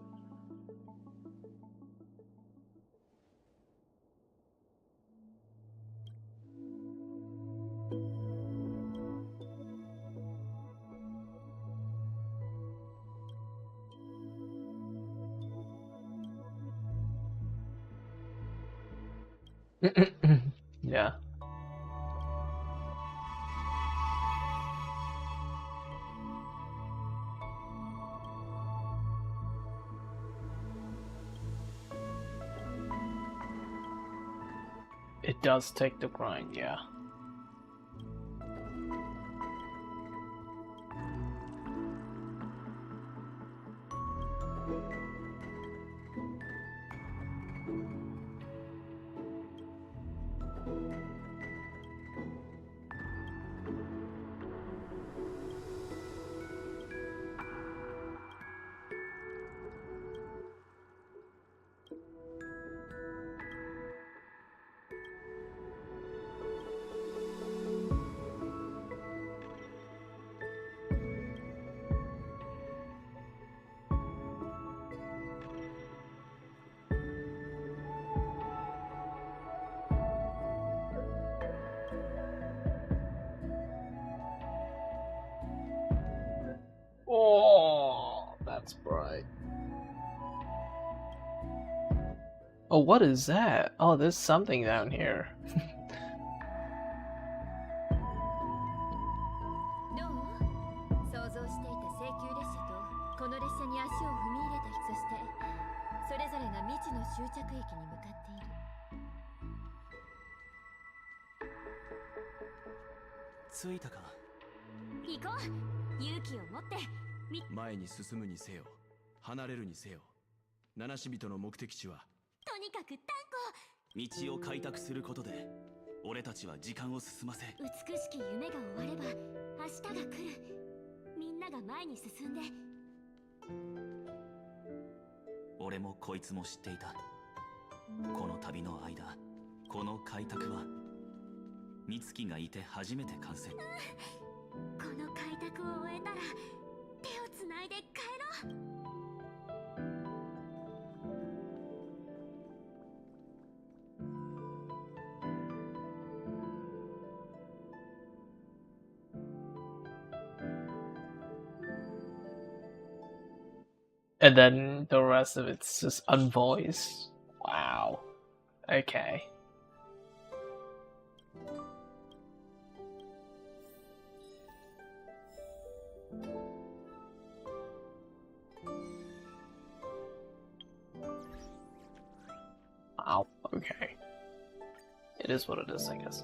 Yeah. It does take the grind, yeah. Oh, that's bright. Oh, what is that? Oh, there's something down here. どう？想像していた西急列車とこの列車に足を踏み入れた人としてそれぞれが未知の終着駅に向かっている。着いたか。行こう。勇気を持って前に進むにせよ、離れるにせよ、七死人の目的地はとにかく断道を開拓することで俺たちは時間を進ませ、固。美しき夢が終われば明日が来る。みんなが前に進んで。俺もこいつも知っていた。この旅の間、この開拓は美月がいて初めて完成。この開拓を終えたら手をつないで帰ろう。And then the rest of it's just unvoiced. Wow. Okay. Wow. Okay. It is what it is, I guess.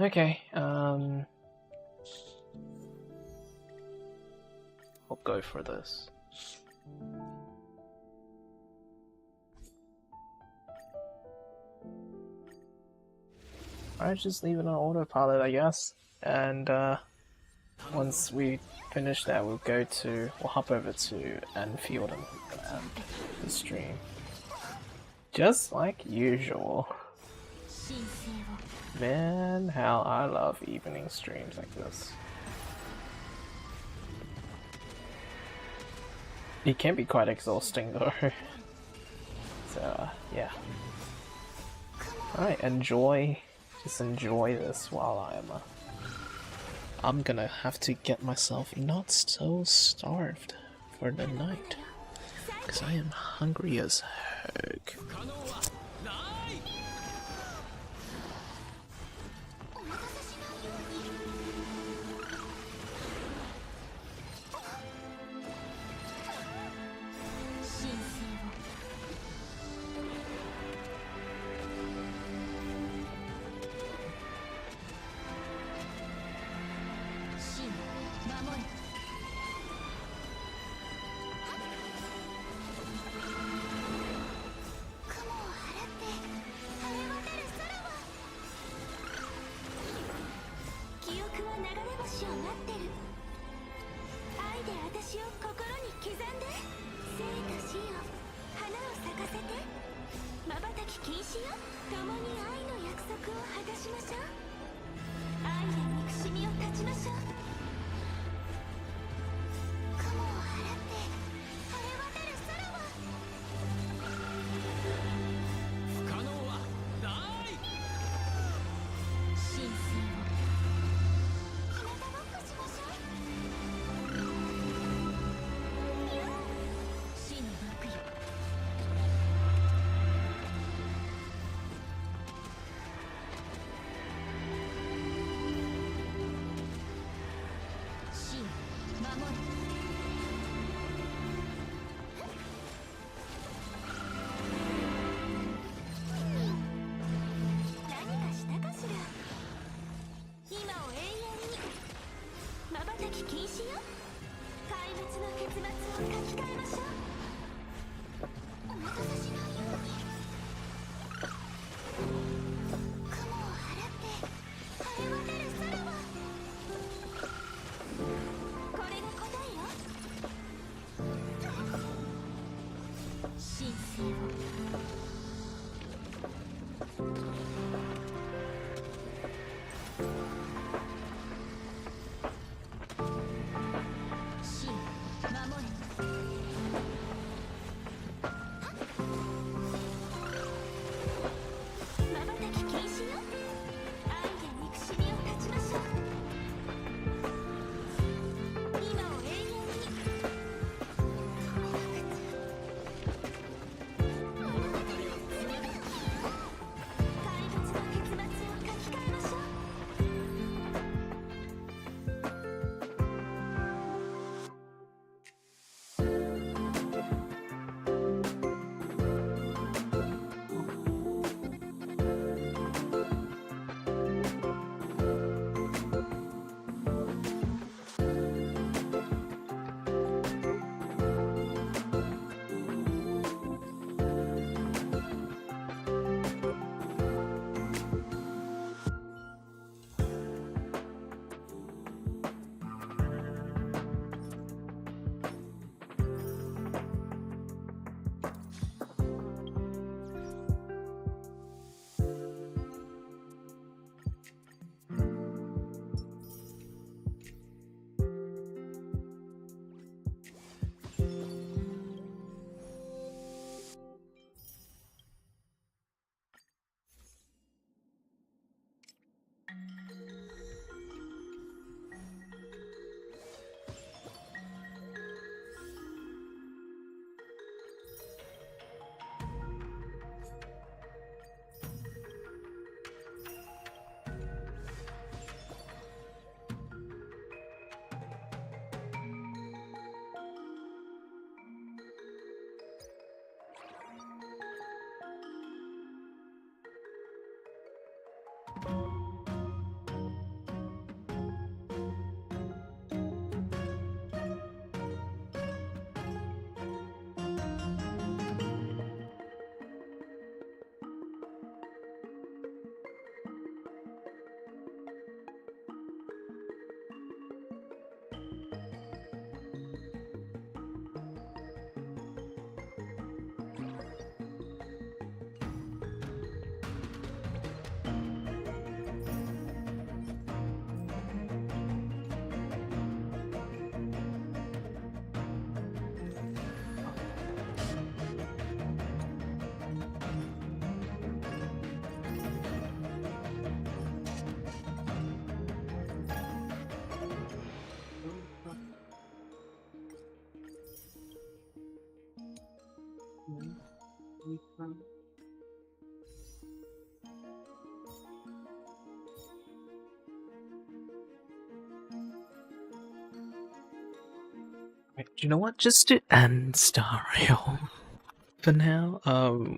Okay, I'll go for this. Alright, just leave it on autopilot, I guess. And once we finish that, we'll hop over to Enfield and the stream. Just like usual. Man, how I love evening streams like this. It can be quite exhausting though. So, yeah. Alright, just enjoy this while I'm gonna have to get myself not so starved for the night. Because I am hungry as heck. Wait, do you know what? Just to end Star Rail for now,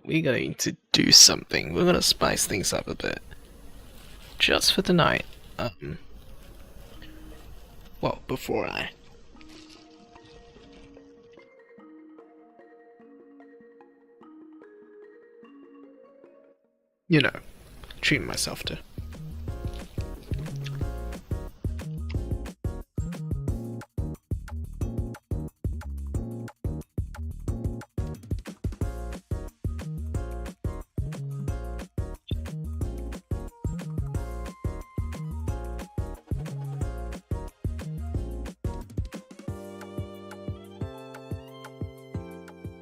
we're going to do something. We're gonna spice things up a bit. Just for the night. Well, before I treat myself to.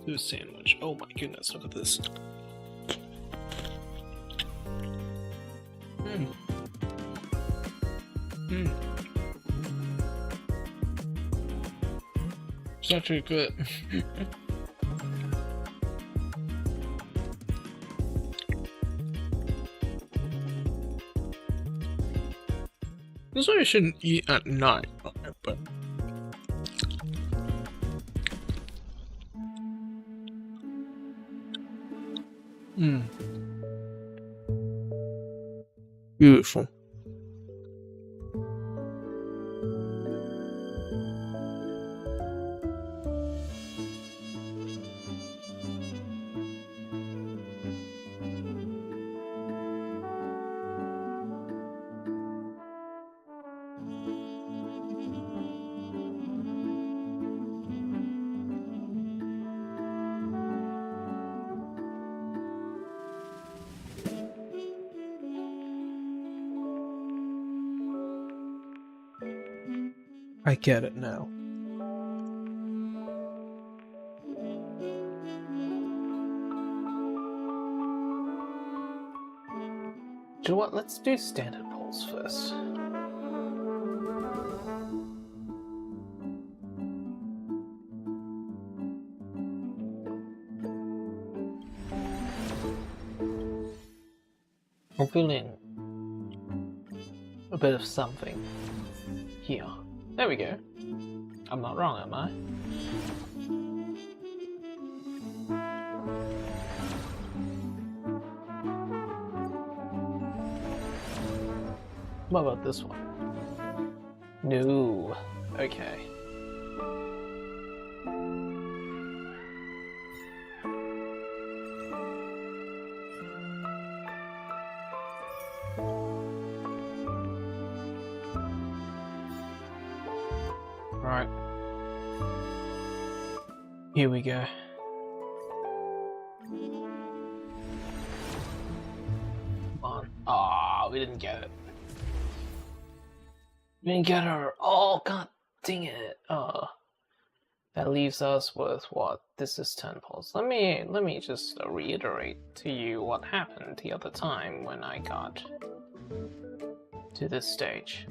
Do a sandwich. Oh my goodness, look at this. It's actually good. That's why you shouldn't eat at night, but beautiful. I get it now. Do you know what? Let's do standard polls first. I'm feeling a bit of something here. There we go. I'm not wrong, am I? What about this one? No. Okay. Right. Here we go. Come on. Ah, we didn't get it. We didn't get her. Oh, god dang it. That leaves us with what? This is 10 polls. Let me just reiterate to you what happened the other time when I got to this stage.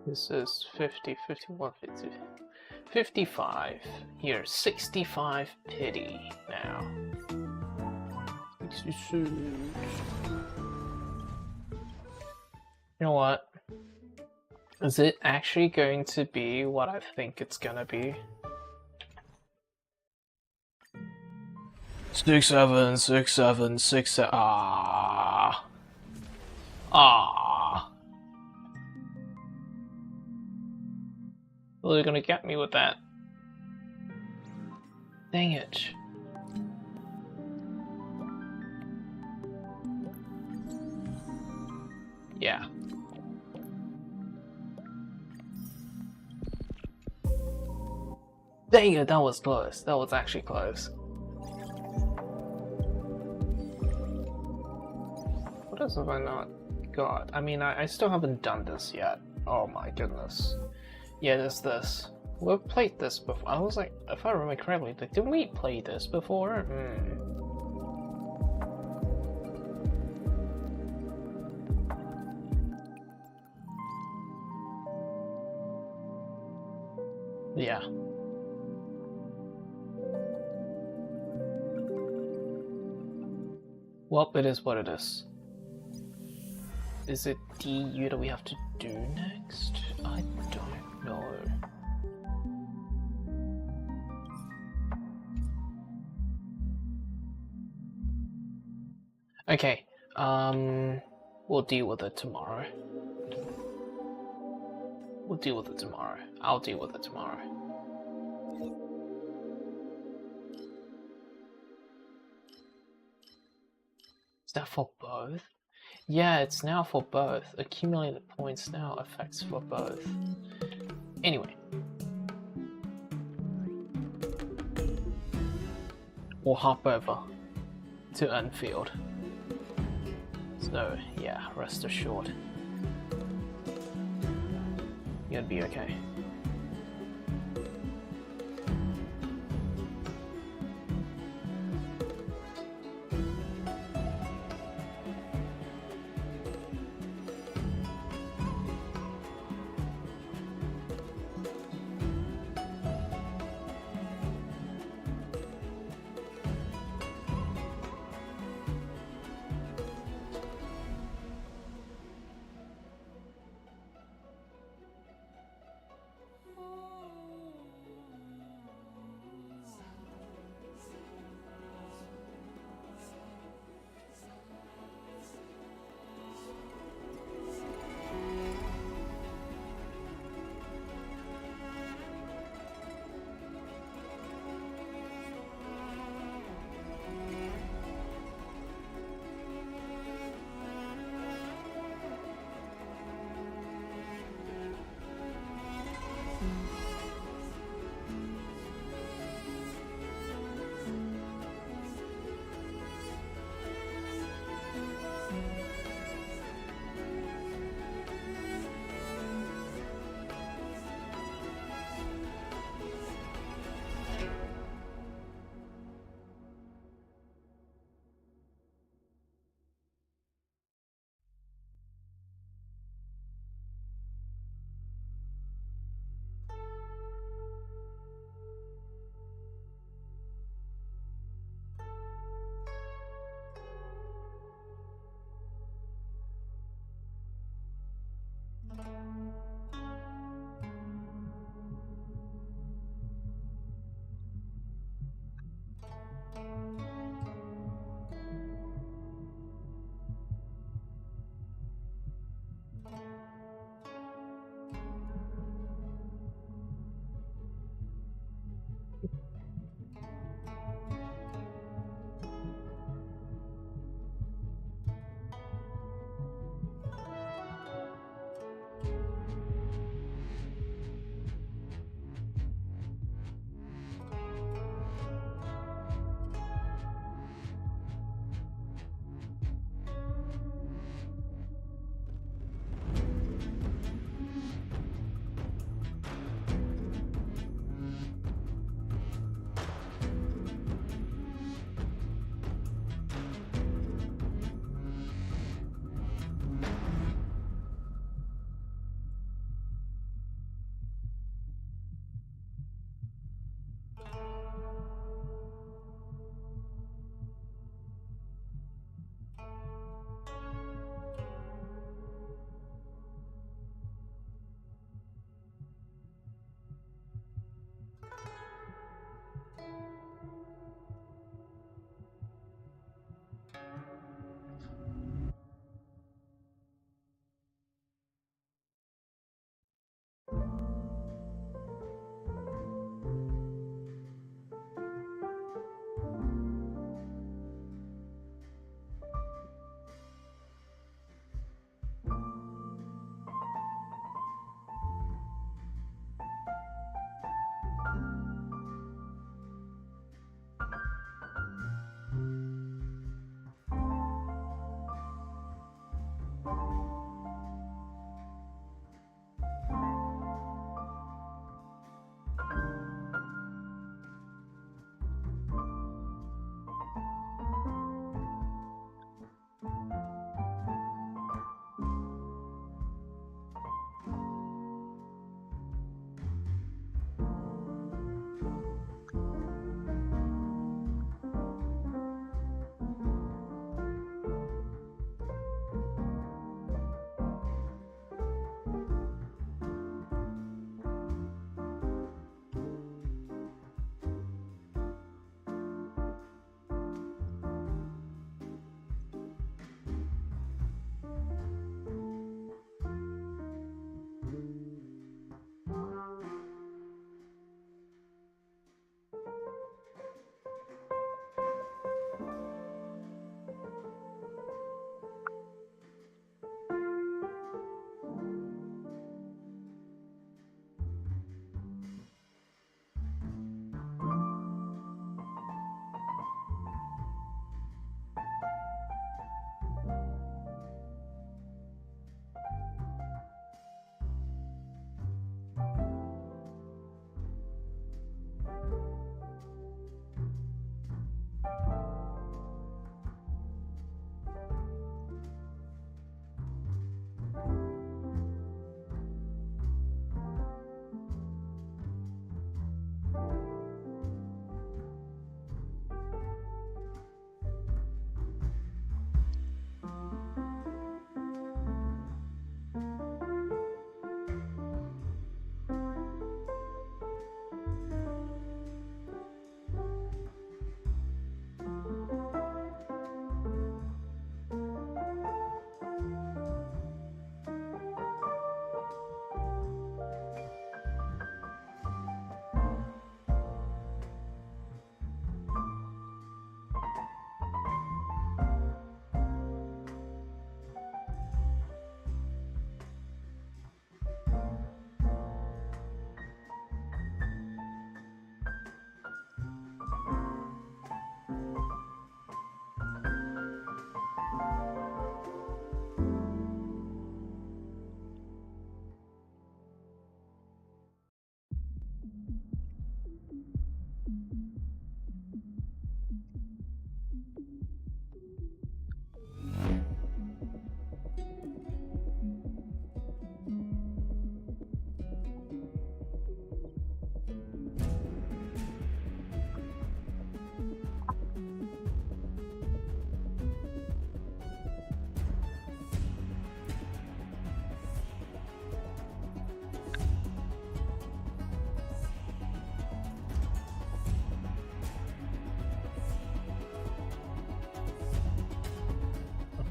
This is 50, 51, 50, 55. Here, 65 pity now. 66. You know what? Is it actually going to be what I think it's gonna be? 6, 7, 6, 7, 6, 7. Well, they're gonna get me with that. Dang it. Yeah. Dang it, that was close. That was actually close. What else have I not got? I mean, I still haven't done this yet. Oh my goodness. Yeah, there's this. We've played this before. I was like, if I remember correctly, like, didn't we play this before? Yeah. Well, it is what it is. Is it DU that we have to do next? I don't know. Okay, we'll deal with it tomorrow. We'll deal with it tomorrow. I'll deal with it tomorrow. Is that for both? Yeah, it's now for both. Accumulated points now affects for both. Anyway. We'll hop over to Enfield. So, yeah, rest assured. You'll be okay.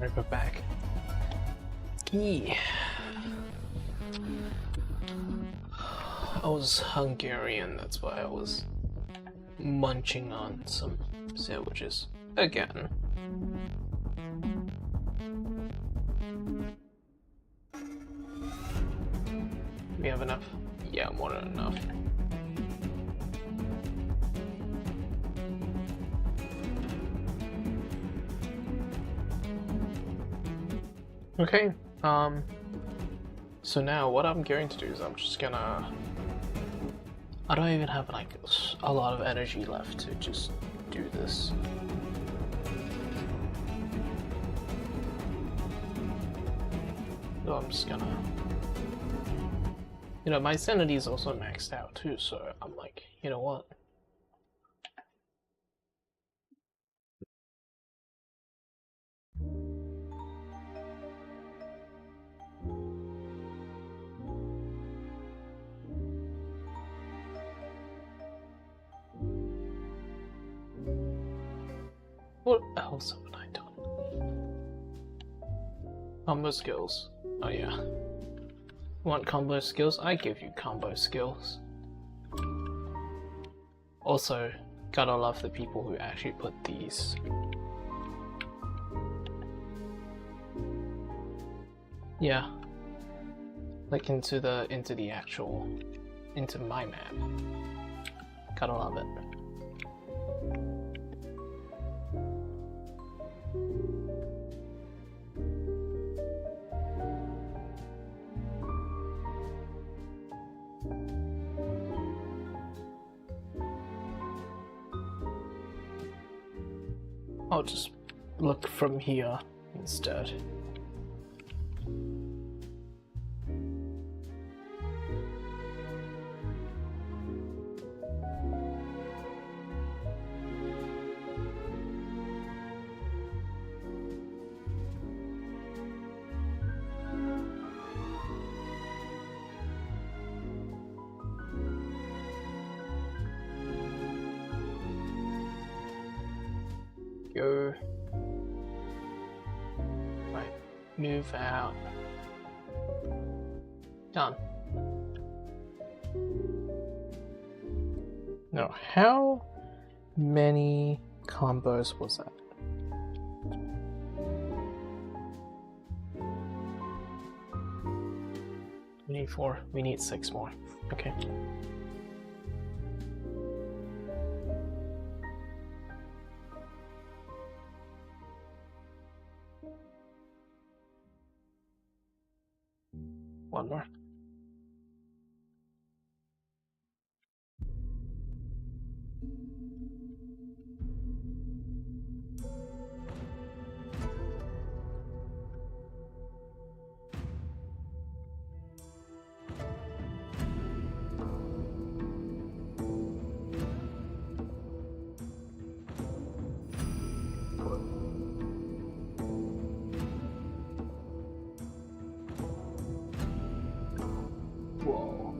Right, we're back. Yeah. I was Hungarian, that's why I was munching on some sandwiches again. We have enough? Yeah, more than enough. Okay, so now what I'm going to do is I'm just gonna... I don't even have like a lot of energy left to just do this. So I'm just gonna... You know, my sanity is also maxed out too, so I'm like, you know what? What else haven't I done? Combo skills. Oh yeah. Want combo skills? I give you combo skills. Also, gotta love the people who actually put these. Yeah. Like into the actual, into my map. Gotta love it. I'll just look from here instead. Go. Right, move out. Done. Now, how many combos was that? We need 4. We need 6 more. Okay. One more. Whoa.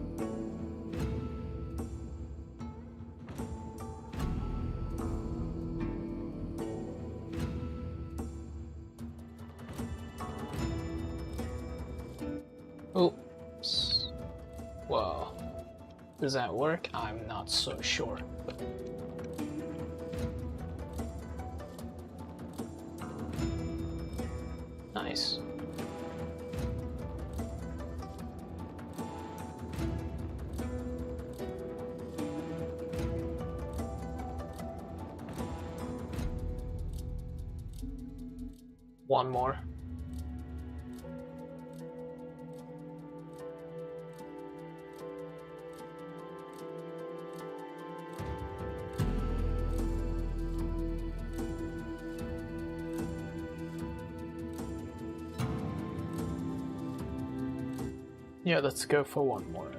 Oops. Well, does that work? I'm not so sure. Nice. One more. Yeah, let's go for one more.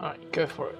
Alright, go for it.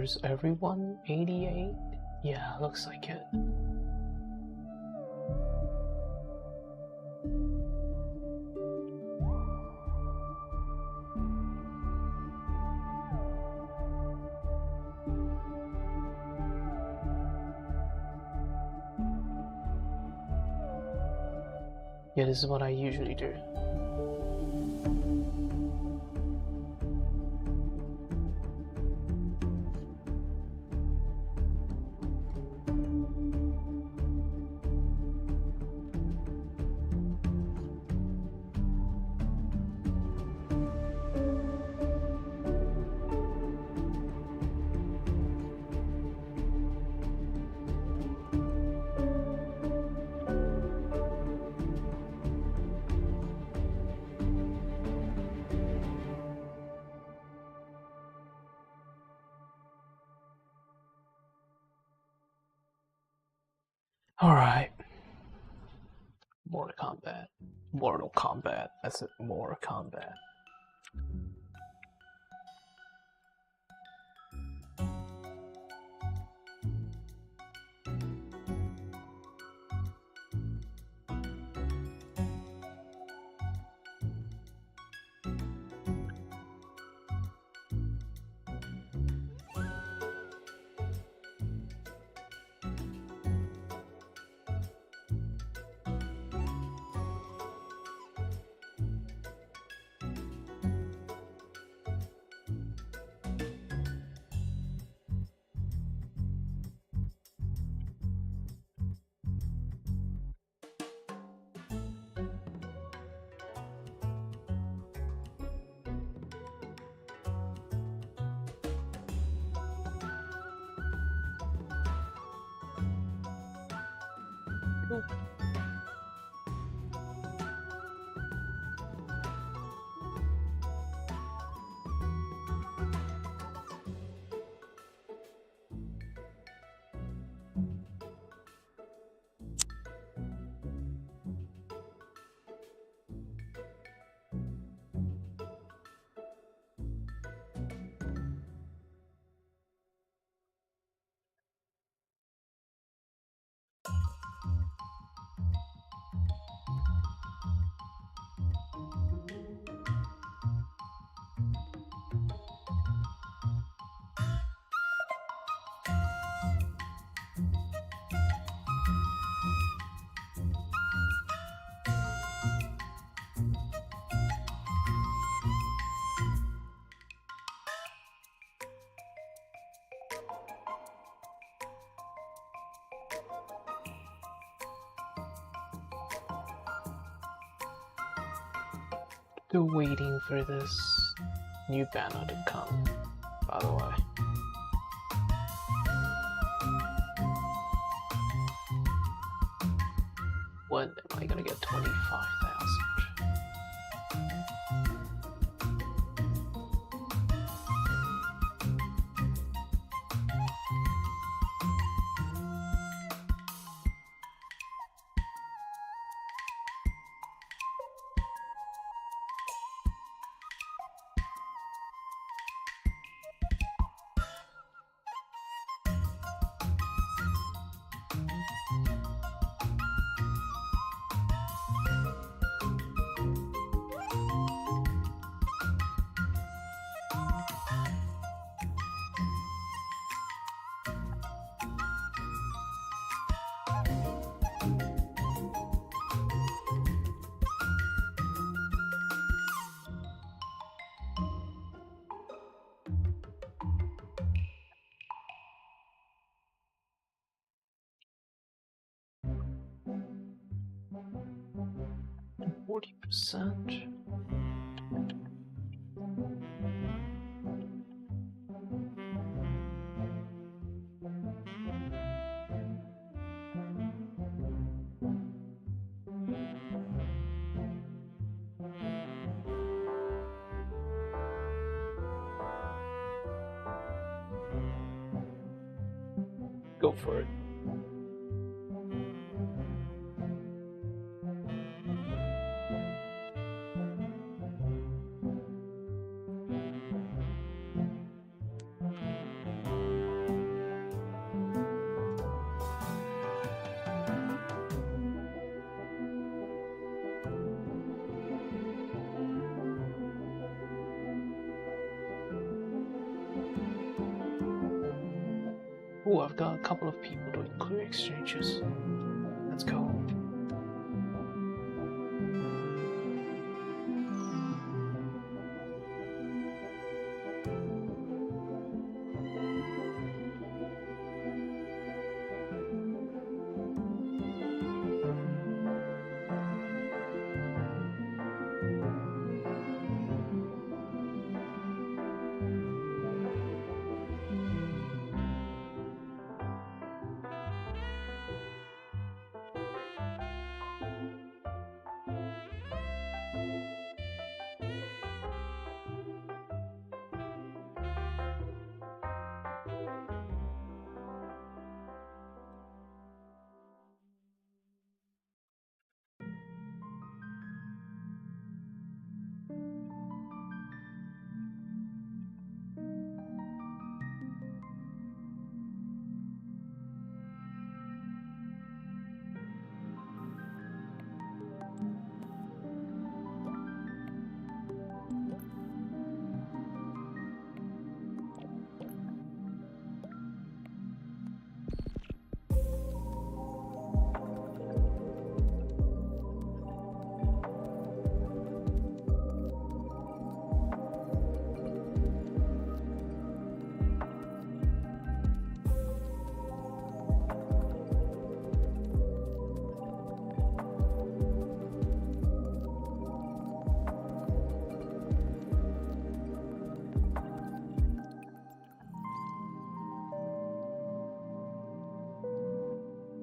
Is everyone 88? Yeah, looks like it. Yeah, this is what I usually do. Alright. Mortal Kombat. That's it. More combat. Still waiting for this new banner to come, by the way. When am I gonna get 25,000? 40%. Go for it. Oh, I've got a couple of people doing clear exchanges. Let's go.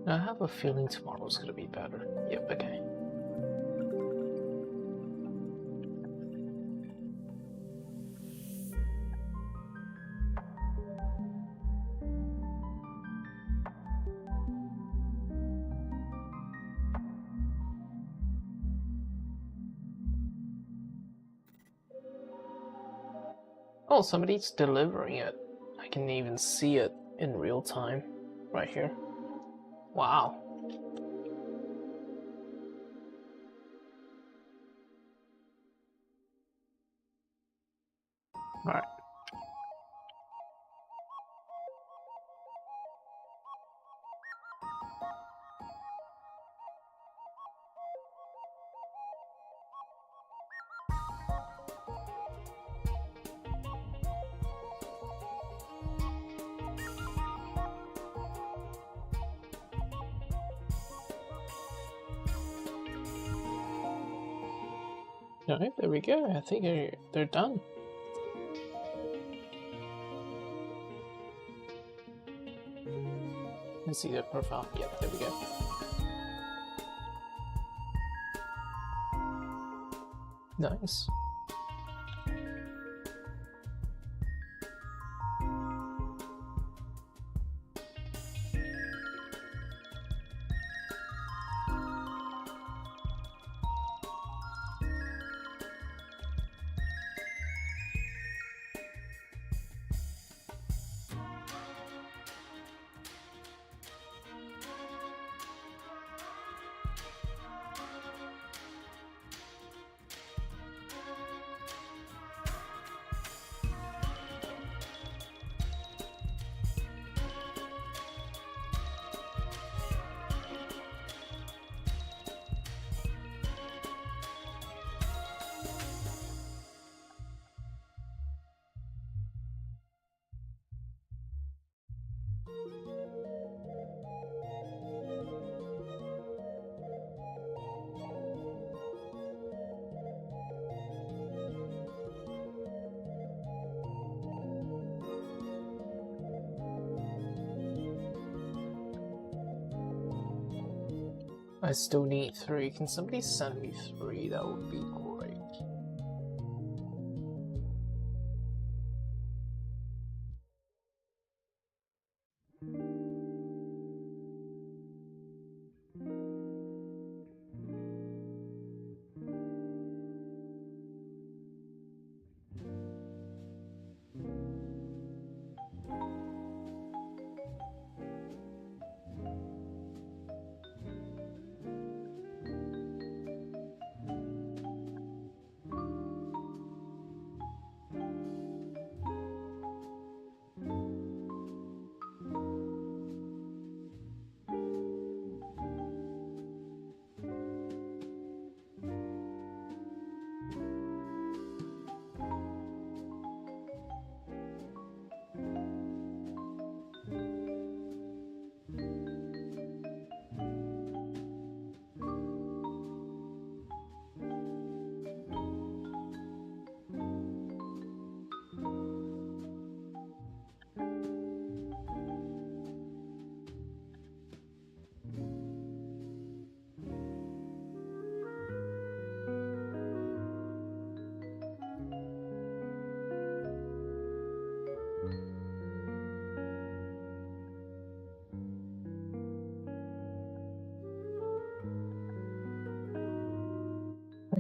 I have a feeling tomorrow's gonna be better. Yep, okay. Oh, somebody's delivering it. I can even see it in real time right here. Wow. All right. Alright, there we go. I think they're done. Let's see their profile. Yep, there we go. Nice. I still need 3. Can somebody send me 3? That would be great.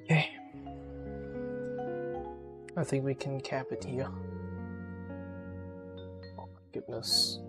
Okay. I think we can cap it here. Oh my goodness.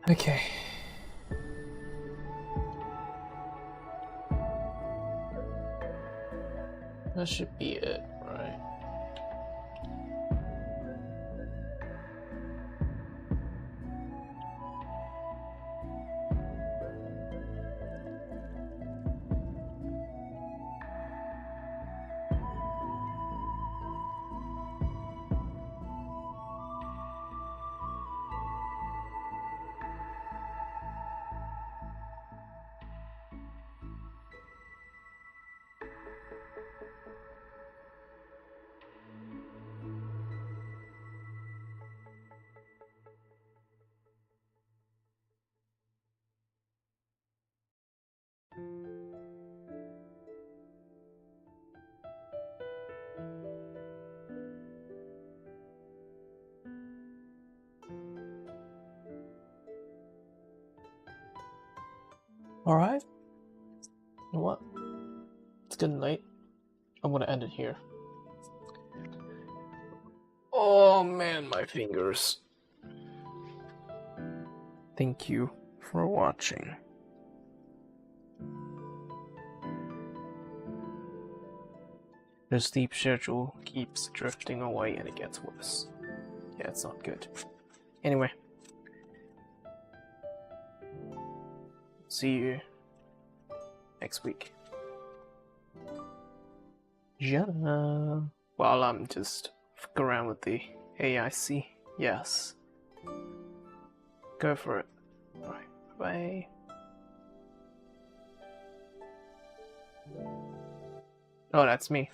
Okay. That should be it, right? Alright. You know what? It's getting late. I'm gonna end it here. Oh man, my fingers. Thank you for watching. The sleep schedule keeps drifting away and it gets worse. Yeah, it's not good. Anyway. See you next week. Yeah. While I'm just fucking around with the AIC. Yes. Go for it. Alright, bye. Oh, that's me.